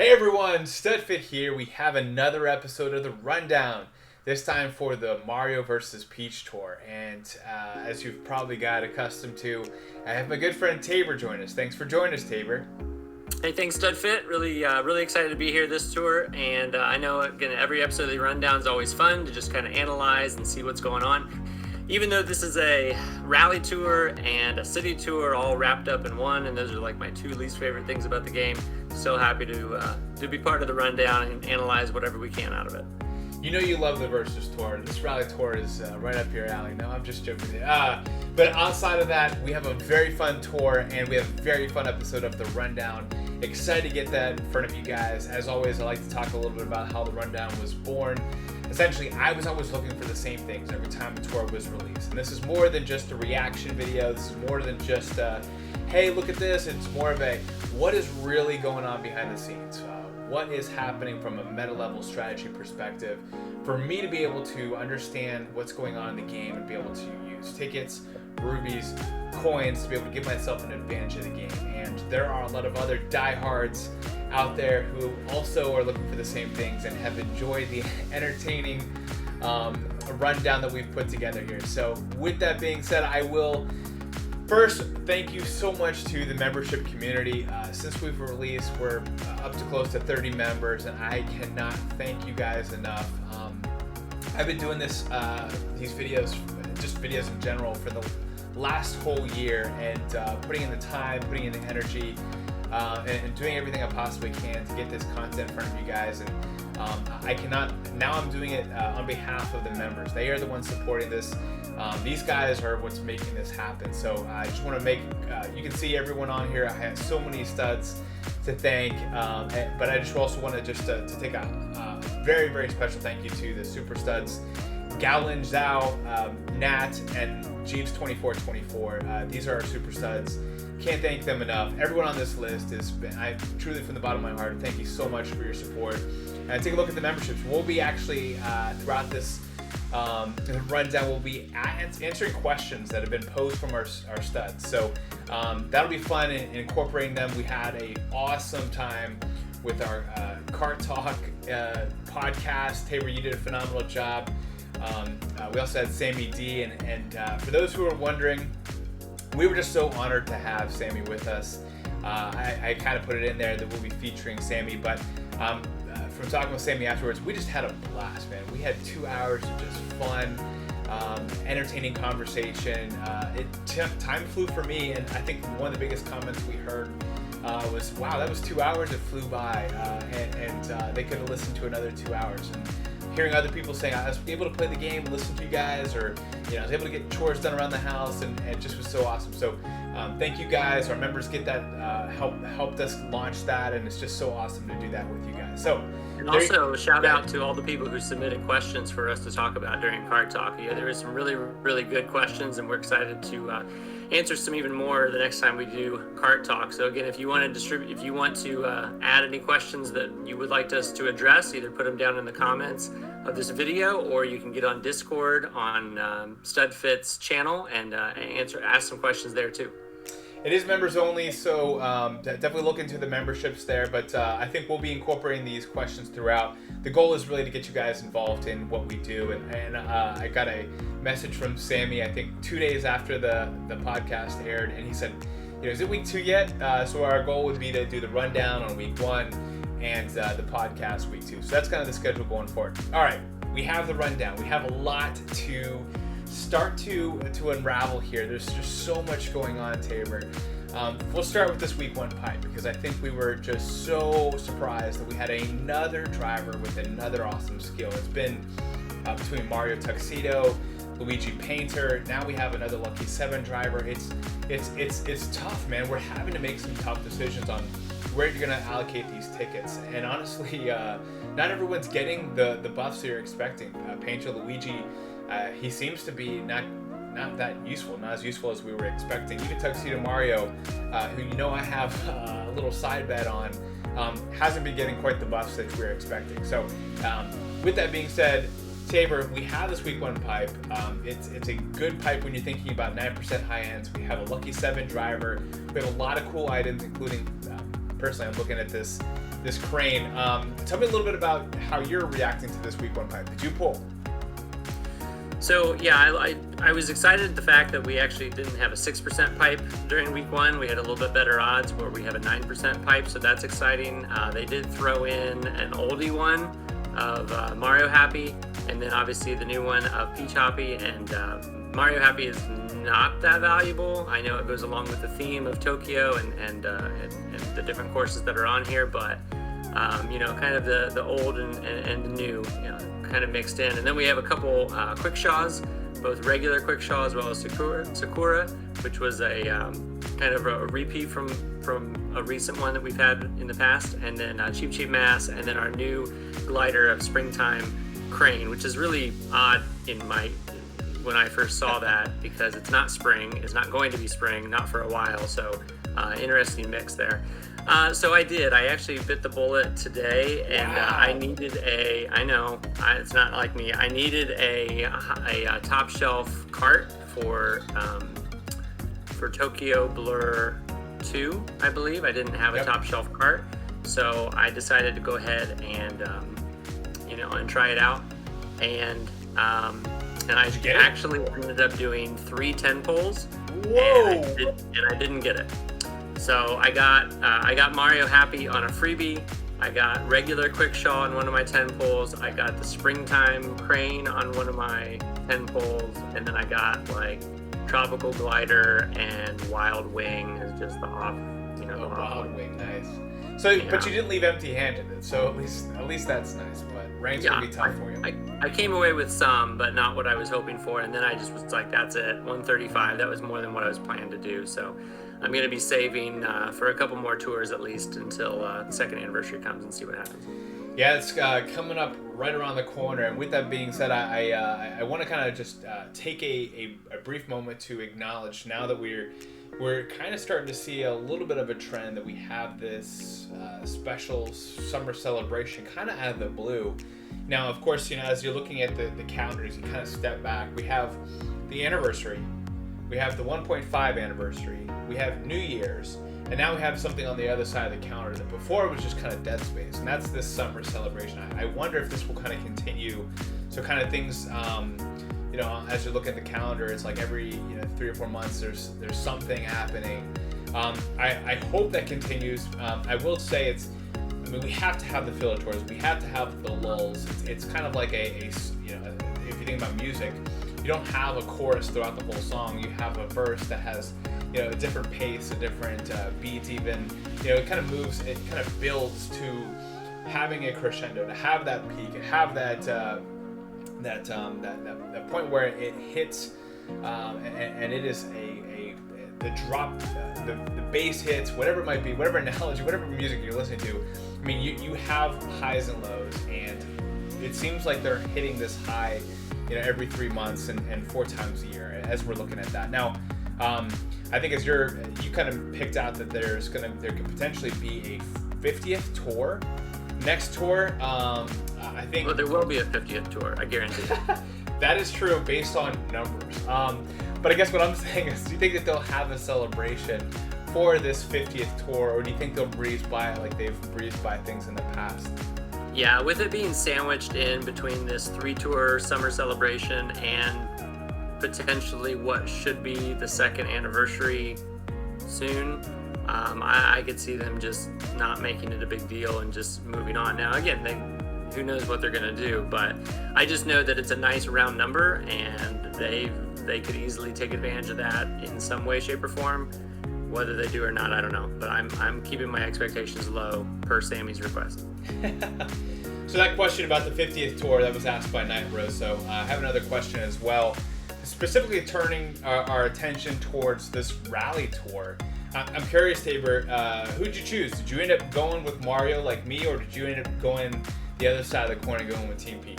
Hey everyone, Studfit here. We have another episode of the Rundown. This time for the Mario vs. Peach Tour. And as you've probably got accustomed to, I have my good friend Tabor join us. Thanks for joining us, Tabor. Hey, thanks, Studfit. Really excited to be here this tour. And I know, again, every episode of the Rundown is always fun to just kind of analyze and see what's going on. Even though this is a rally tour and a city tour all wrapped up in one, and those are like my two least favorite things about the game, still happy to be part of the Rundown and analyze whatever we can out of it. You know you love the Versus Tour. This rally tour is right up your alley. No, I'm just joking. But outside of that, we have a very fun tour, and we have a very fun episode of the Rundown. Excited to get that in front of you guys. As always, I like to talk a little bit about how the Rundown was born. Essentially, I was always looking for the same things every time a tour was released. And this is more than just a reaction video. This is more than just hey, look at this. It's more of a, what is really going on behind the scenes? What is happening from a meta level strategy perspective for me to be able to understand what's going on in the game and be able to use tickets, rubies, coins to be able to give myself an advantage in the game. And there are a lot of other diehards out there who also are looking for the same things and have enjoyed the entertaining rundown that we've put together here. So with that being said, I will first thank you so much to the membership community. Since we've released, we're up to close to 30 members, and I cannot thank you guys enough. I've been doing these videos, just videos in general, for the last whole year, and putting in the time, putting in the energy, and doing everything I possibly can to get this content in front of you guys. And I cannot, now I'm doing it on behalf of the members. They are the ones supporting this. These guys are what's making this happen. So I just want to make, you can see everyone on here. I have so many studs to thank, but I just also want to take a very, very special thank you to the super studs, Gallon, Zhao, Nat, and Jeeves 2424. These are our super studs. Can't thank them enough. Everyone on this list has been, I truly from the bottom of my heart, thank you so much for your support. And take a look at the memberships. We'll be actually, throughout this rundown, we'll be answering questions that have been posed from our studs. So that'll be fun in incorporating them. We had an awesome time with our Kart Talk podcast. Tabor, you did a phenomenal job. We also had Sammy D, and for those who are wondering, we were just so honored to have Sammy with us. I kind of put it in there that we'll be featuring Sammy, but from talking with Sammy afterwards, we just had a blast, man. We had 2 hours of just fun, entertaining conversation. Time flew for me, and I think one of the biggest comments we heard was, wow, that was 2 hours, it flew by, and they could have listened to another 2 hours. And hearing other people saying, I was able to play the game, listen to you guys, or I was able to get chores done around the house, and it just was so awesome. So thank you guys. Our members get that, helped us launch that, and it's just so awesome to do that with you guys. So, and also shout out to all the people who submitted questions for us to talk about during Kart Talk. Yeah, there was some really, really good questions, and we're excited to answer some even more the next time we do Kart Talk. So again, if you want to add any questions that you would like us to address, either put them down in the comments of this video, or you can get on Discord on Studfit's channel and ask some questions there too. It is members only, so definitely look into the memberships there, but I think we'll be incorporating these questions throughout. The goal is really to get you guys involved in what we do, and I got a message from Sammy, I think 2 days after the podcast aired, and he said, is it week 2 yet? So our goal would be to do the rundown on week 1 and the podcast week 2. So that's kind of the schedule going forward. All right, we have the rundown. We have a lot to start to unravel here. There's just so much going on, Tabor. We'll start with this week 1 pipe, because I think we were just so surprised that we had another driver with another awesome skill. It's been between Mario Tuxedo, Luigi Painter, now we have another Lucky 7 driver. It's tough, man. We're having to make some tough decisions on where you're going to allocate these tickets. And honestly, not everyone's getting the buffs that you're expecting. Painter Luigi, he seems to be not that useful, not as useful as we were expecting. Even Tuxedo Mario, who I have a little side bet on, hasn't been getting quite the buffs that we were expecting. So with that being said, Tabor, we have this week 1 pipe. It's a good pipe when you're thinking about 9% high ends. We have a Lucky 7 driver. We have a lot of cool items, including personally, I'm looking at this crane. Tell me a little bit about how you're reacting to this week one pipe. Did you pull? So yeah, I was excited at the fact that we actually didn't have a 6% pipe during week one. We had a little bit better odds where we have a 9% pipe, so that's exciting. They did throw in an oldie one of Mario Happy, and then obviously the new one of Peach Hoppy, and Mario Happy is not that valuable. I know it goes along with the theme of Tokyo and the different courses that are on here, but kind of the old and the new, kind of mixed in. And then we have a couple quick shaws, both regular quick shaw as well as Sakura, which was a kind of a repeat from a recent one that we've had in the past, and then Cheap Mass, and then our new glider of Springtime Crane, which is really odd when I first saw that, because it's not spring, it's not going to be spring, not for a while, so interesting mix there. So I actually bit the bullet today, and I needed it's not like me, I needed a top shelf cart for Tokyo Blur 2, I believe. I didn't have a top shelf cart, so I decided to go ahead and try it out, and I actually ended up doing 3 10 poles. Whoa! And I didn't get it. So I got Mario Happy on a freebie. I got regular quick shaw on one of my 10 poles. I got the Springtime Crane on one of my 10 poles, and then I got like Tropical Glider and Wild Wing is just the off. Wild Wing, nice. So, but you didn't leave empty-handed, so at least that's nice. But rain's gonna be tough for you. I came away with some, but not what I was hoping for, and then I just was like, that's it, 135. That was more than what I was planning to do. So I'm going to be saving for a couple more tours at least until the second anniversary comes and see what happens. Yeah, it's coming up right around the corner. And with that being said, I want to kind of just take a brief moment to acknowledge, now that we're kind of starting to see a little bit of a trend, that we have this special summer celebration kind of out of the blue. Now, of course, as you're looking at the calendars, you kind of step back. We have the anniversary. We have the 1.5 anniversary, we have New Year's, and now we have something on the other side of the calendar that before it was just kind of dead space, and that's this summer celebration. I wonder if this will kind of continue. So kind of things, as you look at the calendar, it's like every 3 or 4 months there's something happening. I hope that continues. I will say we have to have the filler tours, we have to have the lulls. It's kind of like if you think about music, you don't have a chorus throughout the whole song. You have a verse that has, a different pace, a different beat even. It kind of moves, it kind of builds to having a crescendo, to have that peak, and have that point where it hits, and it is the drop, the bass hits, whatever it might be, whatever analogy, whatever music you're listening to. I mean, you have highs and lows, and it seems like they're hitting this high every 3 months and 4 times a year as we're looking at that. Now, I think as you kind of picked out that there could potentially be a 50th tour. Next tour, I think... Well, there will be a 50th tour, I guarantee you. That is true based on numbers. But I guess what I'm saying is, do you think that they'll have a celebration for this 50th tour, or do you think they'll breeze by it like they've breezed by things in the past? Yeah, with it being sandwiched in between this 3-tour summer celebration and potentially what should be the second anniversary soon, I could see them just not making it a big deal and just moving on. Now, again, who knows what they're going to do, but I just know that it's a nice round number, and they could easily take advantage of that in some way, shape, or form. Whether they do or not, I don't know. But I'm keeping my expectations low per Sammy's request. So that question about the 50th tour that was asked by Night Rose. So I have another question as well, specifically turning our attention towards this rally tour. I'm curious, Tabor, who'd you choose? Did you end up going with Mario like me, or did you end up going the other side of the corner, going with Team Peach?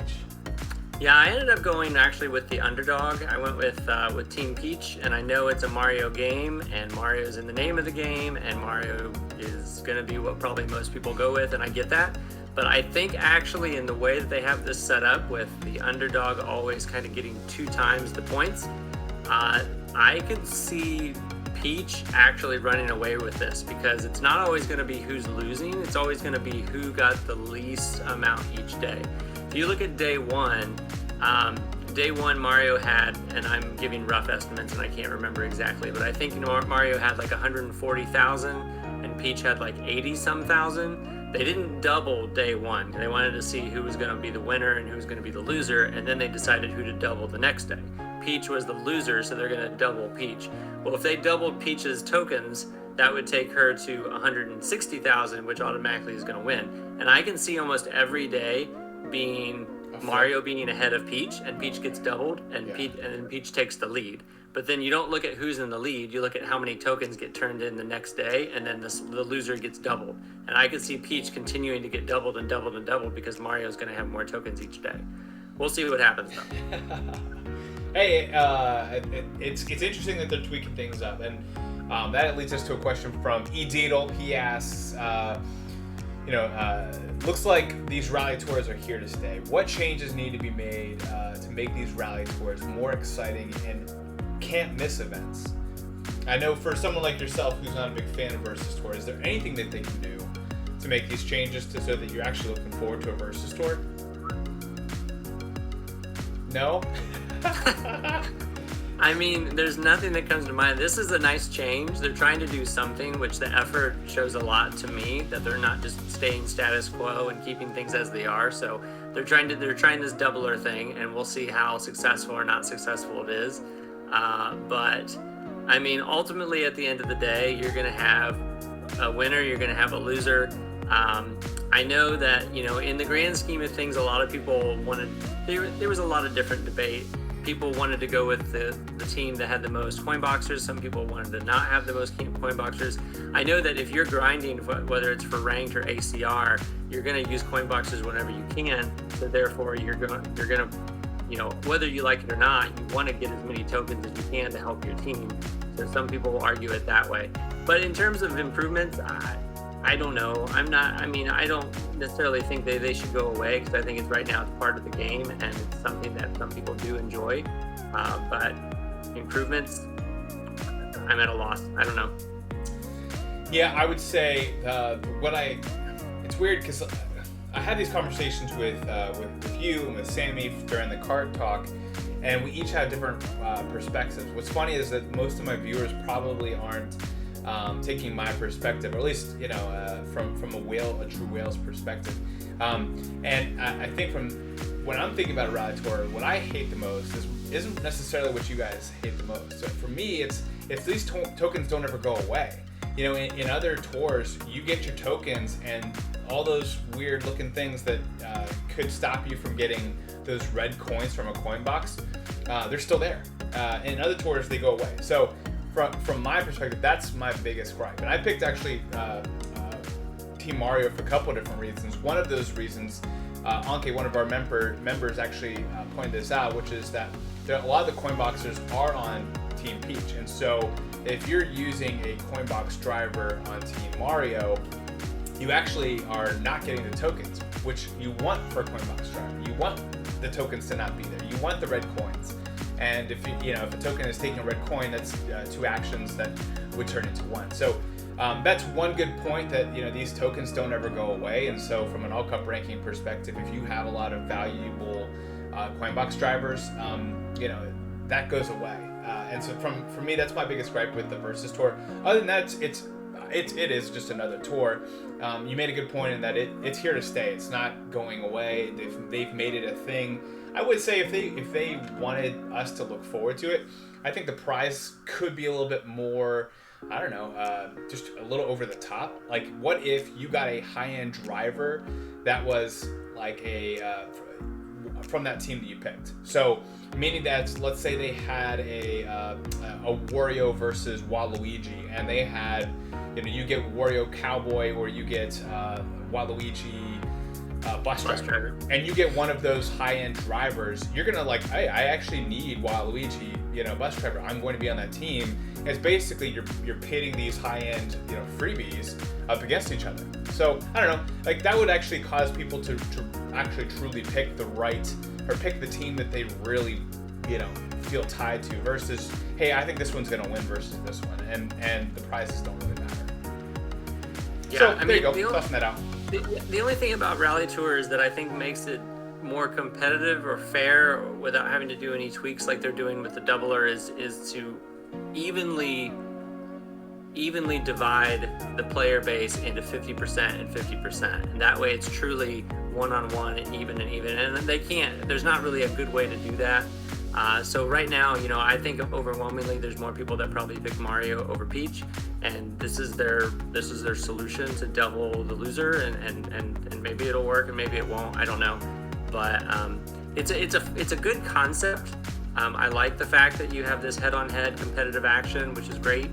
Yeah, I ended up going actually with the underdog. I went with Team Peach, and I know it's a Mario game, and Mario's in the name of the game, and Mario is going to be what probably most people go with, and I get that. But I think actually in the way that they have this set up, with the underdog always kind of getting 2 times the points, I could see Peach actually running away with this, because it's not always going to be who's losing. It's always going to be who got the least amount each day. If you look at day one Mario had, and I'm giving rough estimates and I can't remember exactly, but I think Mario had like 140,000 and Peach had like 80-some thousand. They didn't double day one. They wanted to see who was going to be the winner and who was going to be the loser, and then they decided who to double the next day. Peach was the loser, so they're going to double Peach. Well, if they doubled Peach's tokens, that would take her to 160,000, which automatically is going to win. And I can see almost every day being Mario being ahead of Peach, and Peach gets doubled, and Peach takes the lead. But then you don't look at who's in the lead, you look at how many tokens get turned in the next day, and then the loser gets doubled. And I could see Peach continuing to get doubled and doubled and doubled because Mario's going to have more tokens each day. We'll see what happens though. Hey, it's interesting that they're tweaking things up, and that leads us to a question from E. Deedle. He asks, looks like these rally tours are here to stay. What changes need to be made to make these rally tours more exciting and can't miss events? I know for someone like yourself who's not a big fan of Versus Tour, is there anything that they can do to make these changes so that you're actually looking forward to a Versus Tour? No? I mean, there's nothing that comes to mind. This is a nice change. They're trying to do something, which the effort shows a lot to me, that they're not just staying status quo and keeping things as they are. So they're trying this doubler thing, and we'll see how successful or not successful it is. But I mean, ultimately at the end of the day, you're going to have a winner, you're going to have a loser. I know that, in the grand scheme of things, a lot of people there was a lot of different debate. People wanted to go with the team that had the most coin boxers. Some people wanted to not have the most coin boxers. I know that if you're grinding, whether it's for ranked or ACR, you're going to use coin boxers whenever you can. So therefore, you're going to, whether you like it or not, you want to get as many tokens as you can to help your team. So some people will argue it that way. But in terms of improvements, I don't know. I don't necessarily think they should go away, because I think it's right now it's part of the game and it's something that some people do enjoy. But improvements, I'm at a loss. I don't know. Yeah, I would say it's weird because I had these conversations with you and with Sammy during the Kart Talk, and we each have different perspectives. What's funny is that most of my viewers probably aren't taking my perspective, or at least from a true whale's perspective. And I think from when I'm thinking about a rally tour, what I hate the most isn't necessarily what you guys hate the most. So for me, it's these tokens don't ever go away. In other tours, you get your tokens and all those weird looking things that could stop you from getting those red coins from a coin box, they're still there. In other tours, they go away. So from my perspective, that's my biggest gripe. And I picked actually Team Mario for a couple of different reasons. One of those reasons, Anke, one of our members actually pointed this out, which is that a lot of the coin boxers are on Team Peach. And so if you're using a coin box driver on Team Mario, you actually are not getting the tokens, which you want for a coin box driver. You want the tokens to not be there. You want the red coins. And if if a token is taking a red coin, that's two actions that would turn into one. So that's one good point, that these tokens don't ever go away. And so from an all cup ranking perspective, if you have a lot of valuable coin box drivers, that goes away. And so for me, that's my biggest gripe with the Versus Tour. Other than that, it is just another tour. You made a good point in that it's here to stay. It's not going away. They've made it a thing. I would say if they wanted us to look forward to it, I think the prize could be a little bit more, I don't know, just a little over the top. Like, what if you got a high-end driver that was like from that team that you picked? So, meaning that, let's say they had a Wario versus Waluigi, and they had, you get Wario Cowboy, or you get Waluigi bus driver, and you get one of those high-end drivers, you're gonna like, hey, I actually need Waluigi, bus driver. I'm going to be on that team. It's basically you're pitting these high-end, freebies up against each other. So I don't know, like that would actually cause people to actually truly pick the right, or pick the team that they really, feel tied to versus, hey, I think this one's going to win versus this one, and the prizes don't really matter. Yeah, So there you go, tossing that out. The only thing about Rally Tour is that I think makes it more competitive or fair without having to do any tweaks like they're doing with the doubler is to evenly divide the player base into 50% and 50%, and that way it's truly one-on-one and even, and there's not really a good way to do that. So right now, I think overwhelmingly there's more people that probably pick Mario over Peach, and this is their solution to double the loser, and maybe it'll work and maybe it won't, I don't know. But it's a good concept. I like the fact that you have this head-on-head competitive action, which is great.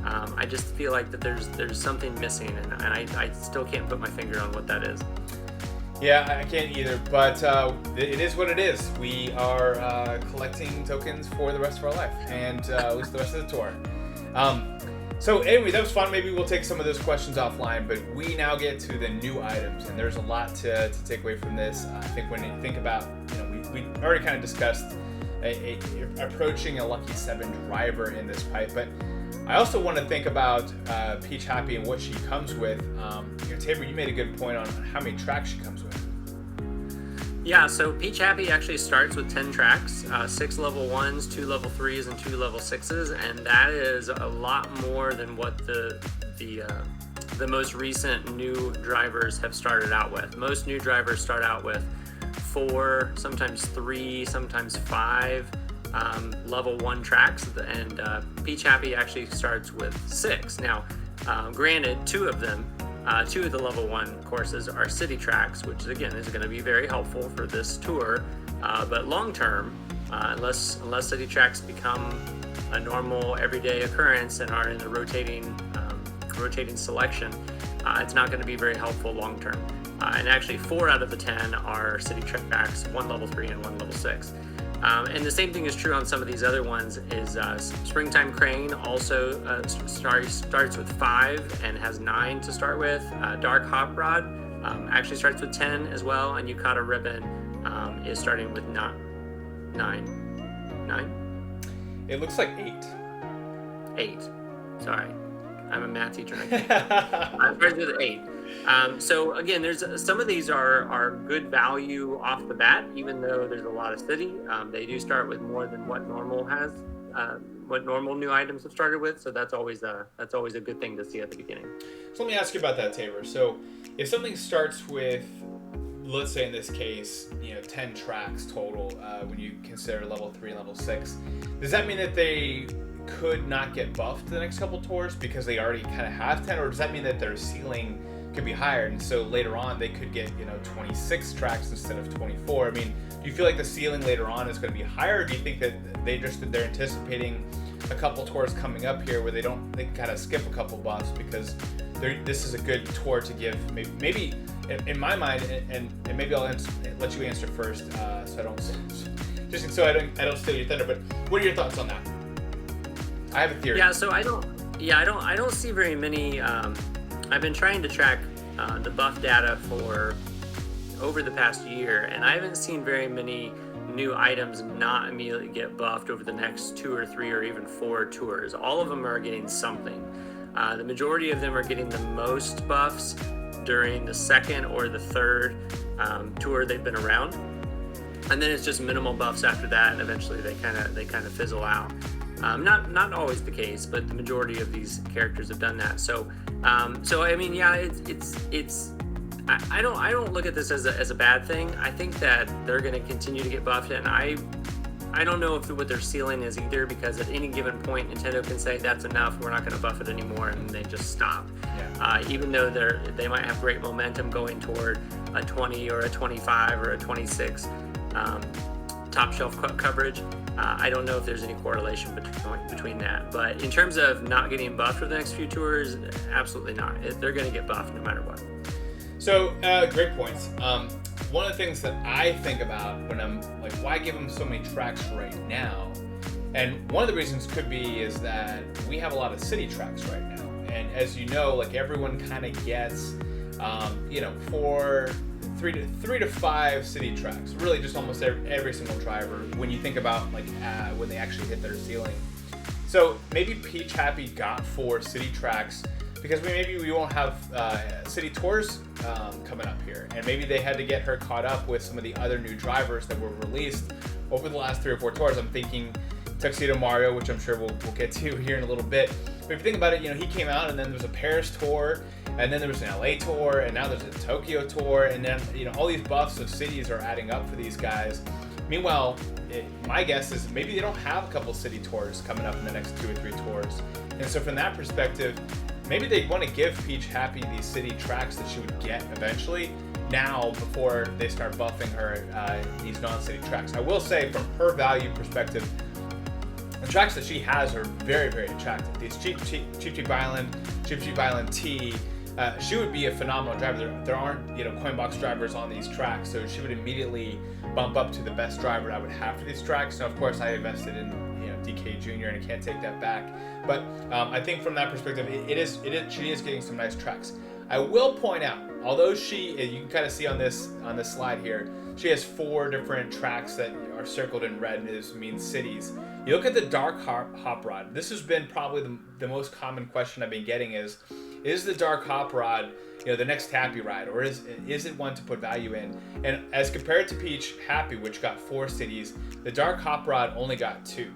I just feel like that there's something missing, and I still can't put my finger on what that is. Yeah, I can't either, but it is what it is. We are collecting tokens for the rest of our life, and at least the rest of the tour. So anyway, that was fun. Maybe we'll take some of those questions offline, but we now get to the new items, and there's a lot to take away from this. I think when you think about, we already kind of discussed approaching a Lucky 7 driver in this pipe, but I also want to think about Peach Happy and what she comes with. Tabor, you made a good point on how many tracks she comes with. Yeah, so Peach Happy actually starts with 10 tracks, 6 level 1s, 2 level 3s, and 2 level 6s, and that is a lot more than what the most recent new drivers have started out with. Most new drivers start out with 4, sometimes 3, sometimes 5 level 1 tracks, and Peach Happy actually starts with 6. Now, granted, 2 of the level 1 courses are city tracks, which again is going to be very helpful for this tour, but long term, unless city tracks become a normal everyday occurrence and are in the rotating selection, it's not going to be very helpful long term. And actually 4 out of the 10 are city tracks, 1 level 3 and 1 level 6. And the same thing is true on some of these other ones. Is Springtime Crane also starts with 5 and has 9 to start with. Dark Hot Rod actually starts with 10 as well, and Yukata Ribbon is starting with 9. 9? It looks like 8. 8. Sorry, I'm a math teacher. I'm starting with 8. So again, there's some of these are good value off the bat, even though there's a lot of city. They do start with more than what normal has, what normal new items have started with. So that's always a good thing to see at the beginning. So let me ask you about that, Tabor. So if something starts with, let's say in this case, 10 tracks total, when you consider level 3 and level 6, does that mean that they could not get buffed the next couple tours because they already kind of have 10, or does that mean that their ceiling could be higher, and so later on they could get 26 tracks instead of 24? I mean, do you feel like the ceiling later on is going to be higher, or do you think that they're anticipating a couple tours coming up here where they can kind of skip a couple buffs because this is a good tour to give maybe in my mind, and maybe I'll let you answer first, so I don't steal your thunder, but what are your thoughts on that? I have a theory. Yeah, so I don't see very many. I've been trying to track the buff data for over the past year, and I haven't seen very many new items not immediately get buffed over the next 2 or 3 or even 4 tours. All of them are getting something. The majority of them are getting the most buffs during the 2nd or the 3rd tour they've been around, and then it's just minimal buffs after that, and eventually they kind of fizzle out. Not always the case, but the majority of these characters have done that. So I mean, yeah, I don't look at this as a bad thing. I think that they're going to continue to get buffed, and I don't know what their ceiling is either, because at any given point Nintendo can say that's enough, we're not going to buff it anymore, and they just stop. Yeah. Even though they might have great momentum going toward a 20 or a 25 or a 26 top shelf coverage. I don't know if there's any correlation between that, but in terms of not getting buffed for the next few tours, absolutely not. They're going to get buffed no matter what. So great points. One of the things that I think about when I'm like, why give them so many tracks right now? And one of the reasons could be is that we have a lot of city tracks right now, and as you know, like everyone kind of gets, for three to five city tracks. Really, just almost every single driver when you think about like when they actually hit their ceiling. So maybe Peach Happy got 4 city tracks because maybe we won't have city tours coming up here, and maybe they had to get her caught up with some of the other new drivers that were released over the last 3 or 4 tours. I'm thinking Tuxedo Mario, which I'm sure we'll get to here in a little bit. But if you think about it, he came out, and then there was a Paris tour, and then there was an LA tour, and now there's a Tokyo tour, and then all these buffs of cities are adding up for these guys. Meanwhile, my guess is maybe they don't have a couple city tours coming up in the next 2 or 3 tours, and so from that perspective, maybe they want to give Peach Happy these city tracks that she would get eventually now before they start buffing her these non-city tracks. I will say, from her value perspective, the tracks that she has are very, very attractive. These Cheap Island, Cheap Island T, she would be a phenomenal driver. There aren't Coinbox drivers on these tracks, so she would immediately bump up to the best driver I would have for these tracks. Now, of course, I invested in DK Jr. and I can't take that back. But I think from that perspective, she is getting some nice tracks. I will point out, although you can kind of see on this slide here, she has 4 different tracks that are circled in red, and this means cities. You look at the Dark Hop Rod. This has been probably the most common question I've been getting is the Dark Hop Rod the next Happy ride, or is it one to put value in? And as compared to Peach Happy, which got 4 cities, the Dark Hop Rod only got 2.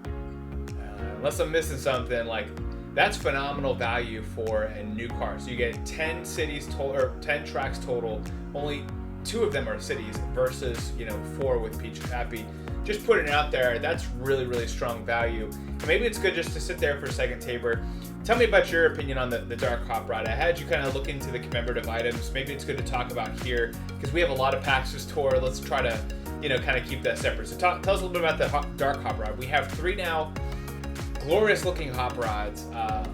Unless I'm missing something, like that's phenomenal value for a new car. So you get 10 cities total, or 10 tracks total. Only 2 of them are cities versus 4 with Peach Happy. Just putting it out there, that's really, really strong value. And maybe it's good just to sit there for a second, Tabor. Tell me about your opinion on the Dark Hop Rod. I had you kind of look into the commemorative items. Maybe it's good to talk about here because we have a lot of packs this tour. Let's try to kind of keep that separate. So tell us a little bit about the Dark Hop Rod. We have 3 now. Glorious looking hop rods.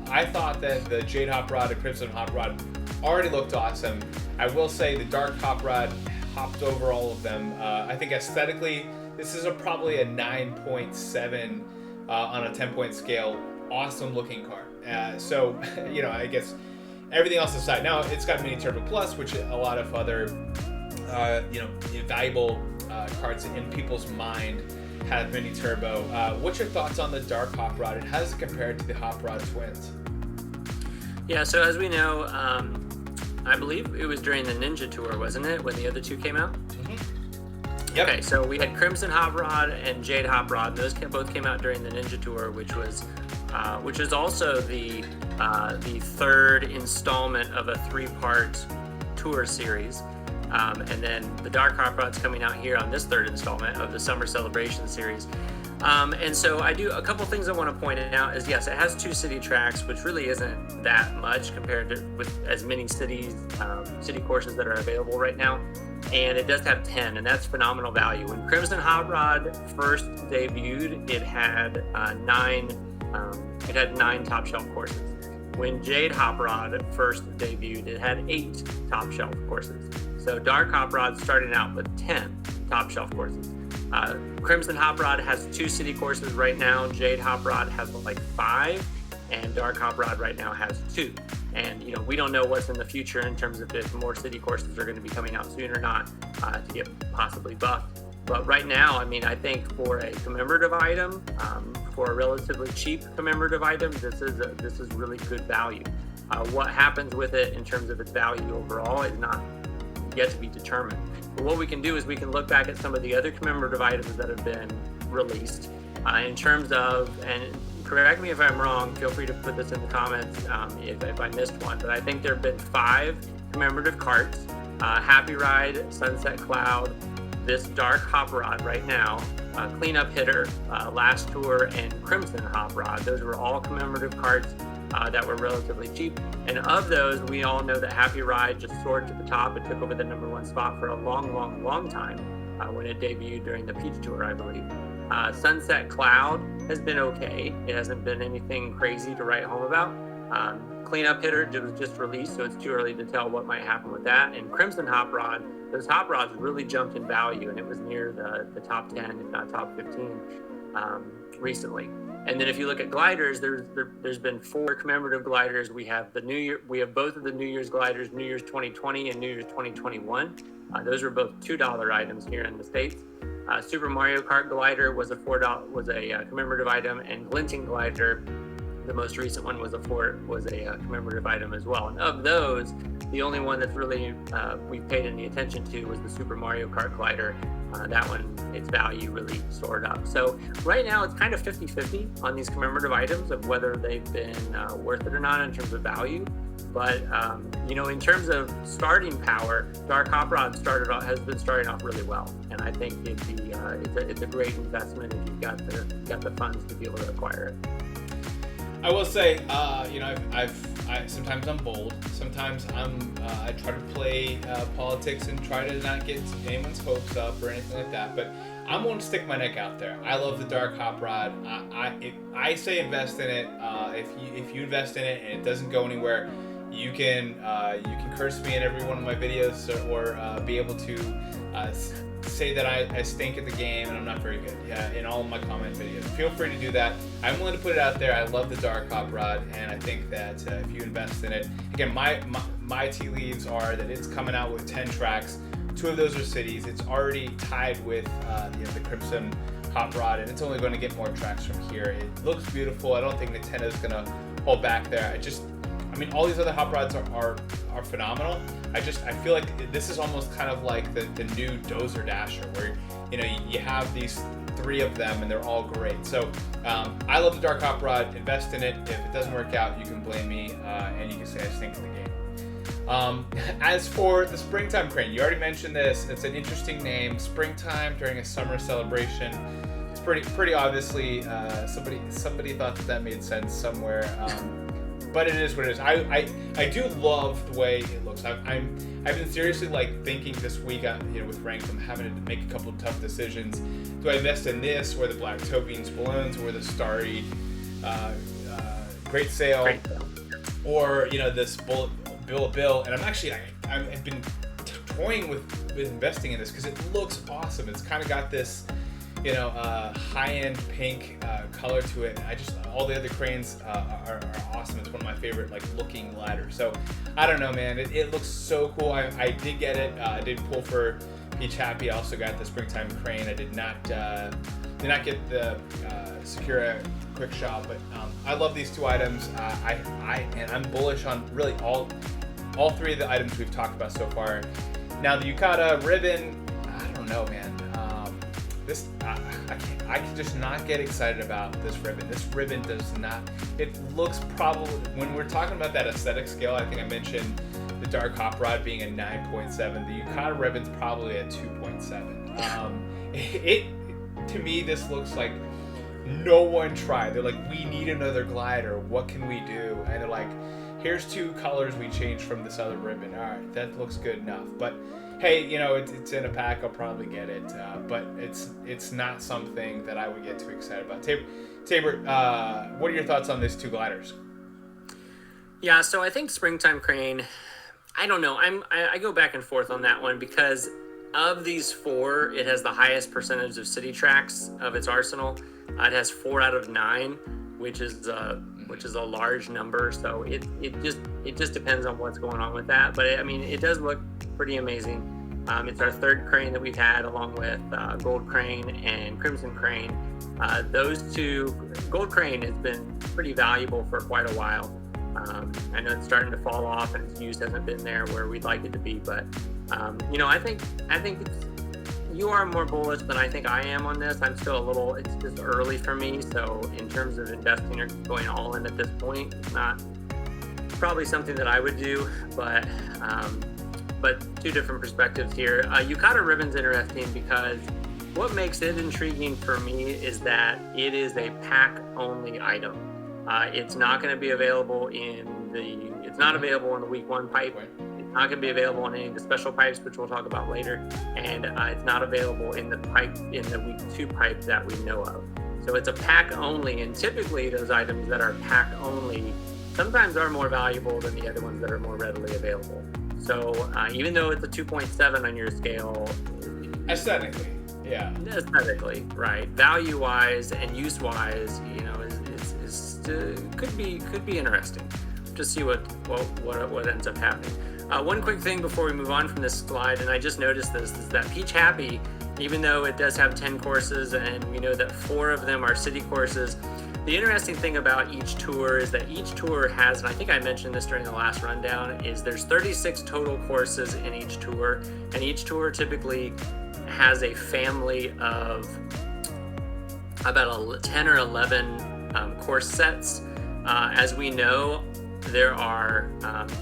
I thought that the Jade Hop Rod and Crimson Hop Rod already looked awesome. I will say the Dark Hop Rod hopped over all of them. I think aesthetically, this is probably a 9.7 on a 10-point scale. Awesome looking car. So I guess everything else aside, now it's got Mini Turbo Plus, which a lot of other valuable carts in people's mind have Mini Turbo. What's your thoughts on the Dark Hop Rod, and how does it compare to the Hop Rod Twins? Yeah, so as we know, I believe it was during the Ninja Tour, wasn't it, when the other 2 came out? Mm-hmm. Yep. Okay, so we had Crimson Hop Rod and Jade Hop Rod, and those both came out during the Ninja Tour, which is also the 3rd installment of a 3-part tour series. And then the Dark Hop Rod's coming out here on this 3rd installment of the Summer Celebration series. And so I do a couple things I want to point out is, yes, it has 2 city tracks, which really isn't that much compared to with as many city courses that are available right now. And it does have 10, and that's phenomenal value. When Crimson Hop Rod first debuted, it had 9 top shelf courses. When Jade Hop Rod first debuted, it had 8 top shelf courses. So Dark Hop Rod starting out with 10 top shelf courses. Crimson Hop Rod has 2 city courses right now. Jade Hop Rod has like 5, and Dark Hop Rod right now has 2. And we don't know what's in the future in terms of if more city courses are going to be coming out soon or not to get possibly buffed. But right now, I think for a commemorative item, for a relatively cheap commemorative item, this is really good value. What happens with it in terms of its value overall is not yet to be determined. But what we can do is we can look back at some of the other commemorative items that have been released in terms of, and correct me if I'm wrong, feel free to put this in the comments if I missed one, but I think there have been 5 commemorative carts, Happy Ride, Sunset Cloud, this Dark Hop Rod right now, Cleanup Hitter, Last Tour, and Crimson Hop Rod. Those were all commemorative carts that were relatively cheap. And of those, we all know that Happy Ride just soared to the top. It took over the #1 spot for a long time when it debuted during the Peach Tour, I believe. Sunset Cloud has been okay. It hasn't been anything crazy to write home about. Cleanup Hitter was just released, so it's too early to tell what might happen with that. And Crimson Hop Rod, those hop rods really jumped in value, and it was near the top 10, if not top 15, recently. And then if you look at gliders, there's been 4 commemorative gliders. We have both of the New Year's gliders, New Year's 2020 and New Year's 2021. Those were both $2 items here in the States. Super Mario Kart glider was a commemorative item, and Glinting glider, the most recent one, was a commemorative item as well. And of those, the only one that's really we've paid any attention to was the Super Mario Kart glider. That one, its value really soared up. So right now it's kind of 50-50 on these commemorative items of whether they've been worth it or not in terms of value. But in terms of starting power, Dark Hot Rod has been starting off really well, and I think it's a great investment if you've got the funds to be able to acquire it. I will say, sometimes I'm bold. Sometimes I try to play politics and try to not get anyone's hopes up or anything like that. But I'm going to stick my neck out there. I love the Dark Hot Rod. I say invest in it. If you invest in it and it doesn't go anywhere, you can curse me in every one of my videos or be able to say that I stink at the game and I'm not very good. Yeah, in all of my comment videos. Feel free to do that. I'm willing to put it out there. I love the Dark Hot Rod, and I think that if you invest in it, again, my tea leaves are that it's coming out with 10 tracks. 2 of those are cities. It's already tied with the Crimson Hot Rod, and it's only going to get more tracks from here. It looks beautiful. I don't think Nintendo's going to hold back there. All these other hot rods are phenomenal. I feel like this is almost kind of like the new Dozer Dasher, where you have these 3 of them and they're all great. So I love the Dark Hot Rod. Invest in it. If it doesn't work out, you can blame me and you can say I stink at the game. As for the Springtime Crane, you already mentioned this. It's an interesting name. Springtime during a summer celebration. It's pretty obviously somebody thought that made sense somewhere. But it is what it is. I do love the way it looks. I've been seriously thinking this week. With Rank, I'm having to make a couple of tough decisions. Do I invest in this, or the Black Toe Beans balloons, or the Starry Great Sale, or this Bill? And I've been toying with investing in this because it looks awesome. It's kind of got this high-end pink color to it. All the other cranes are awesome. It's one of my favorite looking gliders. So I don't know, man. It looks so cool. I did get it. I did pull for Peach Happy. I also got the Springtime Crane. I did not get the Sakura Quick Shop, but I love these 2 items. I'm bullish on really all 3 of the items we've talked about so far. Now the Yukata ribbon, I don't know, man. I can just not get excited about this ribbon. This ribbon does not. It looks probably, when we're talking about that aesthetic scale, I think I mentioned the Dark Hot Rod being a 9.7. The Yukata ribbon's probably a 2.7. To me, this looks like no one tried. They're like, we need another glider. What can we do? And they're like, here's 2 colors we changed from this other ribbon. All right, that looks good enough. But hey, it's in a pack. I'll probably get it. But it's not something that I would get too excited about. Tabor, what are your thoughts on these 2 gliders? Yeah, so I think Springtime Crane, I don't know. I go back and forth on that one because of these 4, it has the highest percentage of city tracks of its arsenal. It has 4 out of 9, which is a large number. So it just depends on what's going on with that. But it does look pretty amazing. It's our 3rd crane that we've had, along with Gold Crane and Crimson Crane. Those 2, Gold Crane has been pretty valuable for quite a while. I know it's starting to fall off and its use hasn't been there where we'd like it to be, but I think you are more bullish than I think I am on this. I'm still it's just early for me. So in terms of investing or going all in at this point, it's not probably something that I would do, but 2 different perspectives here. Yukata ribbon's interesting because what makes it intriguing for me is that it is a pack-only item. It's not going to be available it's not available in the week 1 pipe. It's not going to be available in any of the special pipes, which we'll talk about later. And it's not available in the week 2 pipe that we know of. So it's a pack only, and typically those items that are pack only sometimes are more valuable than the other ones that are more readily available. So even though it's a 2.7 on your scale, aesthetically, right? Value-wise and use-wise, could be interesting. Just see what ends up happening. One quick thing before we move on from this slide, and I just noticed this, is that Peach Happy, even though it does have 10 courses and we know that 4 of them are city courses, the interesting thing about each tour is that each tour has, and I think I mentioned this during the last rundown, is there's 36 total courses in each tour, and each tour typically has a family of about 10 or 11 course sets. As we know, there are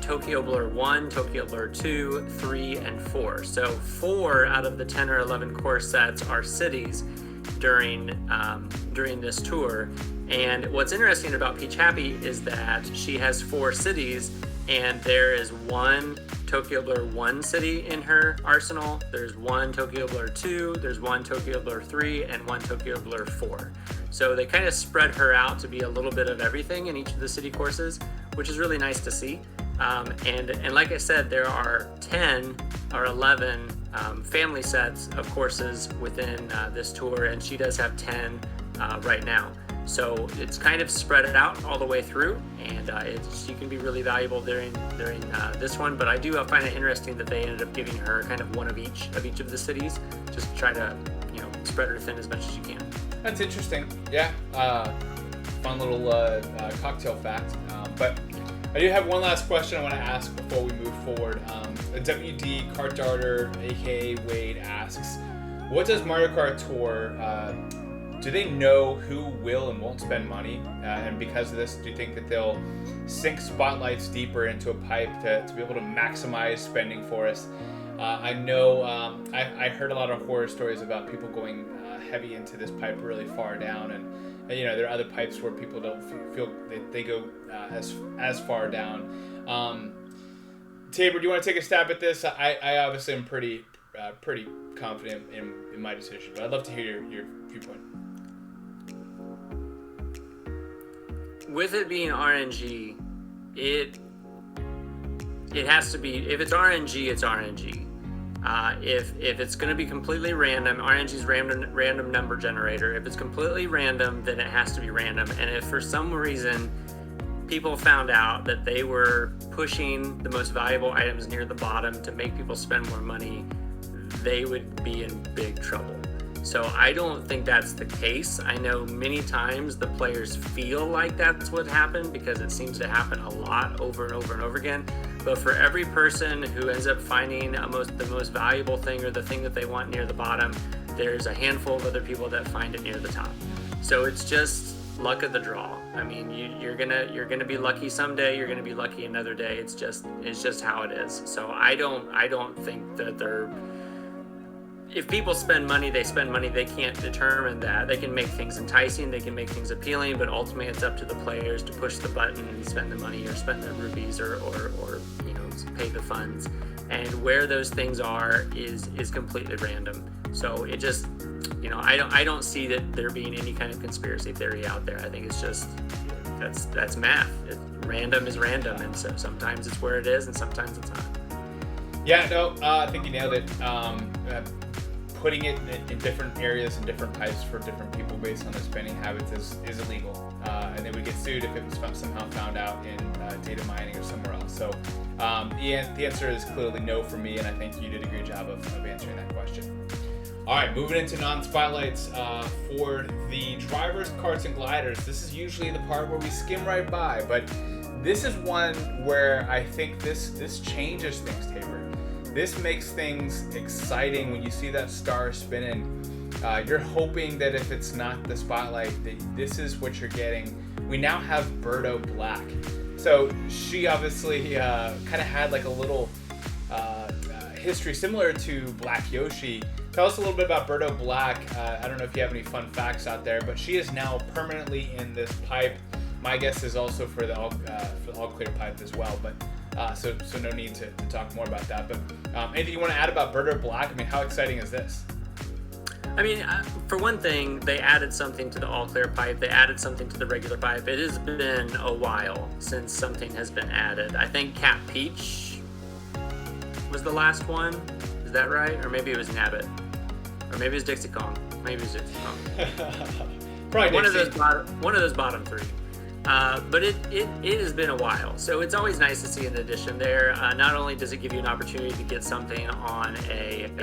Tokyo Blur 1, Tokyo Blur 2, 3, and 4. So 4 out of the 10 or 11 course sets are cities during this tour. And what's interesting about Peach Happy is that she has 4 cities, and there is one Tokyo Blur 1 city in her arsenal, there's one Tokyo Blur 2, there's one Tokyo Blur 3, and one Tokyo Blur 4. So they kind of spread her out to be a little bit of everything in each of the city courses, which is really nice to see. And like I said, there are 10 or 11 family sets of courses within this tour, and she does have 10 right now. So it's kind of spread it out all the way through, and she can be really valuable during this one. But I do find it interesting that they ended up giving her kind of one of each of the cities, just to try to spread her thin as much as you can. That's interesting. Yeah, fun little cocktail fact. But I do have one last question I want to ask before we move forward. A WD Kart Darter, aka Wade, asks, what does Mario Kart Tour? Do they know who will and won't spend money? And because of this, do you think that they'll sink spotlights deeper into a pipe to be able to maximize spending for us? I know I heard a lot of horror stories about people going heavy into this pipe really far down, and there are other pipes where people don't feel that they go as far down. Tabor, do you want to take a stab at this? I obviously am pretty confident in my decision, but I'd love to hear your viewpoint. With it being RNG, it has to be. If it's RNG, it's RNG. If it's going to be completely random, RNG is random number generator. If it's completely random, then it has to be random. And if for some reason people found out that they were pushing the most valuable items near the bottom to make people spend more money, they would be in big trouble. So I don't think that's the case. I know many times the players feel like that's what happened because it seems to happen a lot over and over and over again. But for every person who ends up finding the most valuable thing or the thing that they want near the bottom, there's a handful of other people that find it near the top. So it's just luck of the draw. I mean, you're gonna be lucky someday. You're gonna be lucky another day. It's just how it is. So I don't think that they're. If people spend money, they spend money. They can't determine that. They can make things enticing, they can make things appealing, but ultimately it's up to the players to push the button and spend the money or spend the rupees or pay the funds. And where those things are is completely random. So it just, I don't see that there being any kind of conspiracy theory out there. I think it's just that's math. Random is random, and so sometimes it's where it is, and sometimes it's not. Yeah, no, I think you nailed it. Putting it in different areas and different pipes for different people based on their spending habits is illegal, and they would get sued if it was somehow found out in data mining or somewhere else. So the answer is clearly no for me, and I think you did a great job of answering that question. All right, moving into non-spotlights for the drivers, karts, and gliders. This is usually the part where we skim right by, but this is one where I think this changes things, Tabor. This makes things exciting when you see that star spinning. You're hoping that if it's not the spotlight, that this is what you're getting. We now have Birdo Black. So she obviously kind of had like a little history similar to Black Yoshi. Tell us a little bit about Birdo Black. I don't know if you have any fun facts out there, but she is now permanently in this pipe. My guess is also for the all clear pipe as well, but so no need to talk more about that. But anything you want to add about Birdo Black? I mean, how exciting is this? I mean, for one thing, they added something to the all clear pipe. They added something to the regular pipe. It has been a while since something has been added. I think Cat Peach was the last one. Is that right? Or maybe it was Nabbit. Or maybe it was Dixie Kong. Maybe it was Dixie Kong. Probably one of those bottom three. But it has been a while, so it's always nice to see an addition there. Not only does it give you an opportunity to get something on in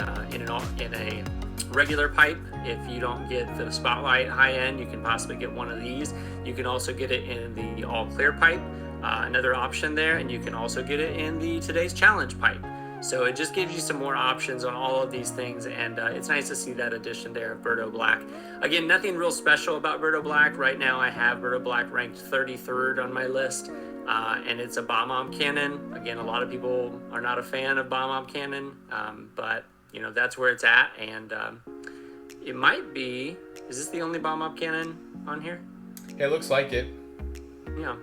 a regular pipe. If you don't get the Spotlight high end, you can possibly get one of these. You can also get it in the all clear pipe, another option there, and you can also get it in the Today's Challenge pipe. So it just gives you some more options on all of these things, and it's nice to see that addition there of Berto Black. Again, nothing real special about Berto Black. Right now I have Berto Black ranked 33rd on my list, and it's a bomb-omb cannon. Again, a lot of people are not a fan of bomb-omb cannon, but that's where it's at, and it might be, is this the only bomb-omb cannon on here? Yeah, it looks like it. Yeah,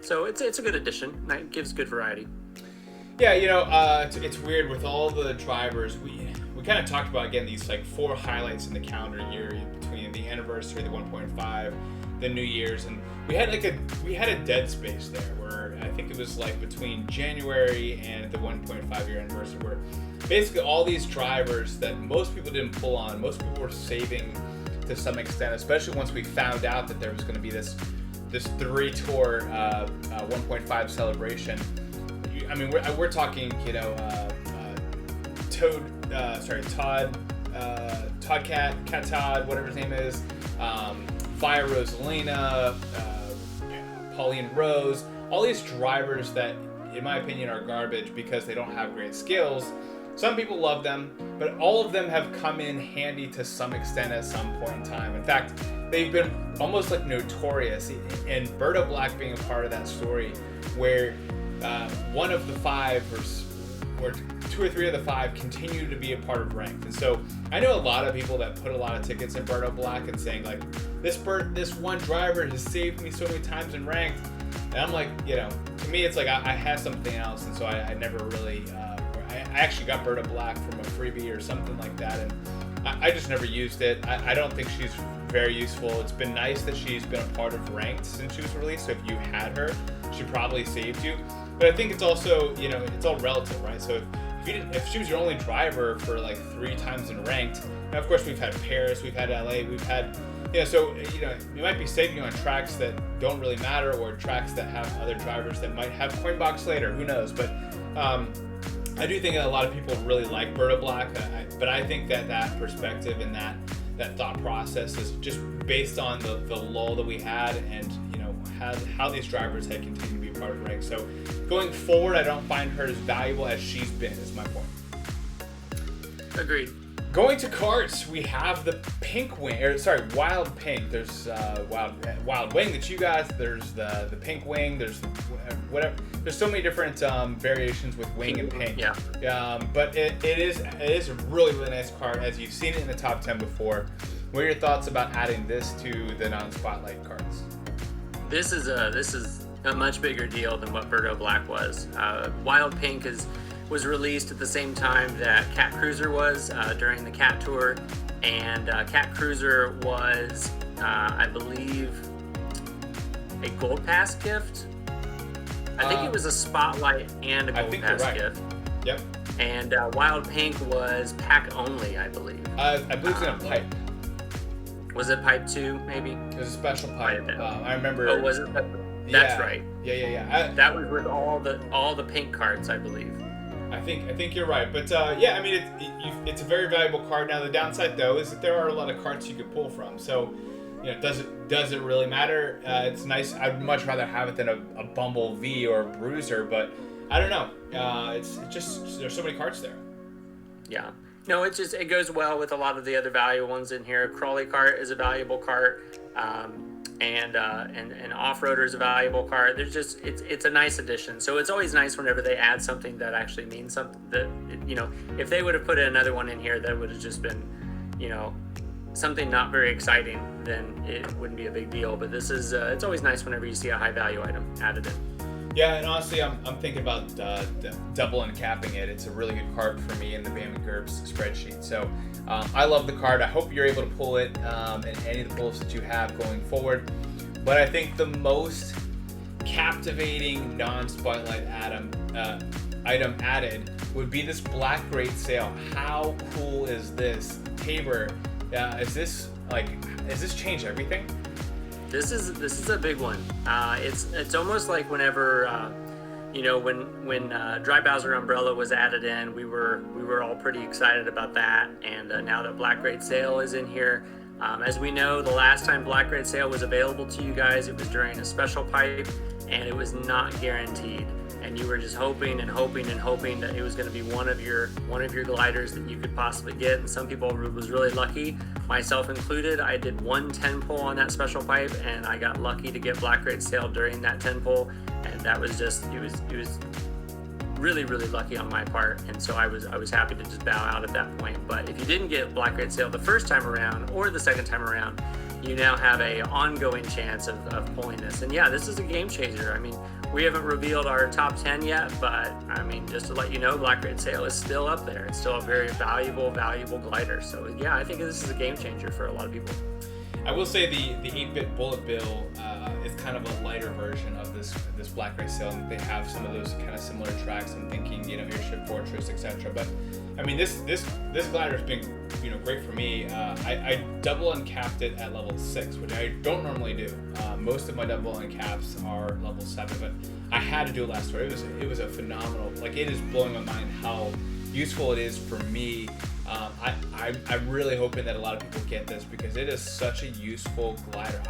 so it's a good addition. It gives good variety. Yeah, it's weird with all the drivers. We kind of talked about, again, these like 4 highlights in the calendar year between the anniversary, the 1.5, the New Year's, and we had a dead space there where I think it was like between January and the 1.5 year anniversary, where basically all these drivers that most people didn't pull on, most people were saving to some extent, especially once we found out that there was going to be this 3-tour 1.5 celebration. I mean, we're talking, Cat Todd, whatever his name is, Fire Rosalina, Pauline Rose, all these drivers that, in my opinion, are garbage because they don't have great skills. Some people love them, but all of them have come in handy to some extent at some point in time. In fact, they've been almost like notorious, and Berto Black being a part of that story, where one of the 5 or 2 or 3 of the 5 continue to be a part of ranked. And so I know a lot of people that put a lot of tickets in Berto Black and saying like, this one driver has saved me so many times in ranked. And I'm like, to me it's like I had something else, and so I never really I actually got Berto Black from a freebie or something like that, and I just never used it. I don't think she's very useful. It's been nice that she's been a part of ranked since she was released, so if you had her, she probably saved you. But I think it's also, it's all relative, right? So if she was your only driver for like 3 times in ranked, now of course we've had Paris, we've had LA, we've had, so you might be saving you on tracks that don't really matter, or tracks that have other drivers that might have Coinbox later, who knows? But I do think that a lot of people really like Berto Black, but I think that perspective and that thought process is just based on the lull that we had, and how these drivers had continued to be part of ranked. So going forward, I don't find her as valuable as she's been, is my point. Agreed. Going to Karts, we have the pink wing, wild pink. There's wild wing that you got. There's the pink wing. There's whatever. There's so many different variations with wing and pink. Yeah. But it is a really nice kart, as you've seen it in the top 10 before. What are your thoughts about adding this to the non-spotlight karts? This is a much bigger deal than what Berto Black was. Wild Pink was released at the same time that Cat Cruiser was during the Cat Tour, and Cat Cruiser was, I believe, a Gold Pass gift. I think it was a Spotlight and a Gold Pass gift. Yep. And Wild Pink was pack only, I believe. I believe it's in a pipe. Was it pipe 2, maybe? It was a special pipe. I remember. Oh, was it? That's right. Yeah. That was with all the pink carts, I believe. I think you're right, but I mean it's a very valuable card. Now the downside though is that there are a lot of carts you could pull from. So does it really matter? It's nice. I'd much rather have it than a Bumble V or a Bruiser, but I don't know. It's just there's so many carts there. Yeah. No, it goes well with a lot of the other valuable ones in here. Crawley cart is a valuable cart, and off-roader is a valuable cart. It's a nice addition. So it's always nice whenever they add something that actually means something. That if they would have put another one in here that would have just been, something not very exciting, then it wouldn't be a big deal. But this is it's always nice whenever you see a high-value item added in. Yeah, and honestly, I'm thinking about double uncapping it. It's a really good card for me in the Bam and Gerb's spreadsheet. So I love the card. I hope you're able to pull it in any of the pulls that you have going forward. But I think the most captivating non-spotlight item added would be this black great sail. How cool is this? Tabor, does this change everything? This is a big one. It's almost like whenever when Dry Bowser Umbrella was added in, we were all pretty excited about that. And now that Black Grade Sale is in here, as we know, the last time Black Grade Sale was available to you guys, it was during a special pipe, and it was not guaranteed. And you were just hoping and hoping and hoping that it was going to be one of your gliders that you could possibly get. And some people was really lucky, myself included. I did 1 10 pull on that special pipe, and I got lucky to get Black Grade Sale during that 10 pull. And that was just it was really, really lucky on my part. And so I was happy to just bow out at that point. But if you didn't get Black Grade Sale the first time around or the second time around, you now have a ongoing chance of pulling this. And yeah, this is a game changer. I mean, we haven't revealed our top 10 yet, but I mean, just to let you know, Black Grade Sale is still up there. It's still a very valuable glider. So yeah, I think this is a game changer for a lot of people. I will say the 8-bit bullet bill is kind of a lighter version of this Black Grade Sale, and they have some of those kind of similar tracks. I'm thinking, Airship Fortress, etc. But I mean, this glider has been great for me. I double uncapped it at level 6, which I don't normally do. Most of my double uncaps are level 7, but I had to do it last tour. It was a phenomenal. Like, it is blowing my mind how useful it is for me. I'm really hoping that a lot of people get this because it is such a useful glider.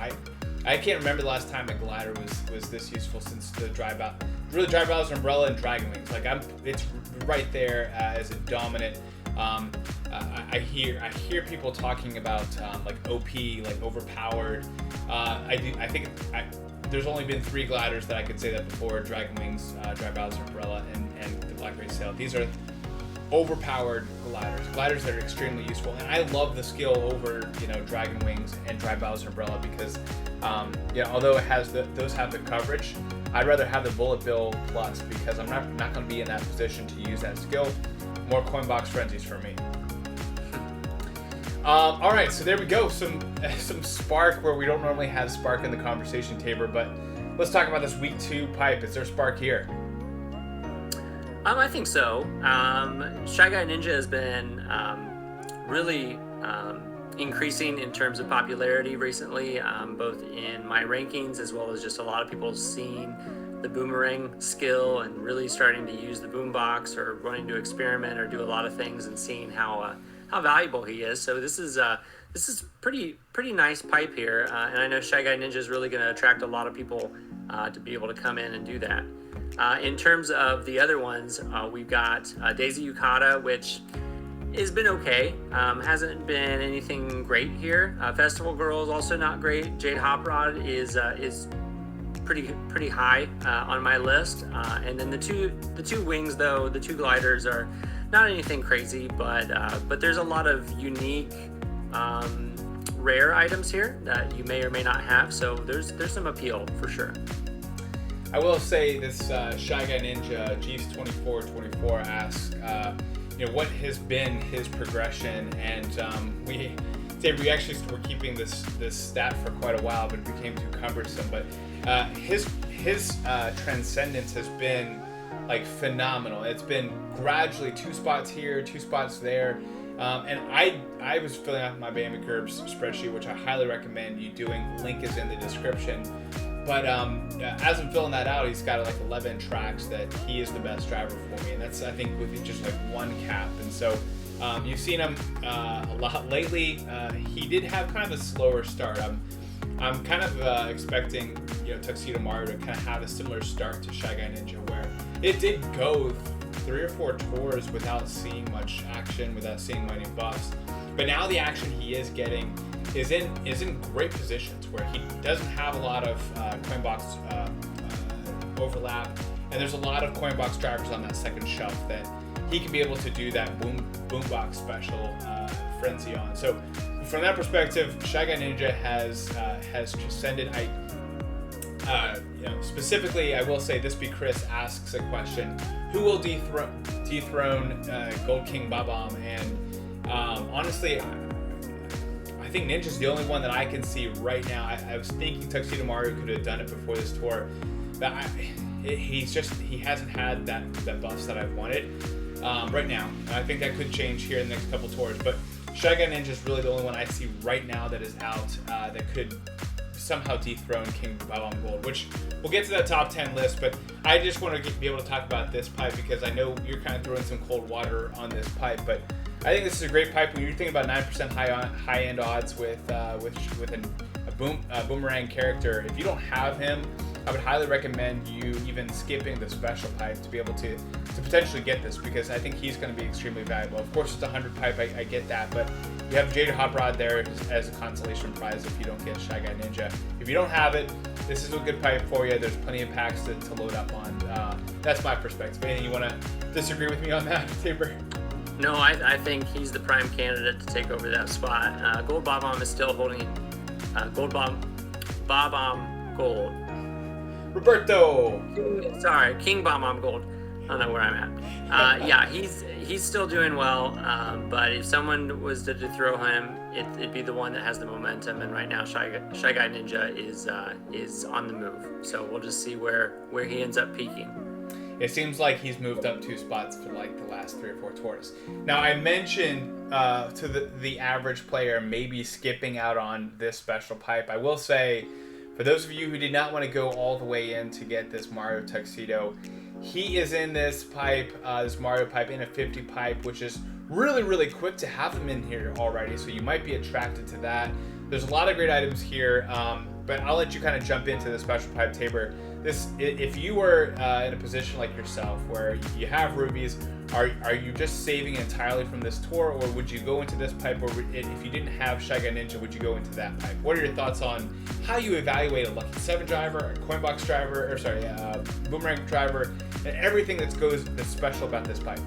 I can't remember the last time a glider was this useful since the Dry Bowser Umbrella and Dragon Wings. Like, it's right there as a dominant. I hear people talking about like OP, like overpowered. I think there's only been 3 gliders that I could say that before: Dragon Wings, Dry Bowser Umbrella, and the Black Grade Sale. These are overpowered gliders that are extremely useful, and I love the skill over Dragon Wings and Dry Bowser Umbrella because although it has those have the coverage, I'd rather have the Bullet Bill Plus because I'm not going to be in that position to use that skill. More coin box frenzies for me. All right, so there we go. Some spark where we don't normally have spark in the conversation, Tabor, but let's talk about this week 2 pipe. Is there spark here? I think so. Shy Guy Ninja has been really increasing in terms of popularity recently, both in my rankings as well as just a lot of people seeing the boomerang skill and really starting to use the boombox or wanting to experiment or do a lot of things and seeing how valuable he is. So this is pretty nice pipe here, and I know Shy Guy Ninja is really going to attract a lot of people to be able to come in and do that. In terms of the other ones, we've got Daisy Yukata, which has been okay. Hasn't been anything great here. Festival Girl is also not great. Jade Hop Rod is pretty high on my list. And then the two wings, though, the 2 gliders are not anything crazy, but there's a lot of unique rare items here that you may or may not have. So there's some appeal for sure. I will say this Shy Guy Ninja Jeeves2424 asks, what has been his progression, and we actually were keeping this stat for quite a while, but it became too cumbersome. But his transcendence has been like phenomenal. It's been gradually 2 spots here, 2 spots there. And I was filling out my Bambi Gerb's spreadsheet, which I highly recommend you doing. Link is in the description. But as I'm filling that out, he's got like 11 tracks that he is the best driver for me, and that's, I think, with just like 1 cap. And so you've seen him a lot lately. He did have kind of a slower start. I'm kind of expecting Tuxedo Mario to kind of have a similar start to Shy Guy Ninja, where it did go 3 or 4 tours without seeing much action, without seeing many buffs. But now the action he is getting is in great positions where he doesn't have a lot of Coinbox overlap, and there's a lot of Coinbox drivers on that second shelf that he can be able to do that boombox special frenzy on. So from that perspective, Shy Guy Ninja has transcended. Specifically, I will say this. Be Chris asks a question: who will dethrone Gold King Babam? And honestly, I think Ninja's the only one that I can see right now. I was thinking Tuxedo Mario could have done it before this tour, but he hasn't had that buffs that I wanted right now. I think that could change here in the next couple tours, but Shy Guy Ninja is really the only one I see right now that is out that could somehow dethrone King Babam Gold, which we'll get to that top 10 list, but I just want to be able to talk about this pipe because I know you're kind of throwing some cold water on this pipe, but I think this is a great pipe. When you're thinking about 9% high-end odds with a boomerang character, if you don't have him, I would highly recommend you even skipping the special pipe to be able to potentially get this, because I think he's going to be extremely valuable. Of course, it's a 100 pipe, I get that, but you have Jaded Hot Rod there as a consolation prize if you don't get Shy Guy Ninja. If you don't have it, this is a good pipe for you. There's plenty of packs to load up on. That's my perspective. Anything you want to disagree with me on that, Tabor? No, I think he's the prime candidate to take over that spot. Gold Bob-omb is still holding Bob-omb Gold. Roberto! Sorry, King Bob-omb Gold. I don't know where I'm at. Yeah, he's still doing well, but if someone was to throw him, it'd be the one that has the momentum, and right now Shy Guy Ninja is on the move. So we'll just see where he ends up peaking. It seems like he's moved up 2 spots for like the last 3 or 4 tours. Now I mentioned to the average player maybe skipping out on this special pipe. I will say, for those of you who did not want to go all the way in to get this Mario Tuxedo, he is in this pipe, this Mario pipe, in a 50 pipe, which is really, really quick to have him in here already. So you might be attracted to that. There's a lot of great items here, but I'll let you kind of jump into the special pipe, Tabor. If you were in a position like yourself where you have rubies, are you just saving entirely from this tour, or would you go into this pipe, or if you didn't have Shy Guy Ninja, would you go into that pipe? What are your thoughts on how you evaluate a Lucky 7 driver, a Coinbox driver, Boomerang driver, and everything that's special about this pipe?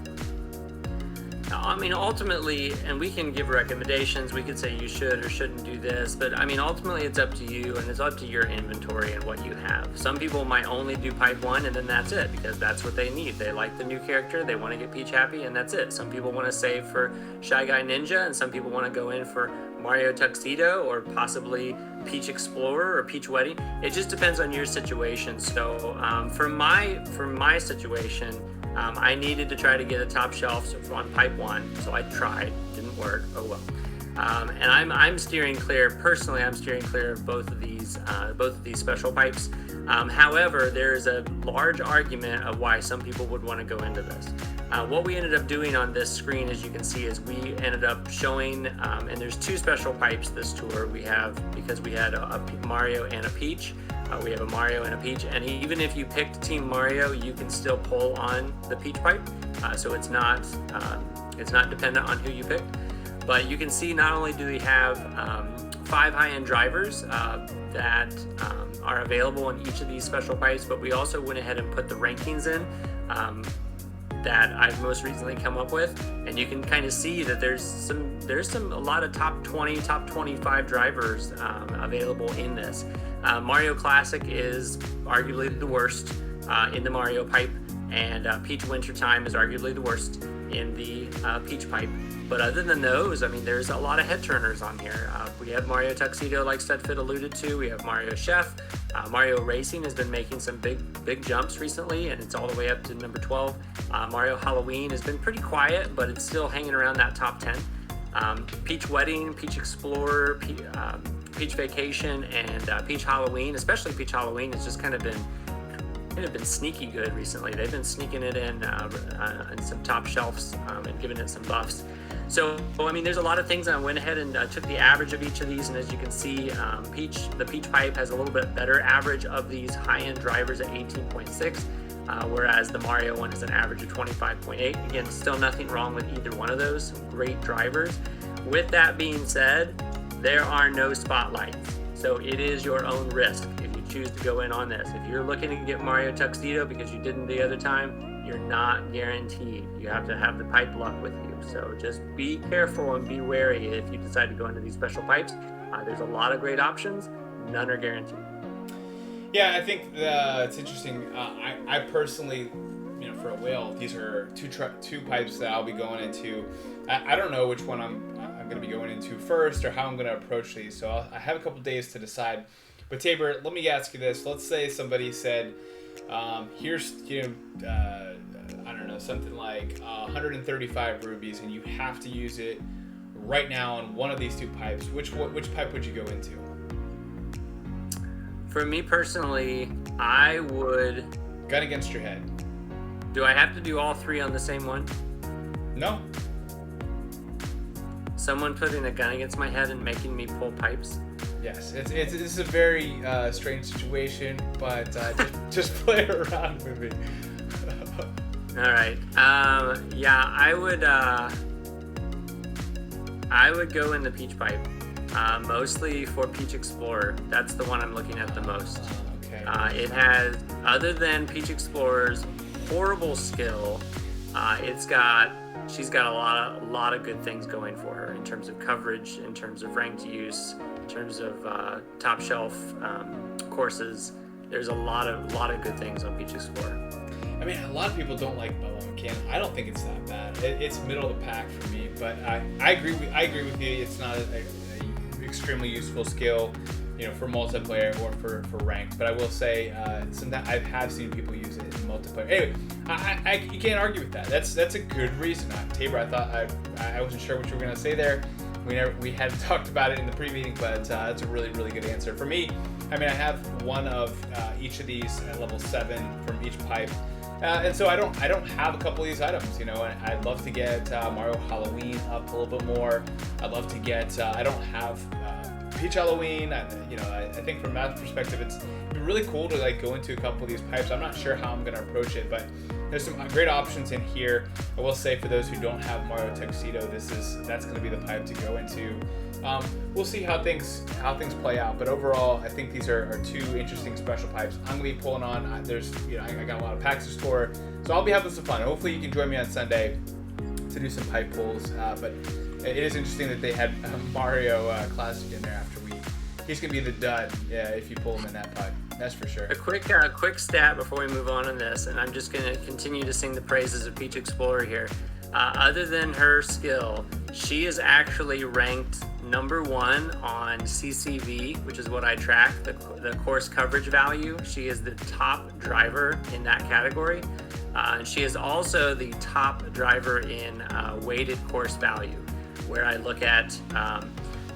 I mean, ultimately, and we can give recommendations, we could say you should or shouldn't do this, but I mean, ultimately it's up to you, and it's up to your inventory and what you have. Some people might only do pipe 1 and then that's it, because that's what they need. They like the new character, they want to get Peach happy, and that's it. Some people want to save for Shy Guy Ninja, and some people want to go in for Mario Tuxedo, or possibly Peach Explorer or Peach Wedding. It just depends on your situation. So for my situation, I needed to try to get a top shelf on pipe 1, so I tried. Didn't work. Oh well. And I'm steering clear. Personally, I'm steering clear of both of these special pipes. However, there's a large argument of why some people would want to go into this. What we ended up doing on this screen, as you can see, is we ended up showing, and there's 2 special pipes this tour. We have, because we had a Mario and a Peach. We have a Mario and a Peach, and even if you picked Team Mario, you can still pull on the Peach pipe, so it's not dependent on who you pick. But you can see not only do we have 5 high-end drivers that are available in each of these special pipes, but we also went ahead and put the rankings in that I've most recently come up with, and you can kind of see that there's a lot of top 20, top 25 drivers available in this. Mario Classic is arguably the worst in the Mario pipe, and Peach Wintertime is arguably the worst in the Peach pipe. But other than those, I mean, there's a lot of head turners on here. We have Mario Tuxedo, like Studfit alluded to. We have Mario Chef. Mario Racing has been making some big jumps recently, and it's all the way up to number 12. Mario Halloween has been pretty quiet, but it's still hanging around that top 10. Peach Wedding, Peach Explorer, Peach Vacation, and Peach Halloween, especially Peach Halloween, has just kind of been sneaky good recently. They've been sneaking it in some top shelves and giving it some buffs. So, I mean, there's a lot of things. I went ahead and took the average of each of these, and as you can see, the Peach pipe has a little bit better average of these high-end drivers at 18.6, whereas the Mario one is an average of 25.8. Again, still nothing wrong with either one of those. Great drivers. With that being said, there are no spotlights, so it is your own risk if you choose to go in on this. If you're looking to get Mario Tuxedo because you didn't the other time, you're not guaranteed. You have to have the pipe luck with you. So just be careful and be wary if you decide to go into these special pipes. There's a lot of great options. None are guaranteed. Yeah, I think it's interesting. I personally, for a whale, these are two pipes that I'll be going into. I don't know which one I'm going to be going into first or how I'm going to approach these. So I have a couple days to decide. But Tabor, let me ask you this. Let's say somebody said, here's, I don't know, something like 135 rubies, and you have to use it right now on one of these 2 pipes. Which pipe would you go into? For me personally, I would... Gun against your head. Do I have to do all 3 on the same one? No. Someone putting a gun against my head and making me pull pipes? Yes, it's a very strange situation, but just play around with me. All right. Yeah, I would go in the Peach Pipe, mostly for Peach Explorer. That's the one I'm looking at the most. Okay. It has, other than Peach Explorer's horrible skill, she's got a lot of good things going for her in terms of coverage, in terms of ranked use, in terms of top shelf courses. There's a lot of good things on Peach Explorer. I mean, a lot of people don't like Bubble Mechanic. I don't think it's that bad. It's middle of the pack for me, but I agree with you. It's not a extremely useful skill, for multiplayer or for ranked. But I will say, sometimes I have seen people use it in multiplayer. Anyway, you can't argue with that. That's a good reason. Tabor, I thought I wasn't sure what you were gonna say there. We hadn't talked about it in the pre-meeting, but that's a really, really good answer. For me, I mean, I have one of each of these at level 7 from each pipe. And so I don't have a couple of these items, and I'd love to get Mario Halloween up a little bit more. I'd love to get, I don't have Peach Halloween. I think from that perspective, it's really cool to go into a couple of these pipes. I'm not sure how I'm going to approach it, but there's some great options in here. I will say for those who don't have Mario Tuxedo, that's going to be the pipe to go into. We'll see how things play out, but overall, I think these are 2 interesting special pipes. I'm gonna be pulling on. I got a lot of packs to score, so I'll be having some fun. Hopefully, you can join me on Sunday to do some pipe pulls. But it is interesting that they had Mario Classic in there after he's gonna be the dud, if you pull him in that pipe. That's for sure. A quick stat before we move on this, and I'm just gonna continue to sing the praises of Peach Explorer here. Other than her skill, she is actually ranked number 1 on CCV, which is what I track, the course coverage value. She is the top driver in that category. She is also the top driver in weighted course value, where I look at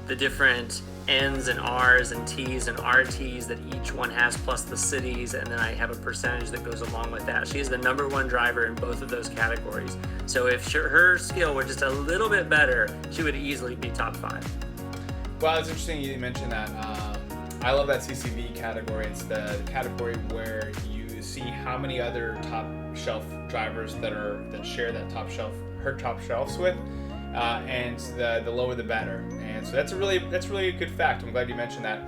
the different N's and R's and T's and RT's that each one has, plus the cities, and then I have a percentage that goes along with that. She is the number 1 driver in both of those categories. So if her skill were just a little bit better, she would easily be top 5. Well, it's interesting you mentioned that. I love that CCV category. It's the category where you see how many other top shelf drivers that share that her top shelves with. And the lower the better, and so that's a really good fact. I'm glad you mentioned that.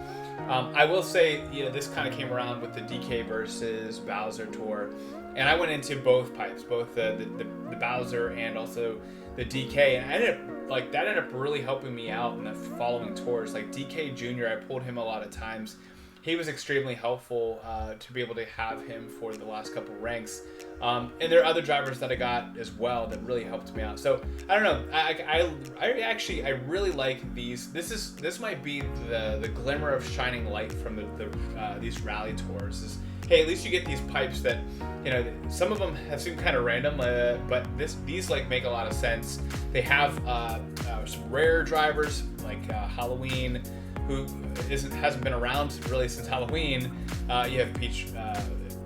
I will say, this kind of came around with the DK versus Bowser tour, and I went into both pipes, both the Bowser and also the DK, and that ended up really helping me out in the following tours. Like DK Jr., I pulled him a lot of times. He was extremely helpful to be able to have him for the last couple ranks. And there are other drivers that I got as well that really helped me out. So I don't know. I really like these. This might be the glimmer of shining light from these rally tours. Is, hey, at least you get these pipes that, some of them have seemed kind of random, but these make a lot of sense. They have some rare drivers like Halloween, who hasn't been around really since Halloween. You have Peach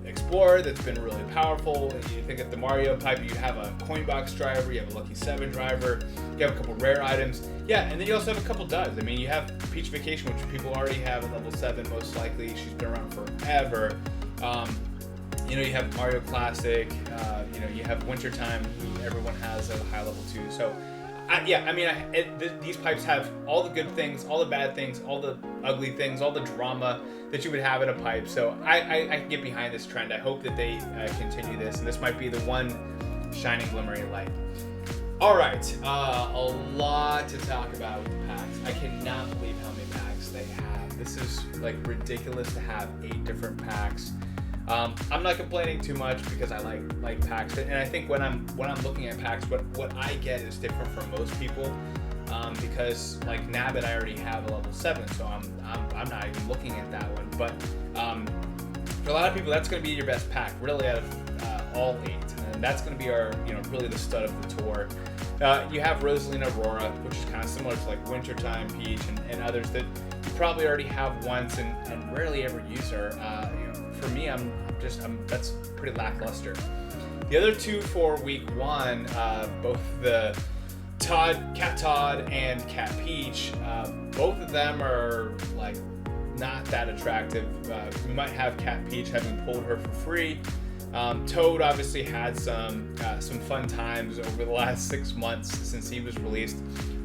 Explorer that's been really powerful. You think of the Mario pipe, you have a coin box driver, you have a Lucky 7 driver, you have a couple rare items. Yeah, and then you also have a couple duds. I mean, you have Peach Vacation, which people already have at level 7 most likely. She's been around forever. You have Mario Classic, you have Wintertime, who everyone has at a high level too. So these pipes have all the good things, all the bad things, all the ugly things, all the drama that you would have in a pipe. So I can get behind this trend. I hope that they continue this, and this might be the one shining glimmering light. All right, a lot to talk about with the packs. I cannot believe how many packs they have. This is ridiculous to have 8 different packs. I'm not complaining too much because I like packs, and I think when I'm looking at packs, what I get is different from most people, because Nabbit I already have a level 7, so I'm not even looking at that one. But for a lot of people, that's going to be your best pack, really, out of all 8. And and that's going to be our, really the stud of the tour. You have Rosalina Aurora, which is kind of similar to like Wintertime Peach and others that you probably already have once and rarely ever use her. For me, that's pretty lackluster. The other two for week one, both the Cat Todd and Cat Peach, both of them are like not that attractive. We might have Cat Peach having pulled her for free. Toad obviously had some fun times over the last 6 months since he was released.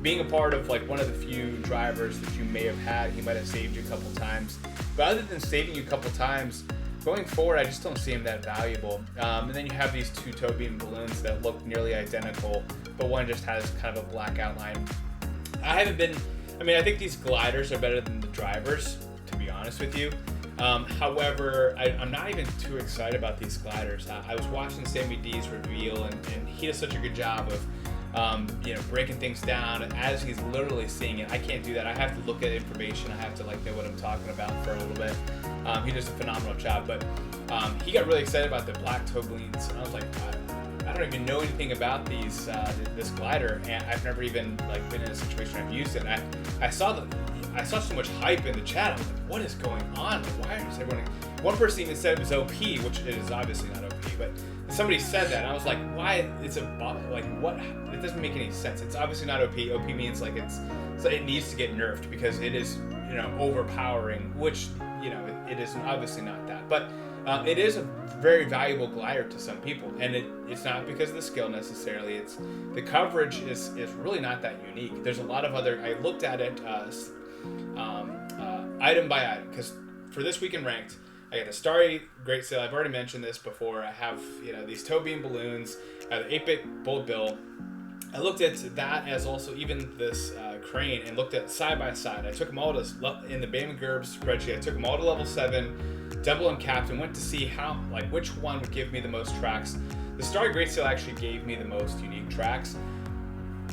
Being a part of like one of the few drivers that you may have had, he might have saved you a couple times. But other than saving you a couple times, going forward, I just don't see him that valuable. And then you have these two Toad Beam balloons that look nearly identical, but one just has kind of a black outline. I think these gliders are better than the drivers, to be honest with you. However, I'm not even too excited about these gliders. I was watching Sammy D's reveal, and he does such a good job of breaking things down as he's literally seeing it. I can't do that. I have to look at information. I have to know what I'm talking about for a little bit. He does a phenomenal job, but he got really excited about the black Toad balloons, and I was like, I don't even know anything about this glider, and I've never even been in a situation where I've used it. And I saw so much hype in the chat. I was like, what is going on? Why is everyone? One person even said it was OP, which it is obviously not OP, but somebody said that, and I was like, why? It's a what? It doesn't make any sense. It's obviously not OP. OP means it needs to get nerfed because it is overpowering, which it is obviously not that, but it is a very valuable glider to some people, and it's not because of the skill necessarily. It's the coverage is really not that unique. There's a lot of other. I looked at it item by item, because for this week in ranked, I got the Starry Great Sale. I've already mentioned this before. I have these Toad Beam balloons, the 8-bit Bold Bill. I looked at that as also even this crane, and looked at side by side. I took them all in the Bam and Gerb spreadsheet. I took them all to level 7, double and capped, and went to see how which one would give me the most tracks. The Starry Great Sale actually gave me the most unique tracks.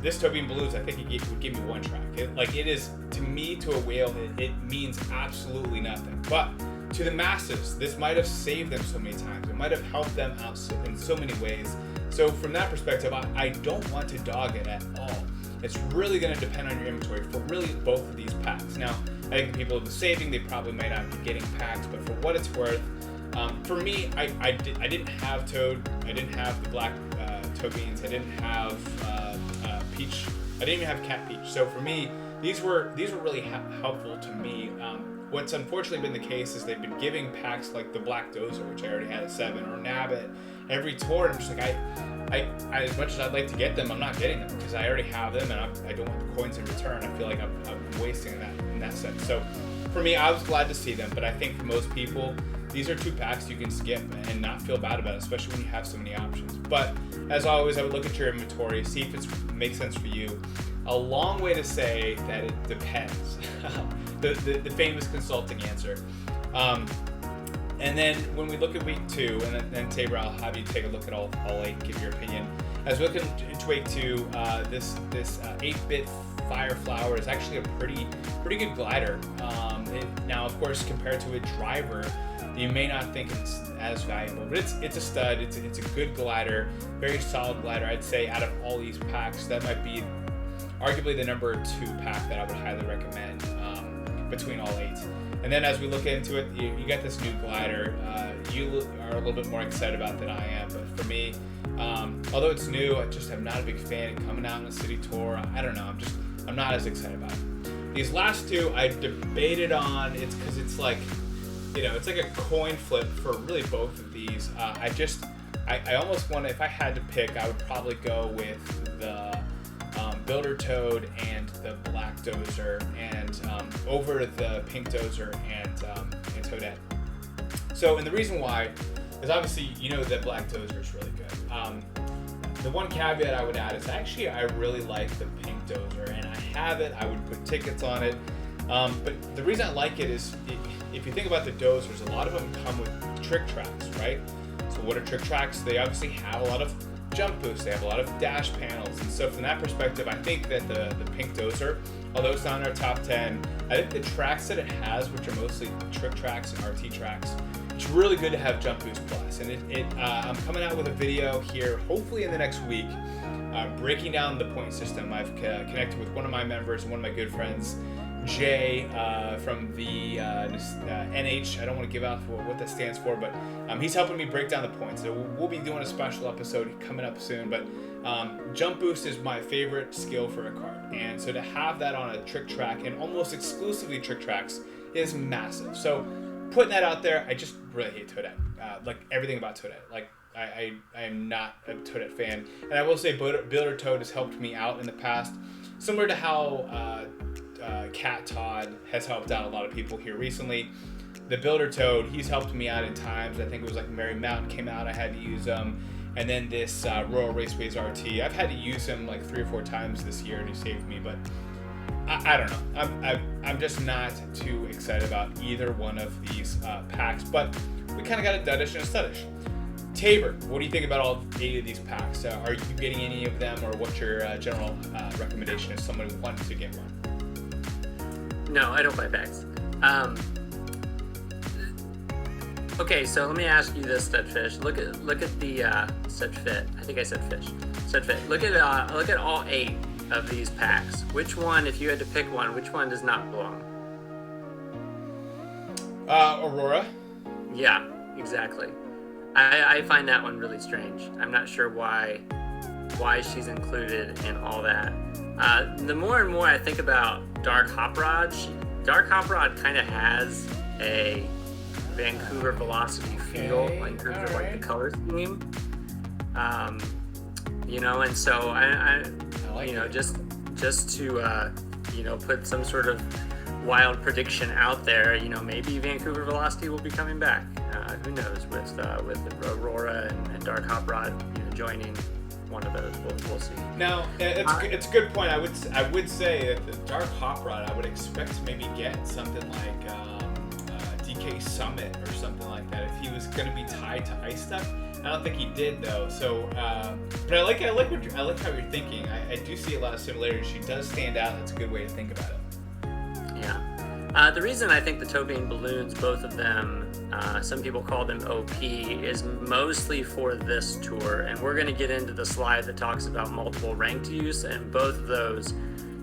This Toad Beam balloons, I think it would give me one track. It is, to me, to a whale, it means absolutely nothing. But to the masses, this might have saved them so many times. It might have helped them out in so many ways. So from that perspective, I don't want to dog it at all. It's really going to depend on your inventory for really both of these packs. Now, I think the people who are saving, they probably might not be getting packs, but for what it's worth, for me, I didn't have Toad. I didn't have the black Toad Beans. I didn't have Peach. I didn't even have Cat Peach. So for me, these were really helpful to me. What's unfortunately been the case is they've been giving packs like the Black Dozer, which I already had at 7, or Nabbit, every tour. And I'm just like, I as much as I'd like to get them, I'm not getting them because I already have them, and I don't want the coins in return. I feel like I'm wasting that in that sense. So for me, I was glad to see them, but I think for most people, these are 2 packs you can skip and not feel bad about it, especially when you have so many options. But as always, I would look at your inventory, see if it makes sense for you. A long way to say that it depends. the famous consulting answer. And then when we look at week 2, and then Tabor, I'll have you take a look at all 8 and give your opinion. As we look into week 2, this 8-bit Fire Flower is actually a pretty good glider. Now, of course, compared to a driver, you may not think it's as valuable, but it's a stud. It's a good glider, very solid glider. I'd say out of all these packs, that might be arguably the number 2 pack that I would highly recommend between all 8. And then as we look into it, you got this new glider. You are a little bit more excited about than I am, but for me, although it's new, I'm not a big fan. Coming out on a city tour, I don't know. I'm not as excited about it. These last 2, I debated on. It's because it's like a coin flip for really both of these. I almost want to, if I had to pick, I would probably go with the Builder Toad and the Black Dozer, and over the Pink Dozer and Toadette. So, and the reason why is obviously that Black Dozer is really good. The one caveat I would add is actually I really like the Pink Dozer, and I have it. I would put tickets on it. But the reason I like it is, if you think about the Dozers, a lot of them come with trick tracks, right? So what are trick tracks? They obviously have a lot of jump boosts, they have a lot of dash panels, and so from that perspective, I think that the Pink Dozer, although it's not in our top 10, I think the tracks that it has, which are mostly trick tracks and RT tracks, it's really good to have Jump Boost Plus, and I'm coming out with a video here, hopefully in the next week, breaking down the point system. I've connected with one of my members, one of my good friends, Jay, from the NH. I don't want to give out what that stands for, but he's helping me break down the points. So we'll be doing a special episode coming up soon. But Jump Boost is my favorite skill for a kart, and so to have that on a trick track, and almost exclusively trick tracks, is massive. So putting that out there, I just really hate Toadette. Like everything about Toadette. Like I am not a Toadette fan, and I will say Builder Toad has helped me out in the past, similar to how Cat Todd has helped out a lot of people here recently. The Builder Toad, he's helped me out in times. I think it was like Mary Mountain came out, I had to use him, and then this Royal Raceways RT, I've had to use him like 3 or 4 times this year, and he saved me. But I don't know. I'm just not too excited about either one of these packs. But we kind of got a duddish and a studdish. Tabor, what do you think about all 8 of these packs? Are you getting any of them, or what's your general recommendation if someone wanted to get one? No, I don't buy packs. Okay, so let me ask you this, Studfish. Look at the Studfit. I think I said fish. Studfit. Look at all 8 of these packs. Which one, if you had to pick one, which one does not belong? Aurora. Yeah, exactly. I find that one really strange. I'm not sure why she's included in all that. The more and more I think about Dark Hop Rod kind of has a Vancouver Velocity feel in terms of like the color scheme. And so I like just to put some sort of wild prediction out there, maybe Vancouver Velocity will be coming back. Who knows, with Aurora and Dark Hop Rod joining one of those. We'll see. Now, it's a good point. I would say that the Dark Hop Rod, I would expect to maybe get something like DK Summit or something like that if he was going to be tied to ice stuff. I don't think he did though. So, but I like how you're thinking. I do see a lot of similarities. She does stand out. That's a good way to think about it. Yeah. The reason I think the Tobian balloons, both of them, some people call them OP, is mostly for this tour, and we're going to get into the slide that talks about multiple ranked use, and both of those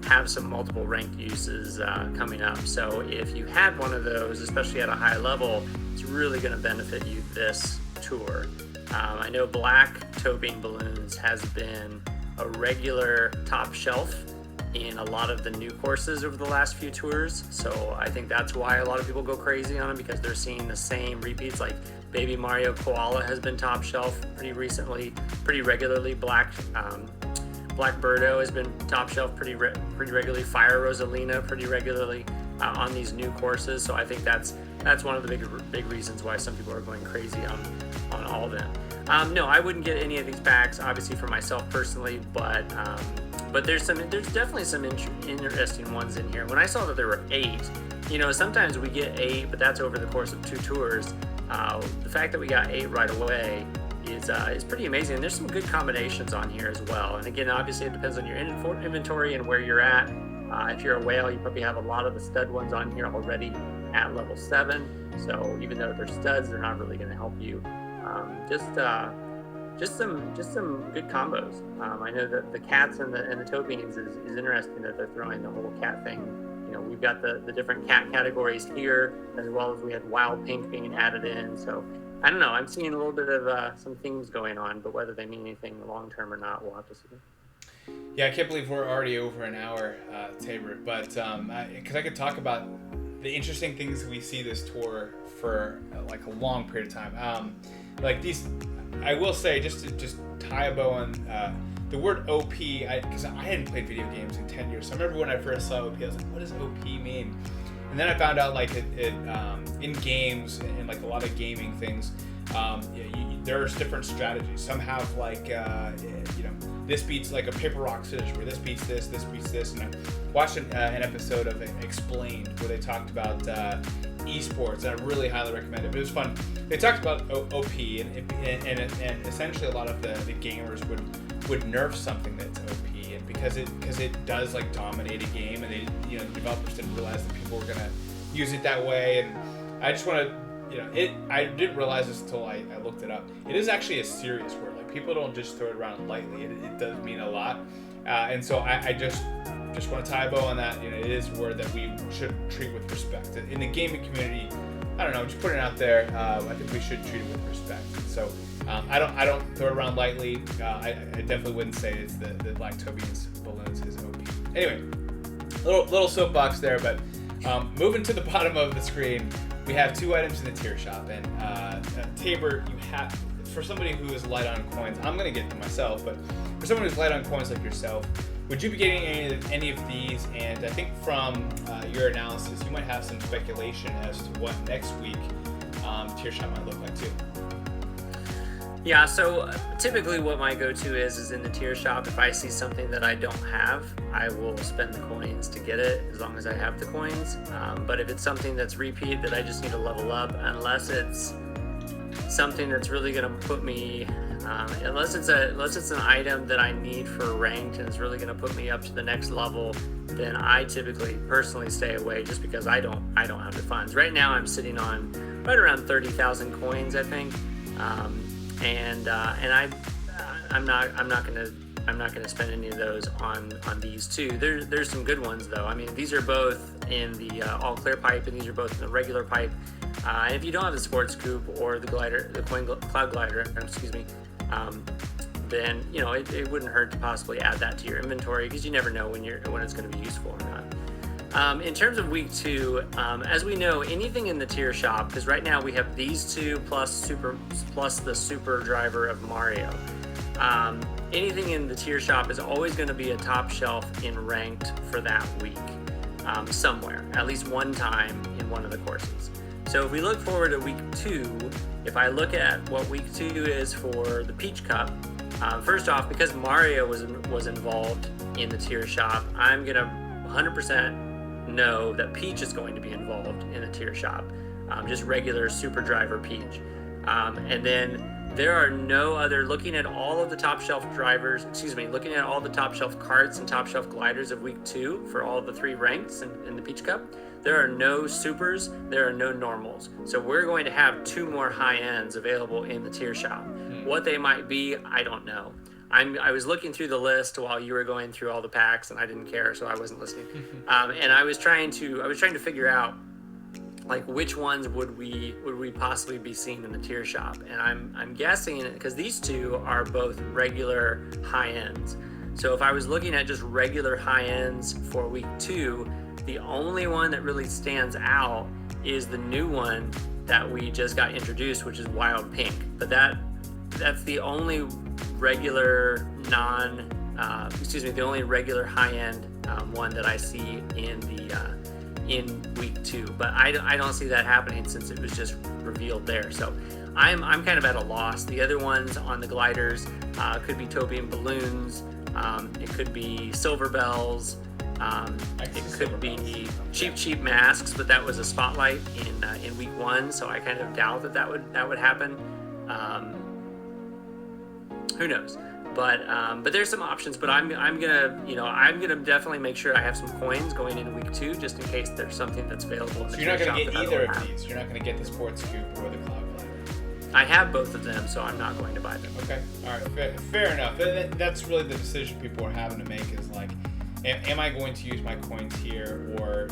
have some multiple ranked uses coming up. So if you had one of those, especially at a high level, it's really going to benefit you this tour. I know black Tobian balloons has been a regular top shelf in a lot of the new courses over the last few tours, so I think that's why a lot of people go crazy on them, because they're seeing the same repeats. Like Baby Mario Koala has been top shelf pretty regularly. Black Birdo has been top shelf pretty regularly. Fire Rosalina pretty regularly on these new courses. So I think that's one of the big reasons why some people are going crazy on all of them. No, I wouldn't get any of these packs, obviously, for myself personally, but there's definitely some interesting ones in here. When I saw that there were 8, sometimes we get 8, but that's over the course of 2 tours. The fact that we got 8 right away is pretty amazing. And there's some good combinations on here as well. And again, obviously, it depends on your inventory and where you're at. If you're a whale, you probably have a lot of the stud ones on here already at level 7. So even though they're studs, they're not really going to help you. Just some good combos. I know that the cats and the Tobians is interesting that they're throwing the whole cat thing. We've got the different cat categories here, as well as we had Wild Pink being added in. So I don't know. I'm seeing a little bit of some themes going on, but whether they mean anything long term or not, we'll have to see. Yeah, I can't believe we're already over an hour, Tabor. But because I could talk about the interesting things we see this tour for like a long period of time. Like these, I will say, just to tie a bow on the word OP, because I hadn't played video games in 10 years. So I remember when I first saw OP, I was like, what does OP mean? And then I found out like it in games and like a lot of gaming things, there's different strategies. Some have like, this beats like a paper rock scissors, where this beats this beats this. And I watched an episode of Explained where they talked about esports, and I really highly recommend it. But it was fun. They talked about OP, and essentially a lot of the gamers would nerf something that's OP, and because it does like dominate a game, and the developers didn't realize that people were gonna use it that way. And I just want to I didn't realize this until I looked it up. It is actually a serious word. Like, people don't just throw it around lightly. It does mean a lot. And so I just want to tie a bow on that. It is a word that we should treat with respect. In the gaming community, I don't know, just putting it out there, I think we should treat it with respect. So I don't throw it around lightly. I definitely wouldn't say it's the Lactobians balloons is OP. Anyway, little soapbox there, but moving to the bottom of the screen, we have 2 items in the tier shop. And Tabor, you have, for somebody who is light on coins, I'm going to get them myself, but for someone who's light on coins like yourself, would you be getting any of these? And I think from your analysis, you might have some speculation as to what next week tier shop might look like too. Yeah, so typically what my go-to is in the tier shop. If I see something that I don't have, I will spend the coins to get it, as long as I have the coins. But if it's something that's repeat that I just need to level up, unless it's something that's really going to put me, unless it's an item that I need for ranked and it's really going to put me up to the next level, then I typically personally stay away, just because I don't have the funds. Right now I'm sitting on right around 30,000 coins, I think. And I'm not gonna spend any of those on these 2. There's some good ones though. I mean, these are both in the all clear pipe, and these are both in the regular pipe. And if you don't have the sports coupe or the glider, the cloud glider, then it wouldn't hurt to possibly add that to your inventory, because you never know when it's going to be useful or not. In terms of week 2, as we know, anything in the tier shop, because right now we have these 2 plus the super driver of Mario. Anything in the tier shop is always going to be a top shelf in ranked for that week, somewhere, at least one time in one of the courses. So if we look forward to week 2, if I look at what week 2 is for the Peach Cup, first off, because Mario was involved in the tier shop, I'm gonna 100% know that Peach is going to be involved in the tier shop, just regular super driver Peach. And then there are no other, looking at all of the top shelf looking at all the top shelf carts and top shelf gliders of week 2 for all of the 3 ranks in the Peach Cup, there are no supers, there are no normals. So we're going to have 2 more high ends available in the tier shop. What they might be, I don't know. I was looking through the list while you were going through all the packs, and I didn't care, so I wasn't listening. And I was trying to figure out, like, which ones would we possibly be seeing in the tier shop. And I'm guessing, because these 2 are both regular high ends. So if I was looking at just regular high ends for week 2, the only one that really stands out is the new one that we just got introduced, which is Wild Pink. But that's the only regular the only regular high-end one that I see in week 2. But I don't see that happening, since it was just revealed there. So I'm kind of at a loss. The other ones on the gliders could be Tobian balloons, it could be silver bells, it could be cheap masks, but that was a spotlight in week 1, so I kind of doubt that would happen. Who knows? But there's some options. But I'm gonna definitely make sure I have some coins going into week 2, just in case there's something that's available in the So you're not gonna get either of have. these. You're not gonna get the sports coupe or the cloud glider. I have both of them, so I'm not going to buy them. Okay. All right. Fair enough. That's really the decision people are having to make, is like, am I going to use my coins here, or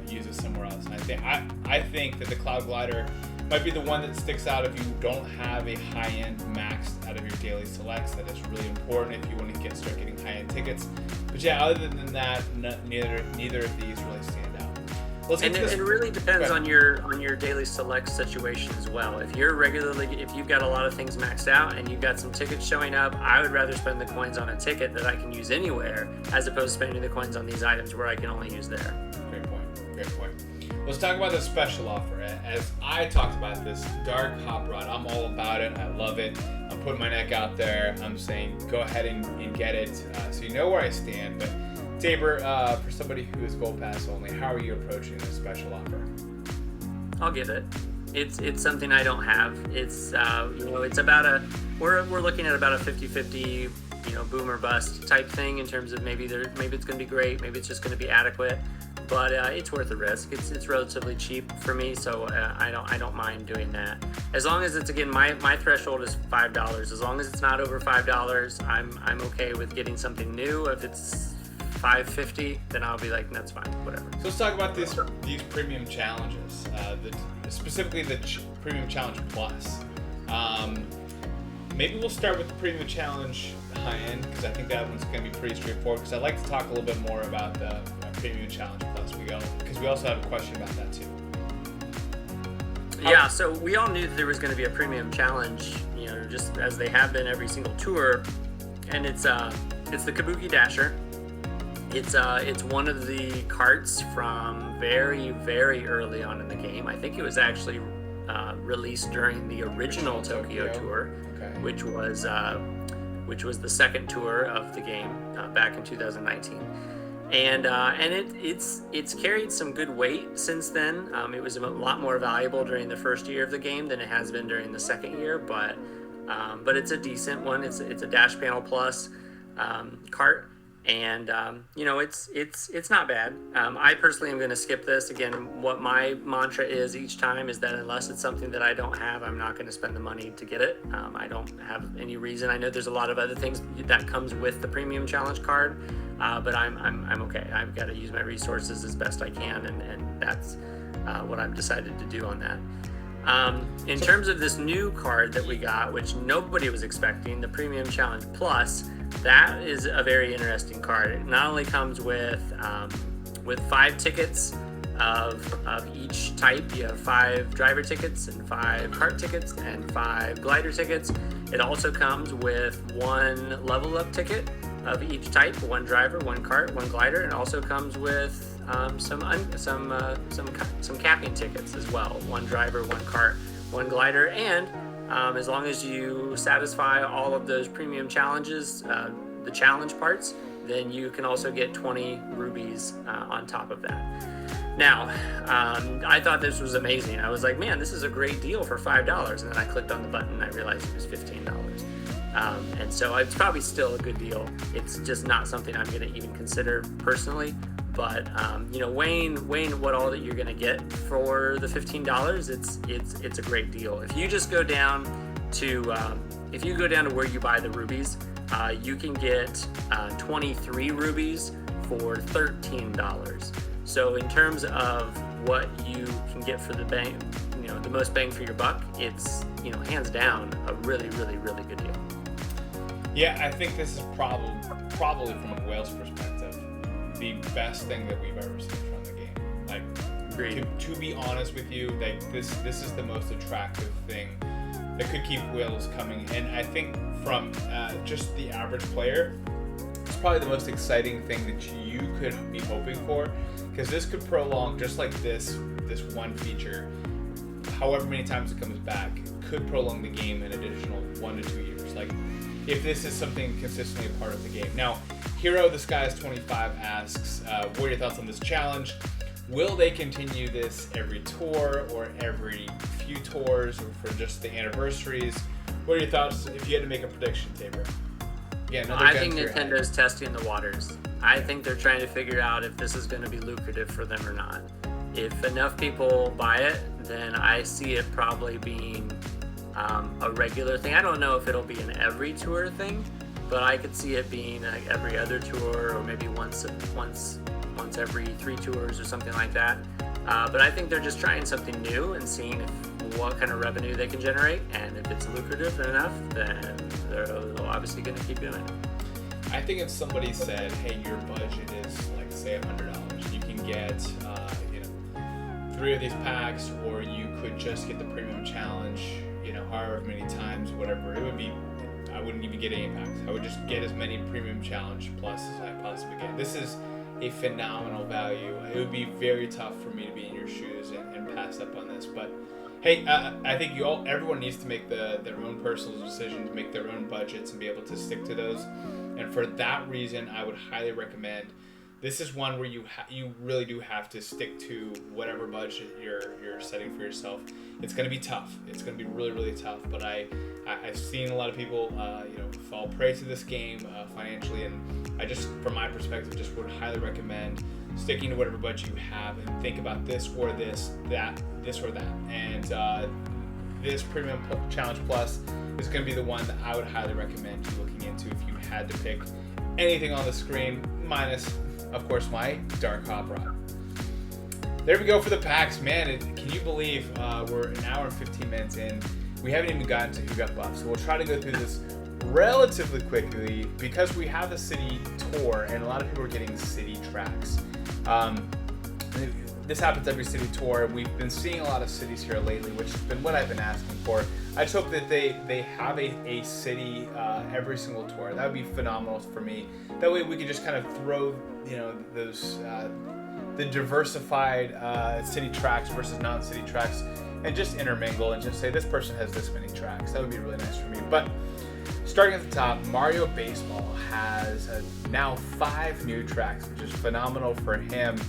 use it somewhere else? And I think that the cloud glider might be the one that sticks out if you don't have a high-end maxed out of your daily selects. That is really important if you want to start getting high-end tickets. But yeah, other than that, neither of these really stand out. And it really depends on your daily select situation as well. If you've got a lot of things maxed out and you've got some tickets showing up, I would rather spend the coins on a ticket that I can use anywhere, as opposed to spending the coins on these items where I can only use there. Great point. Let's talk about the special offer. As I talked about this dark hop rod, I'm all about it. I love it. I'm putting my neck out there. I'm saying go ahead and get it, so you know where I stand. But Tabor, for somebody who is Gold Pass only, how are you approaching this special offer? I'll get it. It's something I don't have. It's it's about we're looking at about a 50-50 boom or bust type thing in terms of maybe it's going to be great, maybe it's just going to be adequate, but it's worth the risk. It's relatively cheap for me, so I don't mind doing that. As long as it's, again, my threshold is $5. As long as it's not over $5, I'm okay with getting something new. If it's $5.50, then I'll be like, that's fine, whatever. So let's talk about these premium challenges, specifically the Premium Challenge Plus. Maybe we'll start with the Premium Challenge high end, because I think that one's going to be pretty straightforward, because I'd like to talk a little bit more about the Premium Challenge Plus because we also have a question about that too. Yeah, so we all knew that there was going to be a Premium Challenge, just as they have been every single tour, and it's the Kabuki Dasher. It's one of the karts from very, very early on in the game. I think it was actually released during the original Tokyo Tour, okay, which was the second tour of the game back in 2019. And it's carried some good weight since then. It was a lot more valuable during the first year of the game than it has been during the second year, but it's a decent one. It's a dash panel plus kart. And it's not bad. I personally am going to skip this. Again, what my mantra is each time is that unless it's something that I don't have, I'm not going to spend the money to get it. I don't have any reason. I know there's a lot of other things that comes with the Premium Challenge card, but I'm okay. I've got to use my resources as best I can, and that's what I've decided to do on that. In terms of this new card that we got, which nobody was expecting, the Premium Challenge Plus, that is a very interesting card. It not only comes with 5 tickets of each type. You have 5 driver tickets and 5 kart tickets and 5 glider tickets. It also comes with 1 level up ticket of each type, 1 driver, 1 kart, 1 glider, and also comes with some capping tickets as well. 1 driver, 1 kart, 1 glider, and as long as you satisfy all of those premium challenges, the challenge parts, then you can also get 20 rubies on top of that. Now, I thought this was amazing. I was like, man, this is a great deal for $5. And then I clicked on the button and I realized it was $15. And so it's probably still a good deal. It's just not something I'm going to even consider personally. But weighing what all that you're going to get for the $15, it's a great deal. If you just go down to where you buy the rubies, you can get 23 rubies for $13. So in terms of what you can get for the bang, the most bang for your buck, it's hands down a really, really, really good deal. Yeah, I think this is probably from a Wales perspective, the best thing that we've ever seen from the game. Like, to be honest with you, like this is the most attractive thing that could keep Wales coming. And I think from just the average player, it's probably the most exciting thing that you could be hoping for, because this could prolong, just like this one feature, however many times it comes back, could prolong the game an additional 1 to 2 years. Like, if this is something consistently a part of the game. Now, Hero the Sky is 25 asks, what are your thoughts on this challenge? Will they continue this every tour or every few tours or for just the anniversaries? What are your thoughts if you had to make a prediction, Tabor? Yeah, I think Nintendo's testing the waters. I think they're trying to figure out if this is going to be lucrative for them or not. If enough people buy it, then I see it probably being a regular thing. I don't know if it'll be an every tour thing, but I could see it being like every other tour, or maybe once every 3 tours or something like that. But I think they're just trying something new and seeing what kind of revenue they can generate, and if it's lucrative enough, then they're obviously going to keep doing it. I think if somebody said, hey, your budget is like, say, $100, you can get 3 of these packs, or you could just get the premium challenge, however many times, whatever it would be, I wouldn't even get any packs. I would just get as many premium challenge plus as I possibly can. This is a phenomenal value. It would be very tough for me to be in your shoes and pass up on this. But hey, I think everyone needs to make their own personal decisions, make their own budgets, and be able to stick to those. And for that reason, I would highly recommend this is one where you really do have to stick to whatever budget you're setting for yourself. It's going to be tough. It's going to be really, really tough. But I've seen a lot of people, fall prey to this game financially, and I just, from my perspective, just would highly recommend sticking to whatever budget you have and think about this or this, this or that. And this Premium Challenge Plus is going to be the one that I would highly recommend you looking into if you had to pick anything on the screen, minus, of course, my Dark Hop Rod. There we go for the packs. Man, can you believe we're an hour and 15 minutes in? We haven't even gotten to who got buffed. So we'll try to go through this relatively quickly because we have the city tour and a lot of people are getting city tracks. This happens every city tour. We've been seeing a lot of cities here lately, which has been what I've been asking for. I just hope that they have a city every single tour. That would be phenomenal for me. That way we could just kind of throw, those the diversified city tracks versus non-city tracks and just intermingle and just say this person has this many tracks. That would be really nice for me. But starting at the top, Mario Baseball has now 5 new tracks, which is phenomenal for him.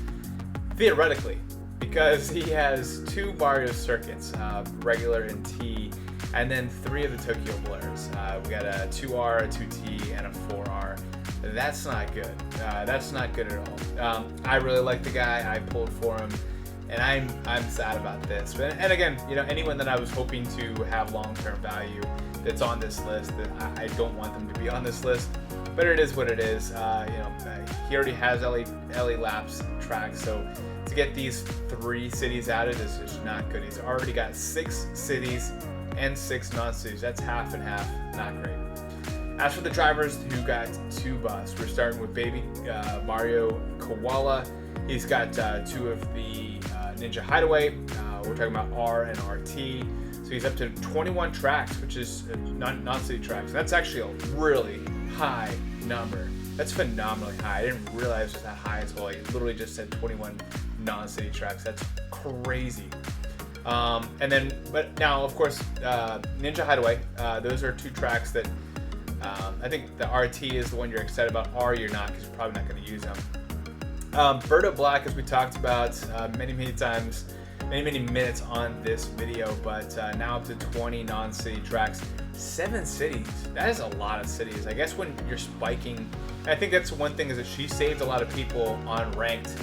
Theoretically, because he has 2 Mario circuits, regular and T, and then 3 of the Tokyo Blurs. We got a 2R, a 2T, and a 4R. That's not good. That's not good at all. I really like the guy. I pulled for him, and I'm sad about this. And again, anyone that I was hoping to have long-term value that's on this list, that I don't want them to be on this list. But it is what it is. He already has LA Laps tracks, so to get these 3 cities added is just not good. He's already got 6 cities and 6 non-cities. That's half and half. Not great. As for the drivers who got 2 buffs, we're starting with baby Mario Koala. He's got 2 of the Ninja Hideaway. We're talking about R and RT. So he's up to 21 tracks, which is non-city tracks. And that's actually a really high number. That's phenomenally high. I didn't realize it was that high until I literally just said 21 non-city tracks. That's crazy. But now, of course, Ninja Hideaway. Those are 2 tracks that I think the RT is the one you're excited about. R you're not, because you're probably not going to use them. Birdo Black, as we talked about many times, many minutes on this video, but now up to 20 non-city tracks. 7 cities. That is a lot of cities. I guess when you're spiking, I think that's one thing, is that she saved a lot of people on ranked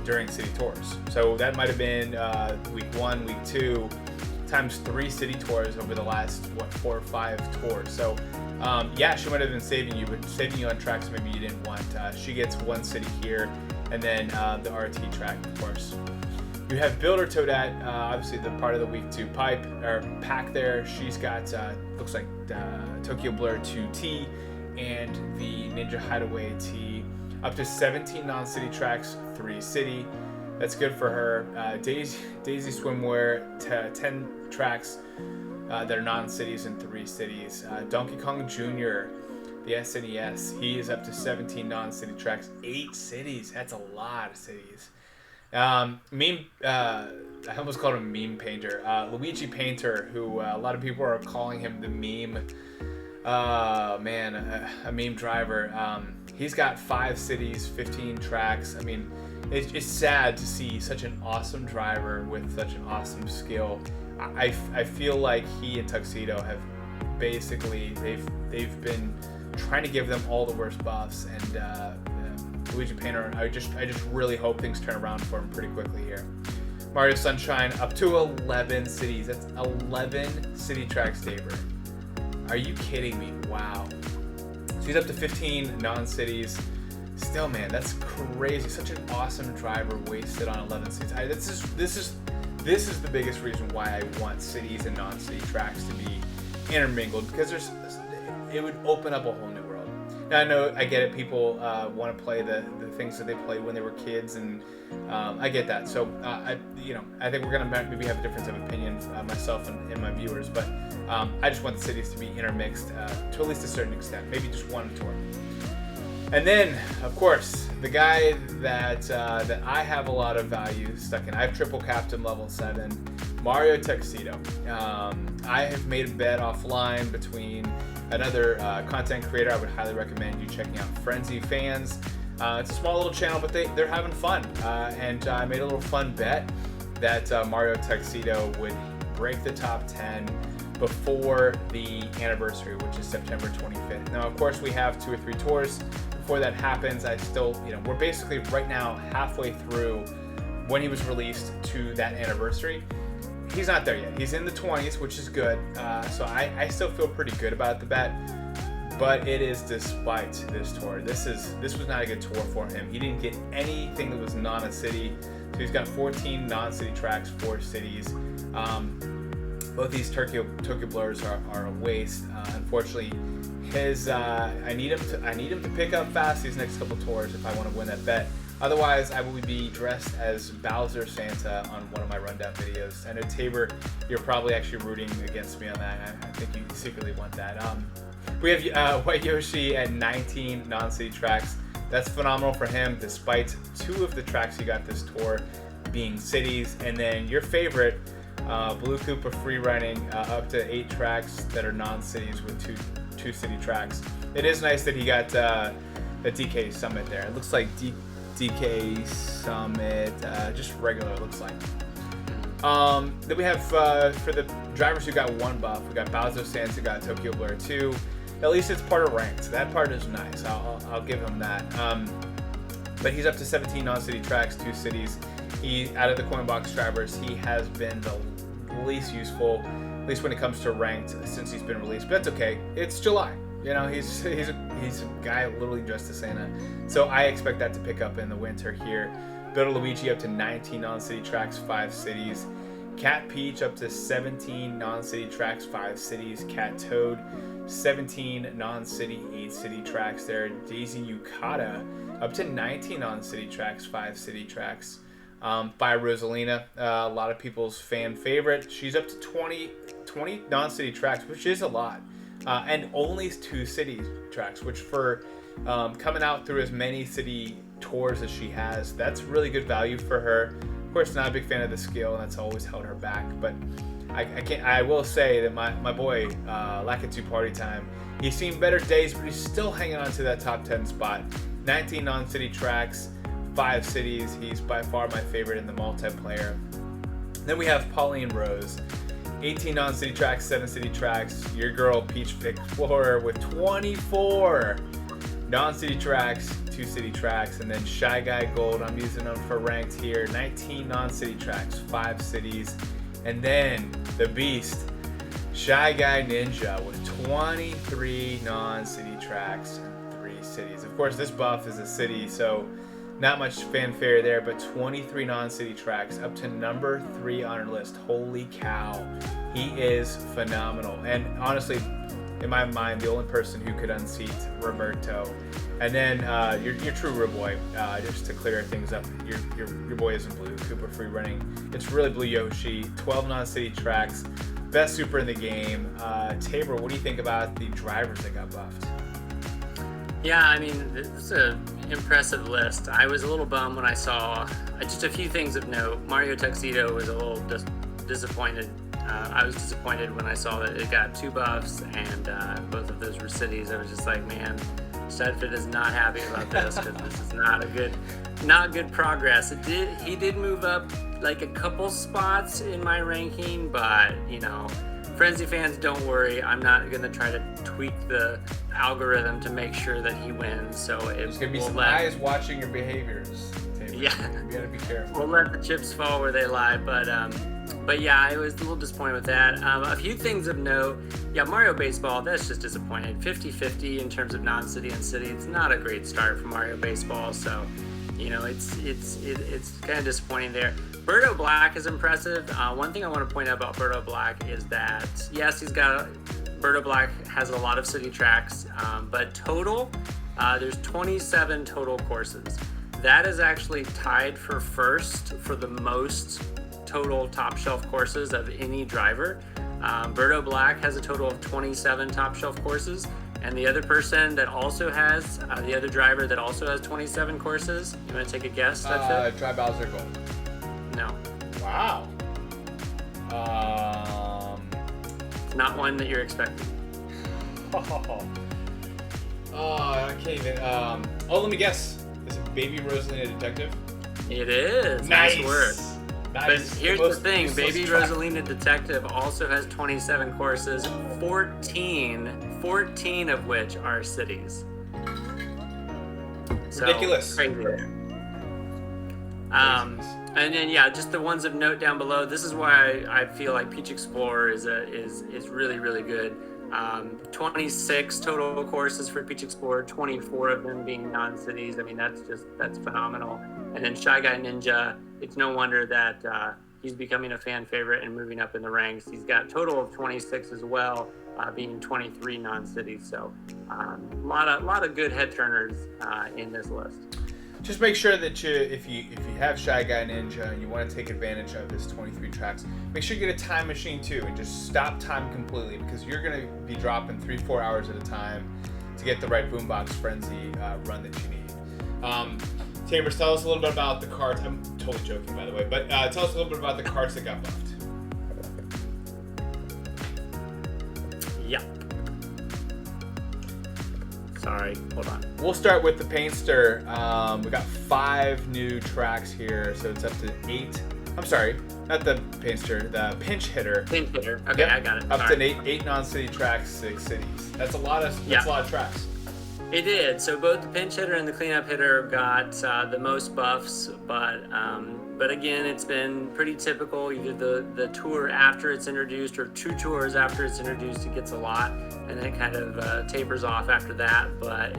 during city tours. So that might have been week 1, week 2, times 3 city tours over the last 4 or 5 tours. So she might have been saving you, but saving you on tracks maybe you didn't want. She gets 1 city here, and then the RT track, of course. You have Builder Toadette, obviously the part of the week 2 pack there. She's got looks like Tokyo Blur 2T and the Ninja Hideaway T. Up to 17 non-city tracks, 3 city. That's good for her. Daisy Swimwear, 10 tracks that are non-cities and 3 cities. Donkey Kong Jr., the SNES, he is up to 17 non-city tracks, 8 cities. That's a lot of cities. I almost called him Meme Painter. Luigi Painter, who a lot of people are calling him the meme. A meme driver. He's got 5 cities, 15 tracks. I mean, it's sad to see such an awesome driver with such an awesome skill. I feel like he and Tuxedo have basically they've been trying to give them all the worst buffs, and Luigi Painter, I just really hope things turn around for him pretty quickly here. Mario Sunshine up to 11 cities. That's 11 city tracks, Tabor. Are you kidding me? Wow. So he's up to 15 non-cities. Still, man, that's crazy. Such an awesome driver wasted on 11 cities. This is the biggest reason why I want cities and non-city tracks to be intermingled, because it would open up a whole new world. Now, I know, I get it. People want to play the things that they played when they were kids, and I get that. So, I think we're gonna maybe have a difference of opinion, myself and my viewers. But I just want the cities to be intermixed to at least a certain extent, maybe just one tour. And then, of course, the guy that I have a lot of value stuck in. I have triple captain level 7, Mario Tuxedo. I have made a bet offline between another content creator. I would highly recommend you checking out Frenzy Fans. It's a small little channel, but they're having fun. And I made a little fun bet that Mario Tuxedo would break the top 10 before the anniversary, which is September 25th. Now, of course, we have 2 or 3 tours before that happens. I still, we're basically right now halfway through when he was released to that anniversary. He's not there yet. He's in the 20s, which is good. So I still feel pretty good about the bet. But it is despite this tour. This was not a good tour for him. He didn't get anything that was non-city. So he's got 14 non-city tracks, 4 cities. Both these Tokyo Blurs are a waste. Unfortunately, I need him to pick up fast these next couple tours if I want to win that bet. Otherwise, I will be dressed as Bowser Santa on one of my rundown videos. I know Tabor, you're probably actually rooting against me on that. I think you secretly want that. We have White Yoshi at 19 non-city tracks. That's phenomenal for him, despite 2 of the tracks he got this tour being cities. And then your favorite, Blue Koopa free running up to 8 tracks that are non-cities with two city tracks. It is nice that he got the DK Summit there. It looks like DK Summit, just regular, it looks like. Then we have, for the drivers who got 1 buff, we got Bowser Santa, who got Tokyo Blur 2. At least it's part of ranked. That part is nice. I'll give him that. But he's up to 17 non-city tracks, 2 cities. Out of the coin box drivers, he has been the least useful, at least when it comes to ranked, since he's been released. But that's okay. It's July. He's a guy literally dressed as Santa. So I expect that to pick up in the winter here. Builder Luigi up to 19 non-city tracks, 5 cities. Cat Peach up to 17 non-city tracks, 5 cities. Cat Toad, 17 non-city, 8 city tracks there. Daisy Yukata up to 19 non-city tracks, 5 city tracks. By Rosalina, a lot of people's fan favorite. She's up to 20 non-city tracks, which is a lot. And only 2 city tracks, which for coming out through as many city tours as she has, that's really good value for her. Of course, not a big fan of the skill, and that's always held her back. But I will say that my boy, Lakitu Party Time, he's seen better days, but he's still hanging on to that top 10 spot. 19 non-city tracks, 5 cities. He's by far my favorite in the multiplayer. Then we have Pauline Rose, 18 non-city tracks, 7 city tracks. Your girl Peach Explorer with 24 non-city tracks, 2 city tracks. And then Shy Guy Gold, I'm using them for ranked here, 19 non-city tracks, 5 cities. And then the beast, Shy Guy Ninja, with 23 non-city tracks and 3 cities. Of course, this buff is a city, so not much fanfare there, but 23 non-city tracks, up to number 3 on our list. Holy cow, he is phenomenal. And honestly, in my mind, the only person who could unseat Roberto. And then your true real boy, just to clear things up, your boy isn't Blue Koopa free running. It's really Blue Yoshi. 12 non-city tracks, best super in the game. Tabor, what do you think about the drivers that got buffed? Yeah, I mean, this is an impressive list. I was a little bummed when I saw just a few things of note. Mario Tuxedo was a little disappointed. I was disappointed when I saw that it got 2 buffs and both of those were cities. I was just like, man, Studfit is not happy about this because this is not good progress. He did move up like a couple spots in my ranking, but Frenzy fans, don't worry. I'm not gonna try to tweak the algorithm to make sure that he wins. So there's gonna be some eyes watching your behaviors. Tabor. Yeah, you gotta be careful. We'll let the chips fall where they lie. But yeah, I was a little disappointed with that. A few things of note. Yeah, Mario Baseball, that's just disappointing. 50-50 in terms of non-city and city. It's not a great start for Mario Baseball. So, it's kind of disappointing there. Birdo Black is impressive. One thing I want to point out about Birdo Black is that, yes, Birdo Black has a lot of city tracks, but total, there's 27 total courses. That is actually tied for first for the most total top shelf courses of any driver. Birdo Black has a total of 27 top shelf courses, and the other person that also has, the other driver that also has 27 courses, you want to take a guess? Try Bowser Gold. No. Wow. Not one that you're expecting. I can't even. Let me guess. Baby Rosalina Detective? It is. Nice work. Nice. But here's the thing, Baby Rosalina Detective also has 27 courses, 14 of which are cities. So, ridiculous. Crazy there. And then just the ones of note down below. This is why I feel like Peach Explorer is really, really good. 26 total courses for Peach Explorer, 24 of them being non-cities. I mean, that's phenomenal. And then Shy Guy Ninja, it's no wonder that he's becoming a fan favorite and moving up in the ranks. He's got a total of 26 as well, being 23 non-cities. So a lot of good head turners in this list. Just make sure that if you have Shy Guy Ninja and you want to take advantage of his 23 tracks, make sure you get a time machine too and just stop time completely, because you're going to be dropping 3-4 hours at a time to get the right Boombox Frenzy run that you need. Tabor, tell us a little bit about the carts. I'm totally joking, by the way, but tell us a little bit about the carts that got buffed. Yeah. Sorry, hold on. We'll start with the Paintster. We got 5 new tracks here, so it's up to 8. I'm sorry, not the Paintster, the Pinch Hitter. Pinch Hitter. Okay, yep. I got it. Up to 8 non-city tracks, 6 cities. That's a lot of tracks. It did. So both the Pinch Hitter and the Cleanup Hitter got the most buffs, but again, it's been pretty typical. Either the tour after it's introduced or 2 tours after it's introduced, it gets a lot, and then it kind of tapers off after that. But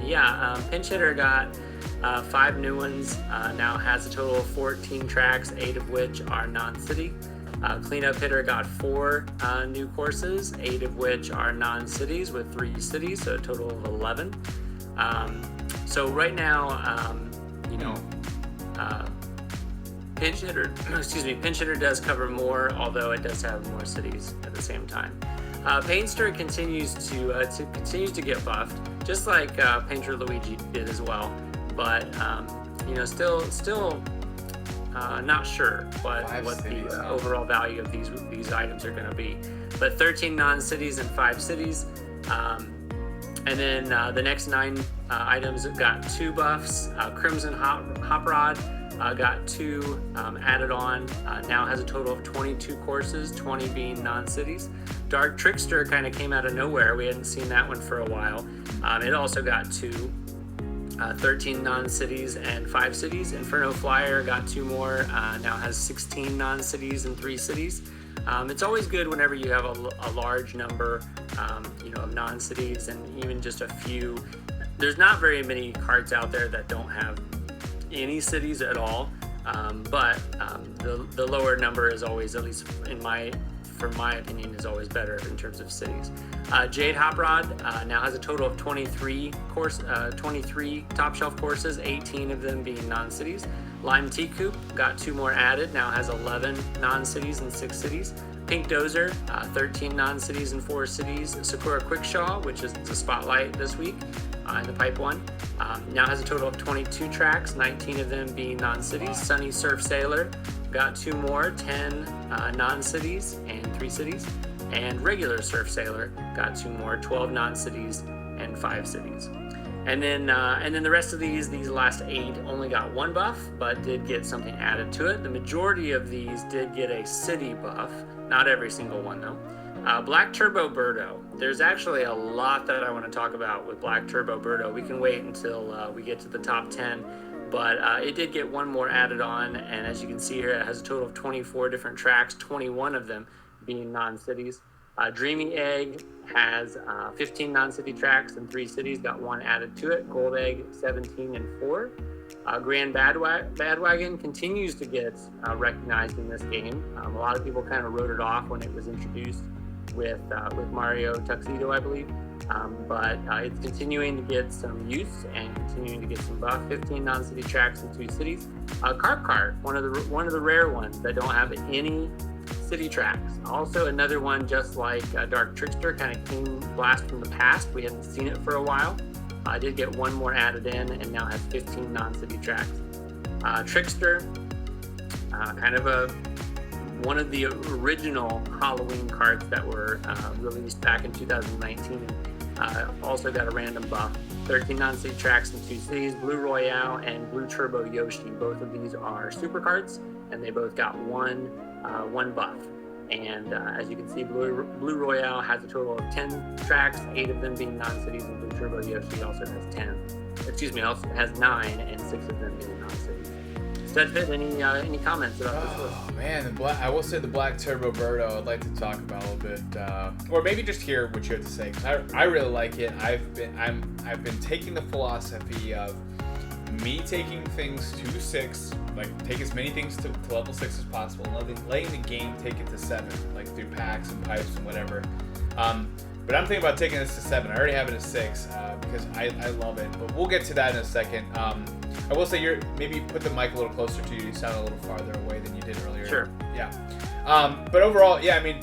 Pinch Hitter got 5 new ones. Now has a total of 14 tracks, 8 of which are non-city. Cleanup Hitter got 4 new courses, 8 of which are non-cities with 3 cities, so a total of 11. So right now, Pinch Hitter does cover more, although it does have more cities at the same time. Paintster continues to get buffed, just like Painter Luigi did as well. But still not sure what the overall value of these items are going to be. But 13 non-cities and 5 cities. And then the next 9 items got 2 buffs. Crimson Hop Rod got 2 added on. Now has a total of 22 courses, 20 being non-cities. Dark Trickster kind of came out of nowhere. We hadn't seen that one for a while. It also got 2. 13 non-cities and 5 cities. Inferno Flyer got 2 more. Now has 16 non-cities and 3 cities. It's always good whenever you have a large number, of non-cities and even just a few. There's not very many carts out there that don't have any cities at all, but the lower number is always, at least from my opinion, is always better in terms of cities. Jade Hop Rod now has a total of 23 top shelf courses, 18 of them being non-cities. Lime Tea Coupe got 2 more added, now has 11 non-cities and 6 cities. Pink Dozer, 13 non-cities and 4 cities. Sakura Quickshaw, which is the spotlight this week in the pipe one, now has a total of 22 tracks, 19 of them being non-cities. Sunny Surf Sailor got 2 more, 10 non-cities and 3 cities. And Regular Surf Sailor got 2 more, 12 non-cities and 5 cities. And then the rest of these last 8 only got 1 buff, but did get something added to it. The majority of these did get a city buff, not every single one though. Black Turbo Birdo. There's actually a lot that I want to talk about with Black Turbo Birdo. We can wait until we get to the top 10, but it did get 1 more added on, and as you can see here, it has a total of 24 different tracks, 21 of them being non-cities. Dreamy Egg has 15 non-city tracks and 3 cities, got 1 added to it. Gold Egg, 17 and 4. Grand Badwagon continues to get recognized in this game. A lot of people kind of wrote it off when it was introduced with Mario Tuxedo, I believe. But it's continuing to get some use and continuing to get some buff. 15 non-city tracks and 2 cities. Carp Cart, one of the rare ones that don't have any city tracks. Also another one, just like Dark Trickster, kind of came blast from the past. We hadn't seen it for a while. I did get 1 more added in and now has 15 non-city tracks. Trickster, kind of one of the original Halloween carts that were released back in 2019. Also got a random buff 13 non-city tracks in 2 cities, Blue Royale and Blue Turbo Yoshi. Both of these are super karts, and they both got one buff. And as you can see, Blue Royale has a total of 10 tracks, 8 of them being non-cities, and Blue Turbo Yoshi also has 9, and 6 of them being non-cities. Studfit, any comments about this list? Oh man, I will say the Black Turbo Birdo I'd like to talk about a little bit, or maybe just hear what you have to say, because I really like it. I've been taking the philosophy of me taking things to 6, like take as many things to level 6 as possible, and letting the game take it to 7, like through packs and pipes and whatever. But I'm thinking about taking this to 7. I already have it at 6 because I love it. But we'll get to that in a second. I will say maybe put the mic a little closer to you. You sound a little farther away than you did earlier. Sure. Yeah. But overall, yeah, I mean,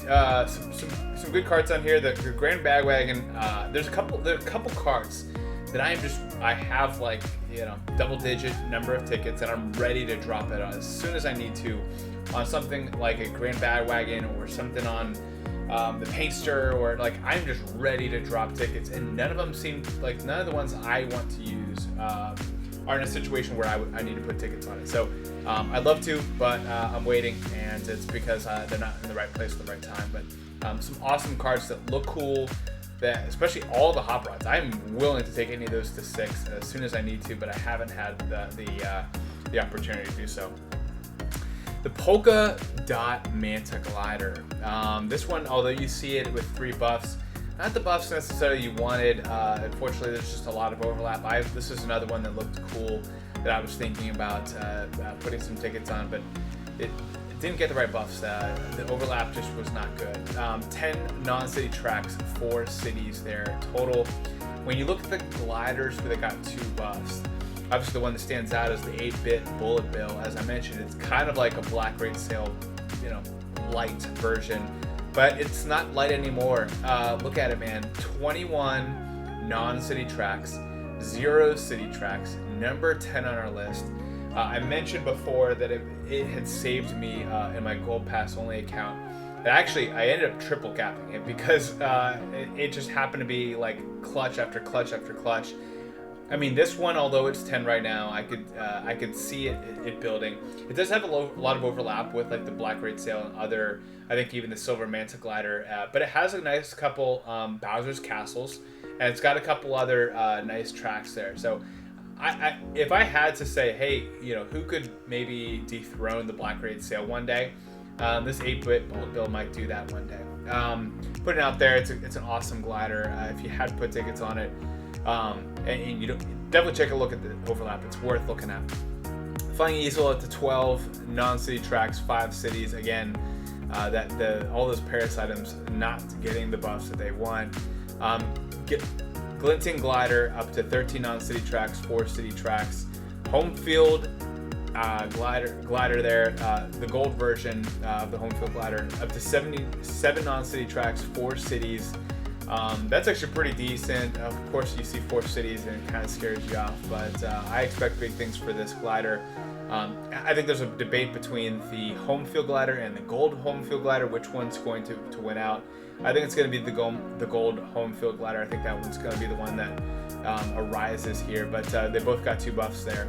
some good carts on here. The Grand Bagwagon. There are a couple carts that I have like, double-digit number of tickets, and I'm ready to drop it as soon as I need to on something like a Grand Bagwagon or something on the Paintster, or like I'm just ready to drop tickets, and none of the ones I want to use are in a situation where I need to put tickets on it. So I'd love to, but I'm waiting, and it's because they're not in the right place at the right time. But some awesome cards that look cool, that especially all the hot rods. I'm willing to take any of those to 6 as soon as I need to, but I haven't had the opportunity to do so. The Polka Dot Manta Glider. This one, although you see it with 3 buffs, not the buffs necessarily you wanted. Unfortunately, there's just a lot of overlap. This is another one that looked cool that I was thinking about putting some tickets on, but it didn't get the right buffs. The overlap just was not good. 10 non-city tracks, 4 cities there total. When you look at the gliders, where they got 2 buffs, obviously the one that stands out is the 8-bit Bullet Bill. As I mentioned, it's kind of like a Black Rate Sale, light version, but it's not light anymore. Look at it, man. 21 non-city tracks, 0 city tracks, number 10 on our list. I mentioned before that it had saved me in my Gold Pass only account. And actually, I ended up triple capping it because it just happened to be like clutch after clutch after clutch. I mean, this one, although it's 10 right now, I could see it building. It does have a lot of overlap with like the Black Rate Sale and other, I think even the Silver Manta Glider, but it has a nice couple Bowser's Castles, and it's got a couple other nice tracks there. So if I had to say, hey, who could maybe dethrone the Black Rate Sale one day, this 8-bit Bullet Bill might do that one day. Put it out there. It's an awesome glider. If you had to put tickets on it, and you definitely take a look at the overlap. It's worth looking at. Flying Easel at the 12 non-city tracks, 5 cities. Again, all those Paris items not getting the buffs that they want. Glinting Glider up to 13 non-city tracks, 4 city tracks. Home Field glider there, the gold version of the Home Field glider, up to 77 non-city tracks, 4 cities. That's actually pretty decent. Of course, you see 4 cities and it kind of scares you off, but I expect big things for this glider. I think there's a debate between the Home Field glider and the gold Home Field glider, which one's going to win out. I think it's going to be the gold Home Field glider. I think that one's going to be the one that arises here, but they both got 2 buffs there.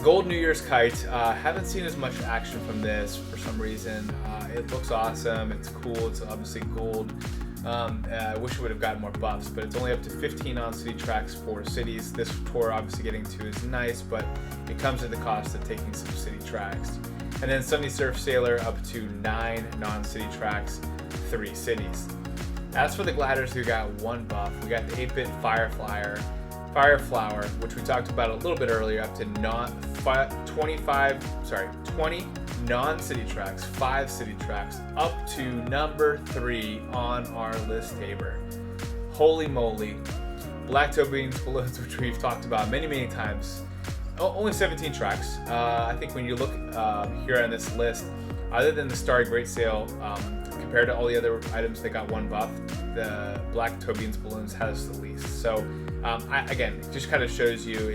Gold New Year's Kite. Haven't seen as much action from this for some reason. It looks awesome. It's cool. It's obviously gold. I wish it would have gotten more buffs, but it's only up to 15 on-city tracks, 4 cities. This tour obviously getting 2 is nice, but it comes at the cost of taking some city tracks. And then Sunny Surf Sailor up to 9 non-city tracks, 3 cities. As for the gliders who got 1 buff, we got the 8-bit Fireflower, which we talked about a little bit earlier, up to 20 non-city tracks, 5 city tracks, up to number 3 on our list, Tabor. Holy moly. Black Toe Beans Balloons, which we've talked about many times. Only 17 tracks. I think when you look here on this list, other than the Starry Great Sale, compared to all the other items that got 1 buff, the Black Toe Beans Balloons has the least. So again, it just kind of shows you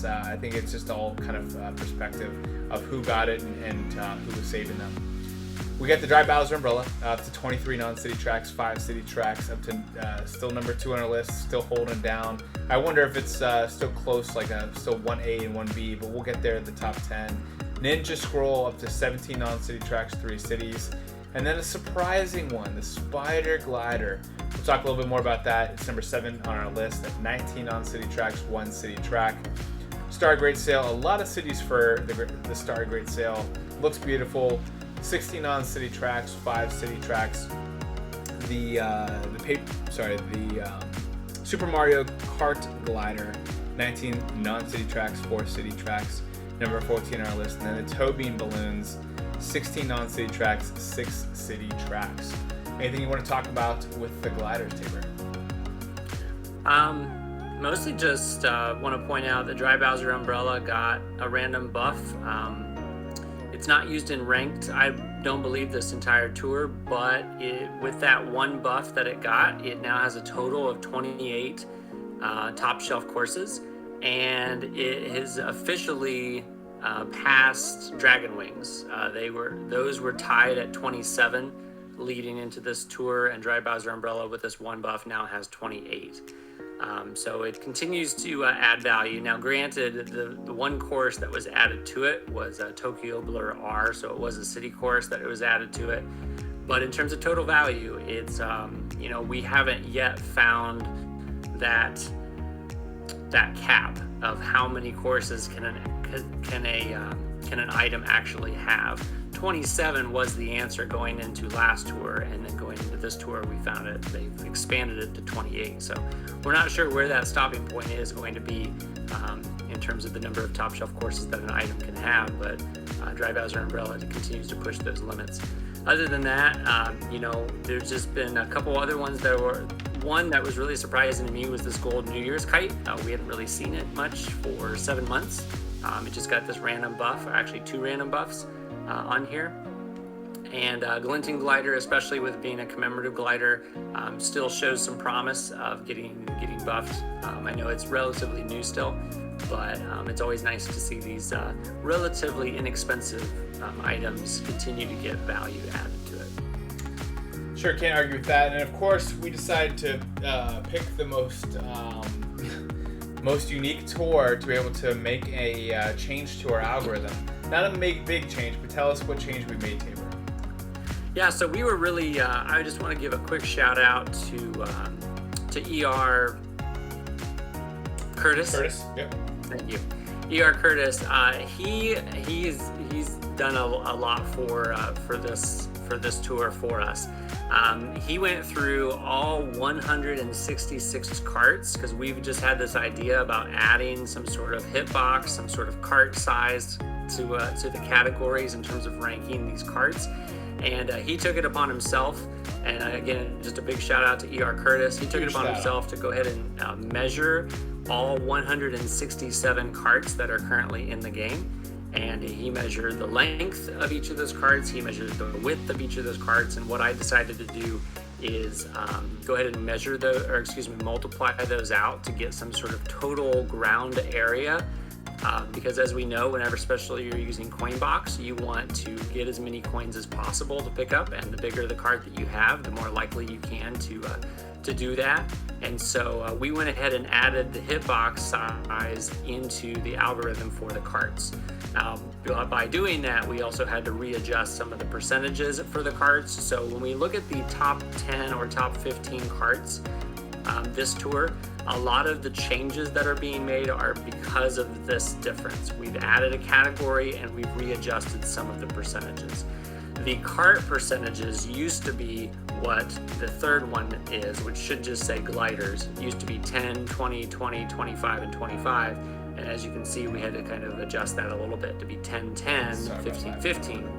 I think it's just all kind of perspective of who got it and who was saving them. We got the Dry Bowser umbrella, up to 23 non-city tracks, 5 city tracks, up to still number 2 on our list, still holding down. I wonder if it's still close, like still 1A and 1B, but we'll get there at the top 10. Ninja Scroll up to 17 non-city tracks, 3 cities. And then a surprising one, the Spider Glider. We'll talk a little bit more about that. It's number 7 on our list at 19 non-city tracks, 1 city track. Star Great Sale, a lot of cities for the Star Great Sale. Looks beautiful. 16 non-city tracks, 5 city tracks. The Super Mario Kart Glider, 19 non-city tracks, 4 city tracks. Number 14 on our list. And then the Toe Beam Balloons, 16 non-city tracks, 6 city tracks. Anything you want to talk about with the gliders, Tabor? Mostly just want to point out the Dry Bowser umbrella got a random buff. It's not used in ranked, I don't believe, this entire tour, but with that one buff that it got, it now has a total of 28 top shelf courses, and it has officially passed Dragon Wings. Those were tied at 27 leading into this tour, and Dry Bowser umbrella with this one buff now has 28. So it continues to add value. Now, granted, the one course that was added to it was Tokyo Blur R, so it was a city course that it was added to it. But in terms of total value, it's we haven't yet found that cap of how many courses can an item actually have. 27 was the answer going into last tour, and then going into this tour we found it, they've expanded it to 28. So we're not sure where that stopping point is going to be in terms of the number of top shelf courses that an item can have, but Dry Bowser umbrella continues to push those limits. Other than that, there's just been a couple other ones that were. One that was really surprising to me was this gold New Year's kite. We hadn't really seen it much for 7 months. It just got this random buff, or actually 2 random buffs on here. And Glinting Glider, especially with being a commemorative glider, still shows some promise of getting buffed. I know it's relatively new still, but it's always nice to see these relatively inexpensive items continue to get value added to it. Sure, can't argue with that. And of course, we decided to pick the most unique tour to be able to make a change to our algorithm. Not a big change, but tell us what change we made, Tabor. Yeah, so we were really, I just want to give a quick shout out to ER Curtis. Curtis, yep. Thank you. ER Curtis, he's done a lot for this tour for us. He went through all 166 carts, because we've just had this idea about adding some sort of hitbox, some sort of cart size to the categories in terms of ranking these carts. And he took it upon himself, and again, just a big shout out to ER Curtis. He took it upon himself to go ahead and measure all 167 carts that are currently in the game. And he measured the length of each of those carts, he measured the width of each of those carts, and what I decided to do is go ahead and multiply those out to get some sort of total ground area. Because as we know, whenever especially you're using Coinbox, you want to get as many coins as possible to pick up, and the bigger the cart that you have, the more likely you can to do that. And so we went ahead and added the hitbox size into the algorithm for the carts. By doing that, we also had to readjust some of the percentages for the carts. So when we look at the top 10 or top 15 carts this tour, a lot of the changes that are being made are because of this difference. We've added a category and we've readjusted some of the percentages. The cart percentages used to be what the third one is, which should just say gliders. It used to be 10, 20, 20, 25, and 25. And as you can see, we had to kind of adjust that a little bit to be 10, 10, 15, 15,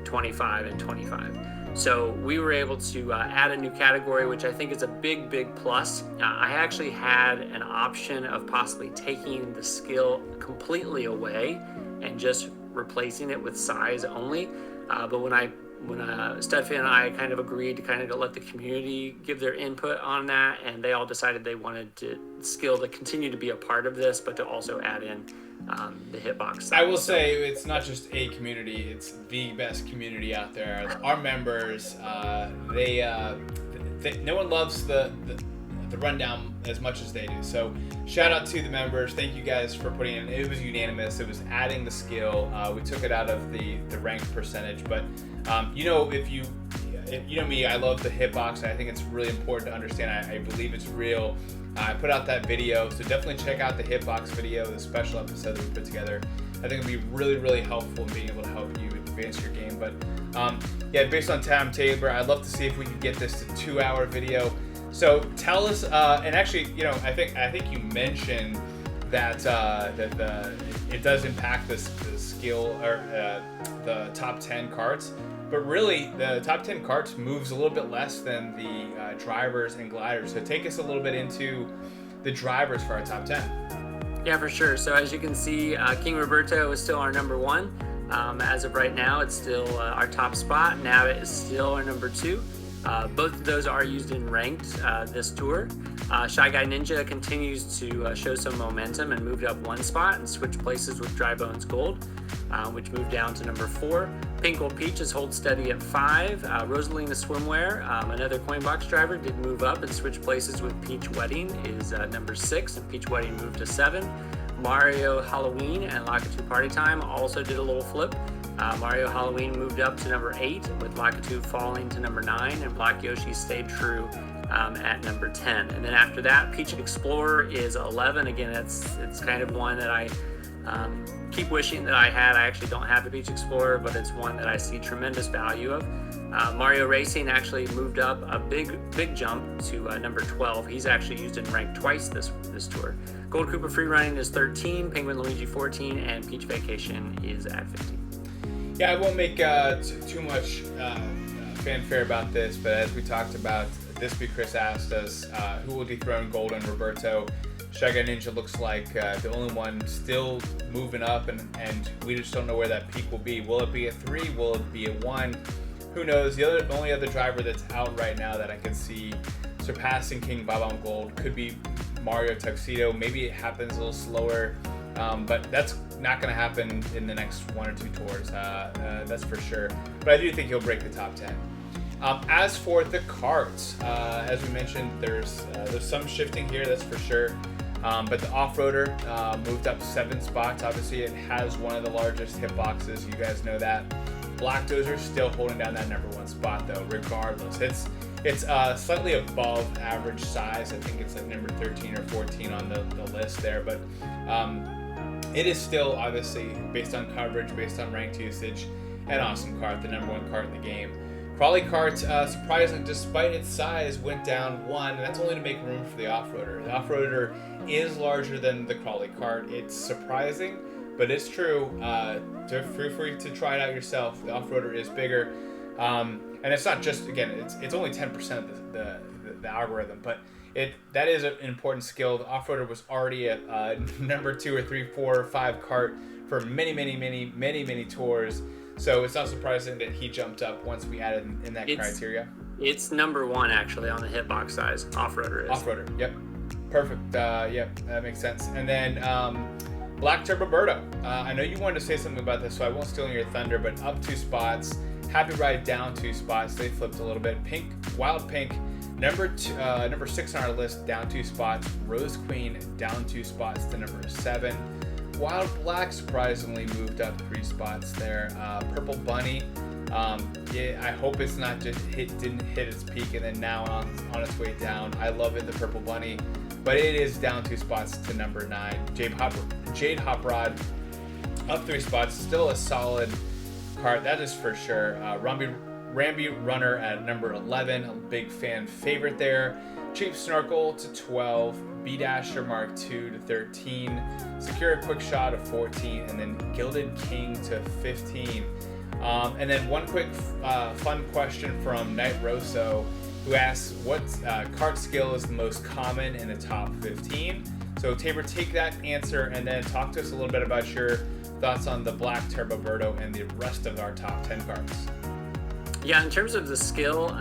25, and 25. So we were able to add a new category, which I think is a big plus. I actually had an option of possibly taking the skill completely away and just replacing it with size only. But when Studfit and I kind of agreed to kind of let the community give their input on that, and they all decided they wanted skill to continue to be a part of this, but to also add in the hitbox side. I will say it's not just a community; it's the best community out there. Our members, no one loves the rundown as much as they do. So shout out to the members. Thank you guys for putting in. It was unanimous. It was adding the skill. We took it out of the ranked percentage, but if you know me, I love the hitbox. I think it's really important to understand. I believe it's real. I put out that video, so definitely check out the hitbox video, the special episode that we put together. I think it'll be really, really helpful in being able to help you advance your game. But based on Tam Tabor, I'd love to see if we can get this to 2-hour video. So tell us, and actually, I think you mentioned that it does impact the skill or the top 10 carts. But really, the top 10 carts moves a little bit less than the drivers and gliders. So take us a little bit into the drivers for our top 10. Yeah, for sure. So as you can see, King Roberto is still our number 1. As of right now, it's still our top spot. Now it is still our number 2. Both of those are used in ranked this tour. Shy Guy Ninja continues to show some momentum and moved up 1 spot and switched places with Dry Bones Gold, which moved down to number 4. Pink Gold Peaches holds steady at 5. Rosalina Swimwear, another Coinbox driver, did move up and switch places with Peach Wedding, is number 6, and Peach Wedding moved to 7. Mario Halloween and Lakitu Party Time also did a little flip. Mario Halloween moved up to number 8, with Lakitu falling to number 9, and Black Yoshi stayed true at number 10. And then after that, Peach Explorer is 11. Again, it's kind of one that I keep wishing that I had. I actually don't have the Peach Explorer, but it's one that I see tremendous value of. Mario Racing actually moved up a big jump to number 12. He's actually used in rank twice this tour. Gold Koopa Free Running is 13, Penguin Luigi 14, and Peach Vacation is at 15. Yeah, I won't make too much fanfare about this, but as we talked about, this week Chris asked us who will dethrone Gold and Roberto. Shy Guy Ninja looks like the only one still moving up, and we just don't know where that peak will be. Will it be a 3? Will it be a 1? Who knows? The only other driver that's out right now that I can see surpassing King Bob-omb Gold could be Mario Tuxedo. Maybe it happens a little slower, but that's not going to happen in the next 1 or 2 tours. That's for sure. But I do think he'll break the top 10. As for the carts, as we mentioned, there's some shifting here, that's for sure. But the off-roader moved up 7 spots. Obviously, it has one of the largest hitboxes. You guys know that. Black Dozer still holding down that number 1 spot, though, regardless. It's slightly above average size. I think it's like number 13 or 14 on the list there. But it is still, obviously, based on coverage, based on ranked usage, an awesome cart, the number 1 cart in the game. Crawly Kart, surprisingly, despite its size, went down 1, and that's only to make room for the off-roader. The off-roader is larger than the Crawly Kart. It's surprising, but it's true. Feel free to try it out yourself. The off-roader is bigger, and it's not just, again, it's only 10% of the algorithm, but that is an important skill. The off-roader was already a number 2 or 3, 4 or 5 cart for many tours. So it's not surprising that he jumped up once we added in that criteria. It's number 1 actually on the hitbox size. Off-roader is. Off-roader, yep. Perfect. Yep, that makes sense. And then Black Turbo Birdo. I know you wanted to say something about this, so I won't steal your thunder, but up 2 spots. Happy Ride down 2 spots. They flipped a little bit. Wild Pink, number 6 on our list, down 2 spots. Rose Queen down 2 spots to number 7. Wild Black surprisingly moved up 3 spots there. Purple Bunny, I hope it's not just didn't hit its peak and then now on its way down. I love it, the Purple Bunny, but it is down 2 spots to number 9. Jade Hop Rod up 3 spots, still a solid cart, that is for sure. Ramby Runner at number 11, a big fan favorite there. Cheap Snorkel to 12, B-Dasher Mark II to 13, Secure Quick Shot of 14, and then Gilded King to 15. And then one quick fun question from Night Rosso, who asks, what cart skill is the most common in the top 15? So Tabor, take that answer and then talk to us a little bit about your thoughts on the Black Turbo Birdo and the rest of our top 10 carts. Yeah, in terms of the skill,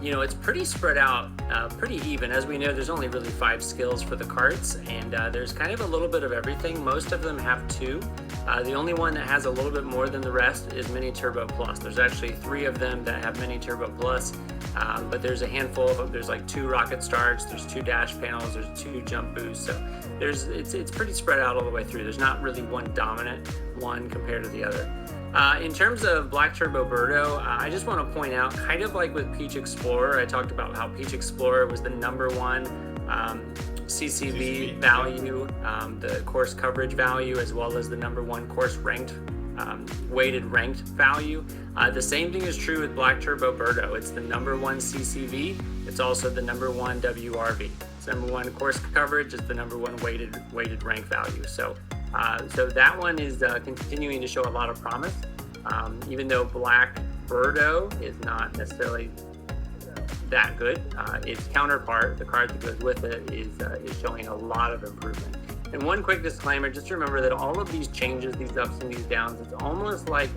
it's pretty spread out, pretty even. As we know, there's only really 5 skills for the karts, and there's kind of a little bit of everything. Most of them have 2. The only one that has a little bit more than the rest is Mini Turbo Plus. There's actually 3 of them that have Mini Turbo Plus, but there's a handful of them. There's like 2 rocket starts, there's 2 dash panels, there's 2 jump boosts. So it's pretty spread out all the way through. There's not really one dominant one compared to the other. In terms of Black Turbo Birdo, I just want to point out, kind of like with Peach Explorer, I talked about how Peach Explorer was the #1 CCV value, the course coverage value, as well as the #1 course ranked, weighted ranked value. The same thing is true with Black Turbo Birdo. It's the #1 CCV. It's also the #1 WRV. It's #1 course coverage. It's the #1 weighted rank value. So that one is continuing to show a lot of promise, even though Black Birdo is not necessarily that good. Its counterpart, the card that goes with it, is showing a lot of improvement. And one quick disclaimer, just remember that all of these changes, these ups and these downs, it's almost like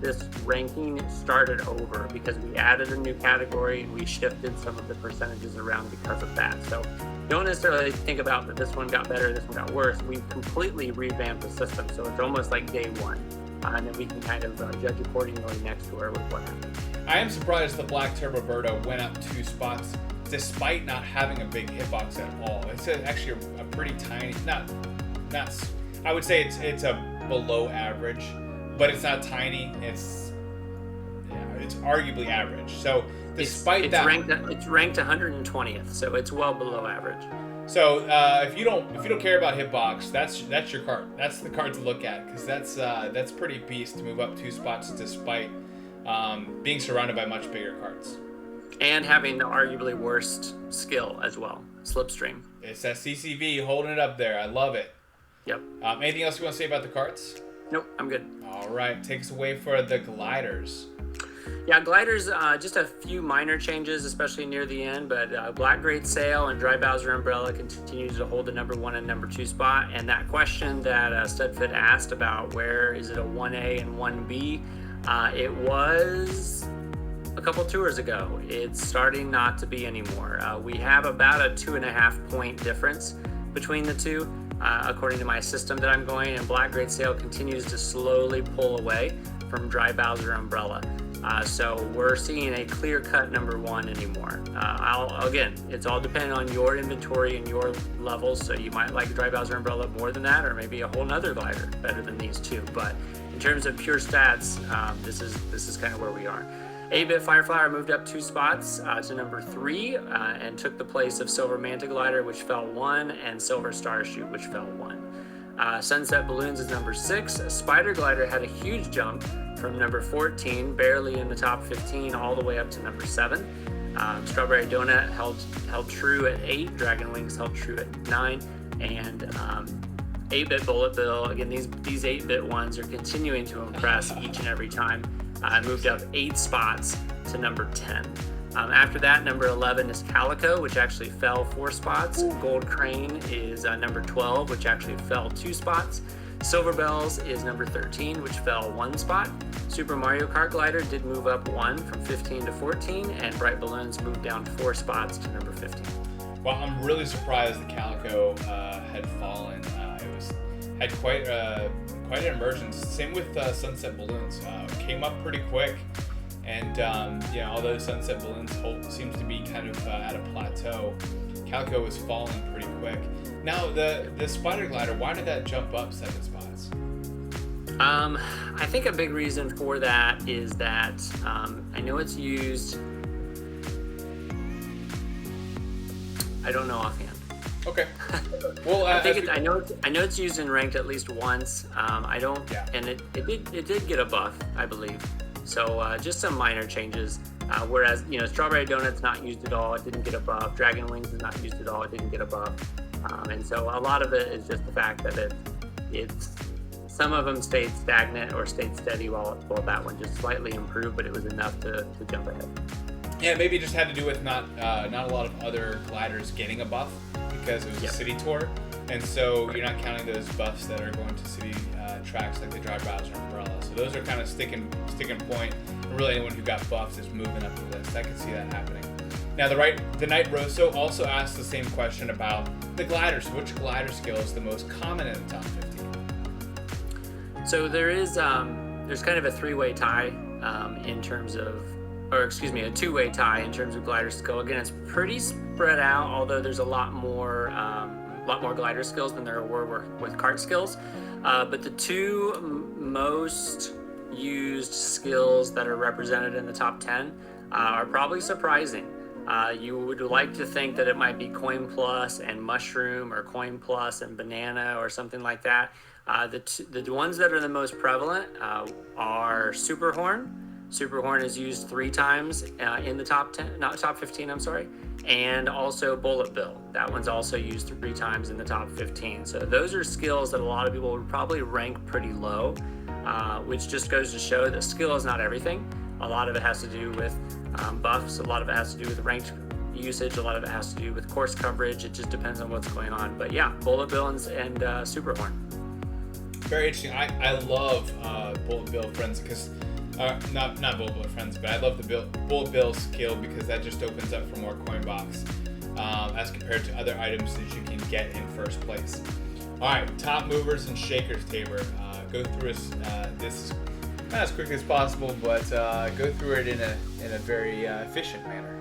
this ranking started over because we added a new category and we shifted some of the percentages around because of that. So don't necessarily think about that this one got better, this one got worse. We've completely revamped the system, so it's almost like day one. And then we can kind of judge accordingly next to what happened. I am surprised the Black Turbo Birdo went up 2 spots despite not having a big hitbox at all. It's actually a pretty tiny, not. I would say it's a below average, but it's not tiny. It's arguably average. So despite it's that, it's ranked 120th, so it's well below average. So if you don't care about hitbox, that's your card. That's the card to look at, because that's pretty beast to move up 2 spots despite being surrounded by much bigger cards. And having the arguably worst skill as well, Slipstream. It's that CCV holding it up there. I love it. Yep. Anything else you want to say about the carts? Nope, I'm good. All right, take us away for the gliders. Yeah, gliders, just a few minor changes, especially near the end, but Black Great Sail and Dry Bowser Umbrella continues to hold the #1 and #2 spot. And that question that Studfit asked about where is it a 1A and 1B, it was a couple tours ago. It's starting not to be anymore. We have about a 2.5 point difference between the two, according to my system that I'm going, and Black Great Sail continues to slowly pull away from Dry Bowser Umbrella. So we're seeing a clear-cut #1 anymore. Again, it's all dependent on your inventory and your levels, so you might like Dry Bowser Umbrella more than that, or maybe a whole nother glider better than these two. But in terms of pure stats, this is kind of where we are. 8-Bit Fireflower moved up 2 spots to #3 and took the place of Silver Manta Glider, which fell 1, and Silver Starshoot, which fell 1. Sunset Balloons is #6. Spider Glider had a huge jump from #14, barely in the top 15, all the way up to #7. Strawberry Donut held true at 8. Dragon Wings held true at 9. And 8-Bit Bullet Bill, again, these 8-bit ones are continuing to impress each and every time. Moved up 8 spots to #10. After that, #11 is Calico, which actually fell 4 spots. Gold Crane is #12, which actually fell 2 spots. Silver Bells is #13, which fell 1 spot. Super Mario Kart Glider did move up 1 from 15 to 14, and Bright Balloons moved down 4 spots to #15. Well, I'm really surprised the Calico had fallen. Had quite an emergence. Same with Sunset Balloons. Came up pretty quick, and although Sunset Balloons seems to be kind of at a plateau, Calico was falling pretty quick. Now the Spider Glider, why did that jump up 7 spots? I think a big reason for that is that I know it's used. I don't know offhand. Okay. Well, I know it's used in ranked at least once. I don't, yeah. And it did get a buff, I believe. So just some minor changes. Whereas Strawberry Donut's not used at all. It didn't get a buff. Dragon Wings is not used at all. It didn't get a buff. And so a lot of it is just the fact that it's some of them stayed stagnant or stayed steady while that one just slightly improved, but it was enough to jump ahead. Yeah, maybe it just had to do with not a lot of other gliders getting a buff because it was a city tour, and so you're not counting those buffs that are going to city tracks like the Dry Browser Umbrella. So those are kind of sticking point. And really anyone who got buffs is moving up the list. I can see that happening. Now the Knight Rosso also asked the same question about the gliders. Which glider skill is the most common in the top 15? So there's kind of a three-way tie in terms of, a two-way tie in terms of glider skill. Again, it's pretty spread out, although there's a lot more glider skills than there were with kart skills. But the two most used skills that are represented in the top 10 are probably surprising. You would like to think that it might be Coin Plus and Mushroom, or Coin Plus and Banana, or something like that. The ones that are the most prevalent are Super Horn. Super Horn is used 3 times in the top 15, I'm sorry. And also Bullet Bill. That one's also used 3 times in the top 15. So those are skills that a lot of people would probably rank pretty low, which just goes to show that skill is not everything. A lot of it has to do with buffs. A lot of it has to do with ranked usage. A lot of it has to do with course coverage. It just depends on what's going on. But yeah, Bullet Bill and Super Horn. Very interesting. I love Bullet Bill Friends because not Bullet Bill Friends, but I love the Bullet Bill skill because that just opens up for more coin box as compared to other items that you can get in first place. All right, top movers and shakers, Tabor. Go through this not as quickly as possible, but go through it in a very efficient manner.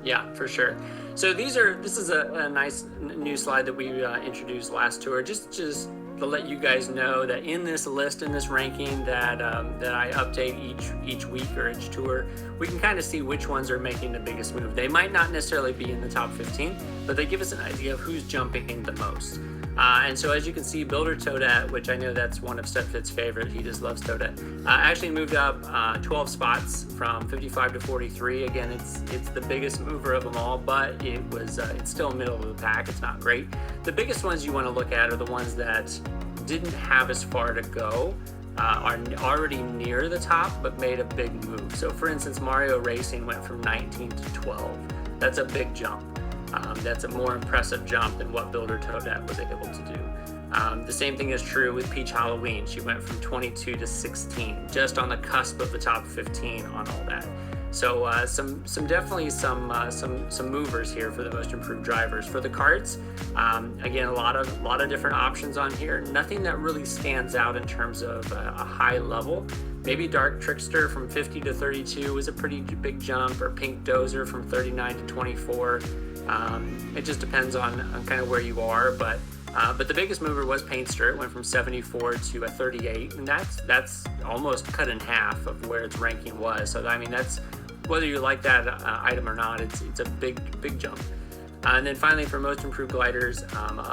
Yeah, for sure. So this is a nice new slide that we introduced last tour, just to let you guys know that in this list, in this ranking that I update each week or each tour, we can kind of see which ones are making the biggest move. They might not necessarily be in the top 15, but they give us an idea of who's jumping the most. And so as you can see, Builder Toadette, which I know that's one of Studfit's favorite, he just loves Toadette, actually moved up 12 spots from 55 to 43. Again, it's the biggest mover of them all, but it's still middle of the pack. It's not great. The biggest ones you want to look at are the ones that didn't have as far to go, are already near the top, but made a big move. So for instance, Mario Racing went from 19 to 12. That's a big jump. That's a more impressive jump than what Builder Toadette was able to do. The same thing is true with Peach Halloween. She went from 22 to 16, just on the cusp of the top 15 on all that. So definitely some movers here for the most improved drivers. For the karts, again, a lot of different options on here. Nothing that really stands out in terms of a high level. Maybe Dark Trickster from 50 to 32 was a pretty big jump, or Pink Dozer from 39 to 24. It just depends on kind of where you are, but the biggest mover was Paintster. It went from 74 to a 38, and that's almost cut in half of where its ranking was. So I mean, that's, whether you like that item or not, it's a big jump. And then finally, for most improved gliders,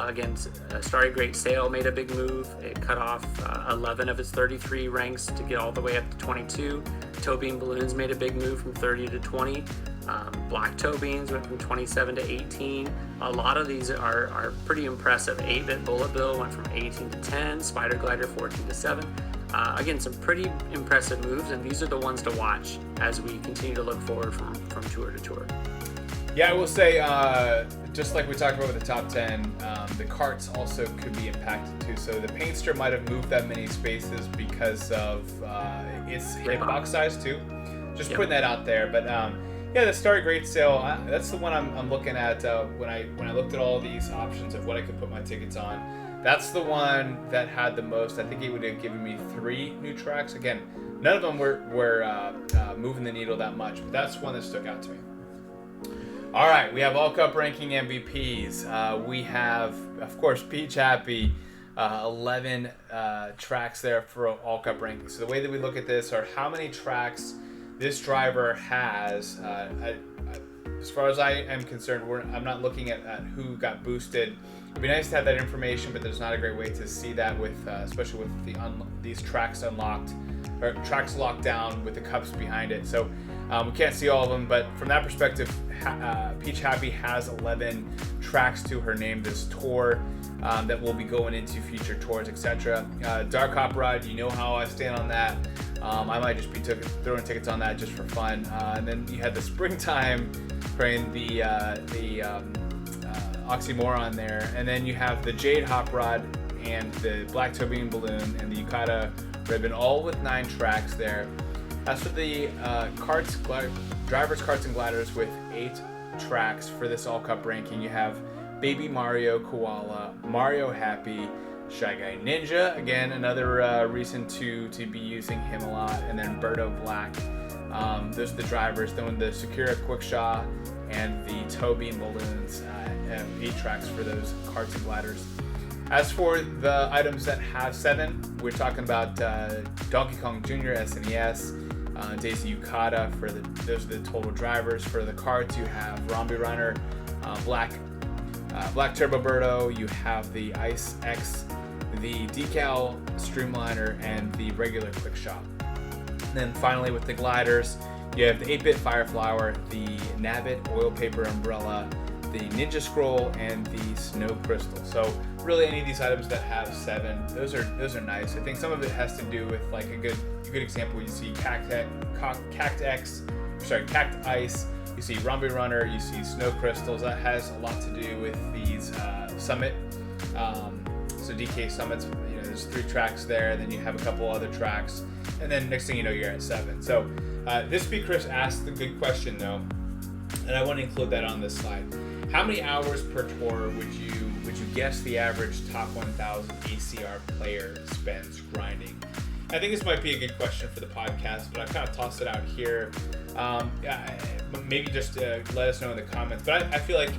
again, Starry Great Sail made a big move. It cut off 11 of its 33 ranks to get all the way up to 22. Toe Beam Balloons made a big move from 30 to 20. Black Toe Beans went from 27 to 18. A lot of these are pretty impressive. 8-Bit Bullet Bill went from 18 to 10. Spider Glider 14 to 7. Again, some pretty impressive moves, and these are the ones to watch as we continue to look forward from tour to tour. Yeah, I will say, just like we talked about with the top 10, the karts also could be impacted too. So the Paintster might have moved that many spaces because of its hitbox size too. Just putting that out there. But yeah, the Starry Great Sale, that's the one I'm looking at when I looked at all these options of what I could put my tickets on. That's the one that had the most. I think it would have given me 3 new tracks. Again, none of them were moving the needle that much, but that's one that stuck out to me. All right, we have All Cup ranking MVPs. We have, of course, Peach Happy, 11 tracks there for All Cup ranking. So the way that we look at this are how many tracks this driver has. As far as I am concerned, I'm not looking at who got boosted. It'd be nice to have that information, but there's not a great way to see that with, especially with these tracks unlocked, or tracks locked down with the cups behind it. So we can't see all of them, but from that perspective, Peach Happy has 11 tracks to her name this tour that will be going into future tours, etc. Dark Hop Ride, you know how I stand on that. I might just be throwing tickets on that just for fun. And then you had the Springtime train, the Oxymoron there, and then you have the Jade Hop Rod and the Black Toby and Balloon and the Yukata Ribbon, all with 9 tracks there. As for the drivers, karts, and gliders with 8 tracks for this All Cup ranking, you have Baby Mario Koala, Mario Happy, Shy Guy Ninja, again another reason to be using him a lot, and then Birdo Black. Those are the drivers. Then the Sakura Quickshaw and the Toby and Balloons, 8 tracks for those karts and gliders. As for the items that have 7, we're talking about Donkey Kong Jr. SNES, Daisy Yukata those are the total drivers. For the karts, you have Rombi Runner, Black Turbo Birdo, you have the Ice X, the Decal Streamliner, and the regular Quickshaw. And then finally with the gliders, you have the 8-Bit Fireflower, the Nabbit Oil Paper Umbrella, the Ninja Scroll, and the Snow Crystal. So really any of these items that have 7, those are nice. I think some of it has to do with like a good example. You see Cact Ice, you see Rombi Runner, you see Snow Crystals. That has a lot to do with these Summit. So DK Summits, there's 3 tracks there, then you have a couple other tracks, and then next thing you know, you're at 7. So this Be Chris asked a good question though, and I want to include that on this slide. How many hours per tour would you guess the average top 1,000 ACR player spends grinding? I think this might be a good question for the podcast, but I've kind of tossed it out here. Maybe just let us know in the comments. But I feel like,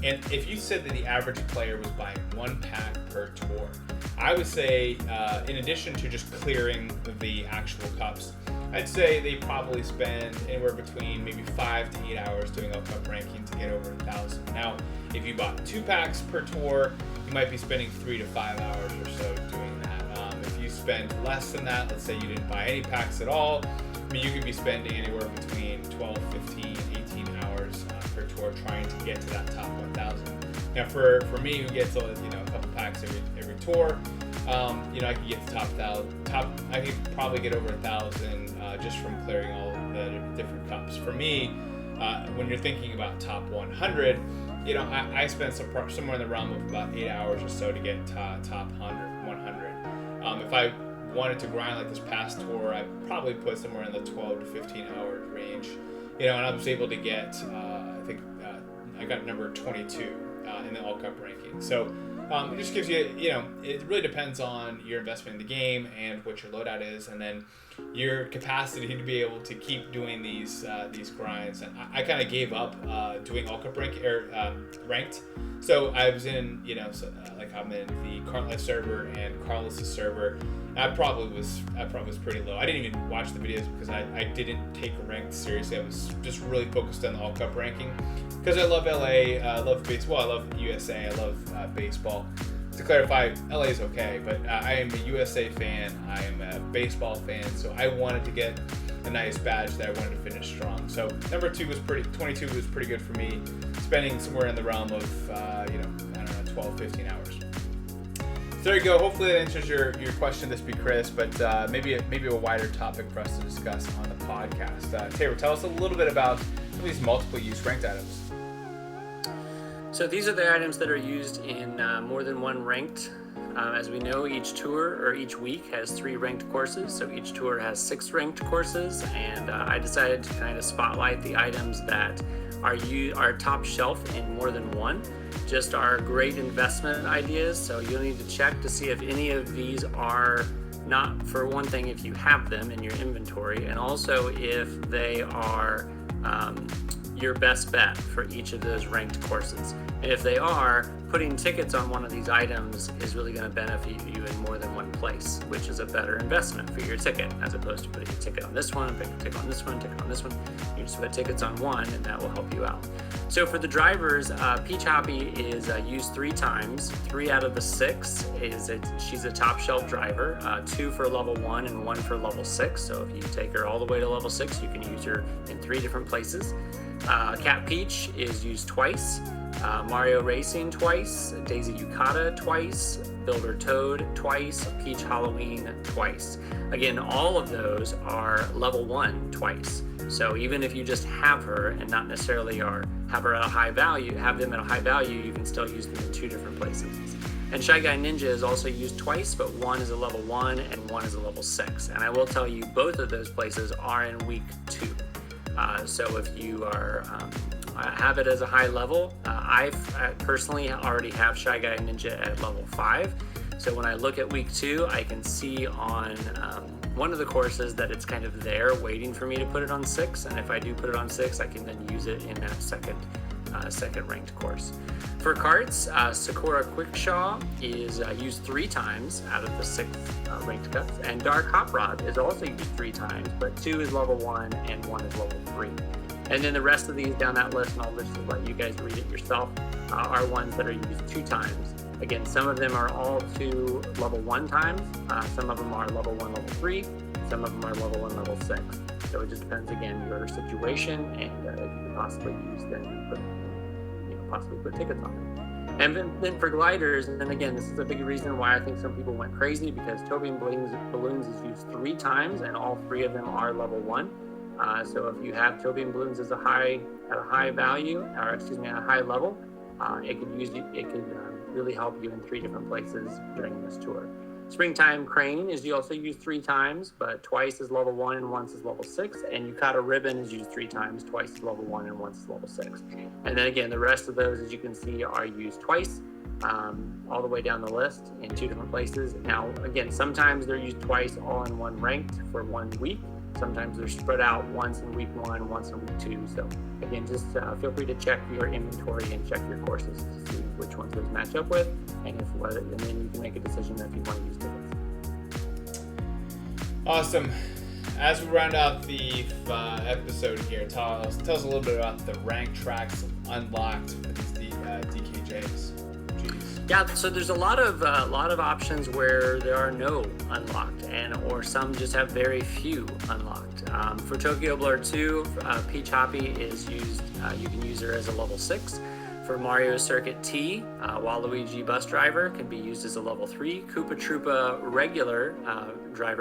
and if you said that the average player was buying 1 pack per tour, I would say, in addition to just clearing the actual cups, I'd say they probably spend anywhere between maybe 5 to 8 hours doing a cup ranking to get over 1,000. Now, if you bought 2 packs per tour, you might be spending 3 to 5 hours or so doing that. If you spend less than that, let's say you didn't buy any packs at all, you could be spending anywhere between 12, 15, 18 hours per tour trying to get to that top 1,000. Now, for me, who gets a couple packs every tour, I could get the I could probably get over 1,000 just from clearing all the different cups. For me, when you're thinking about top 100, I spent somewhere in the realm of about 8 hours or so to get top 100. If I wanted to grind like this past tour, I probably put somewhere in the 12 to 15 hour range, and I was able to get, I got number 22 in the All Cup ranking. So it just gives you, it really depends on your investment in the game and what your loadout is, and then your capacity to be able to keep doing these grinds. And I kind of gave up doing All Cup ranked. So I was in, I'm in the Kart Life server and Carlos's server. I probably was pretty low. I didn't even watch the videos because I didn't take ranked seriously. I was just really focused on the All Cup ranking because I love LA, I love baseball, I love USA, I love baseball. To clarify, LA is okay, but I am a USA fan, I am a baseball fan, so I wanted to get a nice badge that I wanted to finish strong. So number 22 was pretty good for me, spending somewhere in the realm of 12, 15 hours. So there you go. Hopefully that answers your question, this Be Chris, but maybe a wider topic for us to discuss on the podcast. Tabor, tell us a little bit about some of these multiple use ranked items. So these are the items that are used in more than one ranked. As we know, each tour or each week has 3 ranked courses. So each tour has 6 ranked courses, and I decided to kind of spotlight the items that are top shelf in more than one. Just are great investment ideas. So you'll need to check to see if any of these are not, for one thing, if you have them in your inventory, and also if they are your best bet for each of those ranked courses. And if they are, putting tickets on one of these items is really going to benefit you in more than one place, which is a better investment for your ticket, as opposed to putting a ticket on this one, putting a ticket on this one, ticket on this one. You just put tickets on one, and that will help you out. So for the drivers, Peach Hoppy is used 3 times. 3 out of the 6 she's a top shelf driver. 2 for level 1 and 1 for level 6. So if you take her all the way to level 6, you can use her in 3 different places. Cat Peach is used twice. Mario Racing twice, Daisy Yukata twice, Builder Toad twice, Peach Halloween twice. Again, all of those are level 1 twice. So even if you just have her and not necessarily have them at a high value, you can still use them in 2 different places. And Shy Guy Ninja is also used twice, but one is a level 1 and one is a level 6. And I will tell you, both of those places are in week 2. So if you are have it as a high level, I personally already have Shy Guy Ninja at level 5. So when I look at week 2, I can see on one of the courses that it's kind of there waiting for me to put it on 6. And if I do put it on 6, I can then use it in that second ranked course. For karts, Sakura Quickshaw is used 3 times out of the 6 ranked cuts, and Dark Hot Rod is also used 3 times, but 2 is level 1 and 1 is level 3. And then the rest of these down that list, and I'll just let you guys read it yourself, are ones that are used 2 times. Again, some of them are all 2 level 1 times, some of them are level 1, level 3, some of them are level 1, level 6. So it just depends, again, your situation, and if you can possibly use them, possibly put tickets on it. And then for gliders, and then again, this is a big reason why I think some people went crazy, because Toby Balloons is used 3 times, and all 3 of them are level 1. So if you have Toby Balloons as at a high value, or excuse me, at a high level, it could really help you in 3 different places during this tour. Springtime Crane is also used 3 times, but twice is level 1 and once is level 6. And Yukata Ribbon is used 3 times, twice is level 1 and once is level 6. And then again, the rest of those, as you can see, are used twice, all the way down the list in 2 different places. Now, again, sometimes they're used twice all in one ranked for 1 week. Sometimes they're spread out once in week 1, once in week 2. So again, just feel free to check your inventory and check your courses to see which ones those match up with, and then you can make a decision if you want to use tickets. Awesome. As we round out the episode here, tell us a little bit about the rank tracks unlocked for these DKJs. Yeah, so there's a lot of options where there are no unlocked, or some just have very few unlocked. For Tokyo Blur 2, Peach Hoppy is used. You can use her as a level 6. For Mario Circuit T, Waluigi Bus Driver can be used as a level 3. Koopa Troopa regular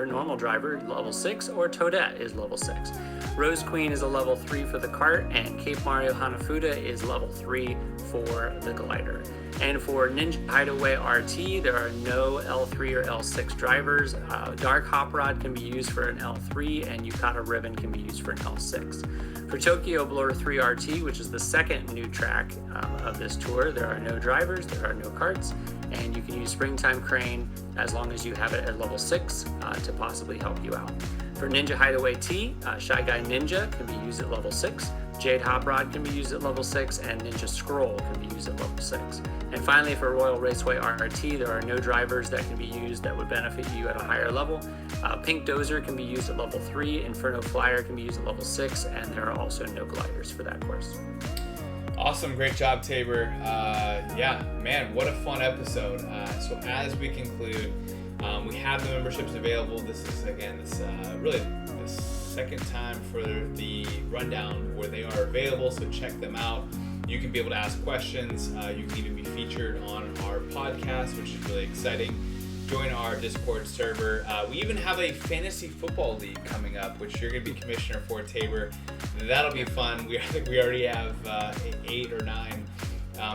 normal driver, level 6, or Toadette is level 6. Rose Queen is a level 3 for the kart, and Cape Mario Hanafuda is level 3 for the glider. And for Ninja Hideaway RT, there are no L3 or L6 drivers. Dark Hop Rod can be used for an L3, and Yukata Ribbon can be used for an L6. For Tokyo Blur 3 RT, which is the second new track of this tour, there are no drivers, there are no karts, and you can use Springtime Crane as long as you have it at level 6 to possibly help you out. For Ninja Hideaway T, Shy Guy Ninja can be used at level 6, Jade Hop Rod can be used at level 6, and Ninja Scroll can be used at level 6. And finally, for Royal Raceway RT, there are no drivers that can be used that would benefit you at a higher level. Pink Dozer can be used at level 3, Inferno Flyer can be used at level 6, and there are also no gliders for that course. Awesome, great job, Tabor. Yeah, man, what a fun episode. So as we conclude, we have the memberships available. This is, again, really the second time for the rundown where they are available, so check them out. You can be able to ask questions. You can even be featured on our podcast, which is really exciting. Join our Discord server. We even have a fantasy football league coming up, which you're going to be commissioner for, Tabor. That'll be fun. I think we already have 8 or 9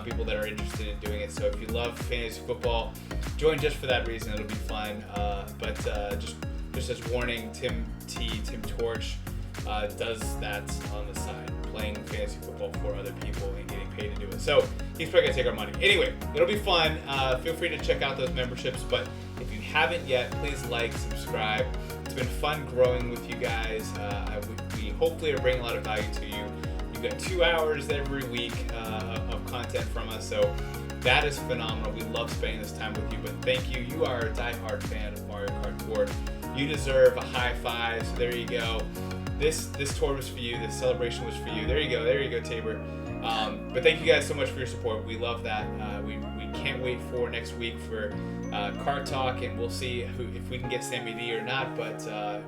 people that are interested in doing it. So if you love fantasy football, join just for that reason. It'll be fun. But just as warning, Tim Torch does that on the side, playing fantasy football for other people and getting paid to do it. So he's probably gonna take our money. Anyway, it'll be fun. Feel free to check out those memberships. But if you haven't yet, please like, subscribe. It's been fun growing with you guys. We hopefully are bringing a lot of value to you. You've got 2 hours every week of content from us. So that is phenomenal. We love spending this time with you. But thank you. You are a diehard fan of Mario Kart Tour. You deserve a high five. So there you go. This tour was for you. This celebration was for you. There you go, Tabor. But thank you guys so much for your support. We love that. We can't wait for next week for Kart Talk, and we'll see if we can get Sammy D or not. But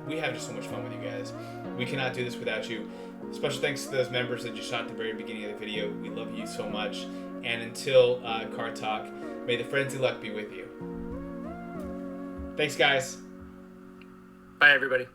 we have just so much fun with you guys. We cannot do this without you. Special thanks to those members that you shot at the very beginning of the video. We love you so much. And until Kart Talk, may the frenzy luck be with you. Thanks, guys. Bye, everybody.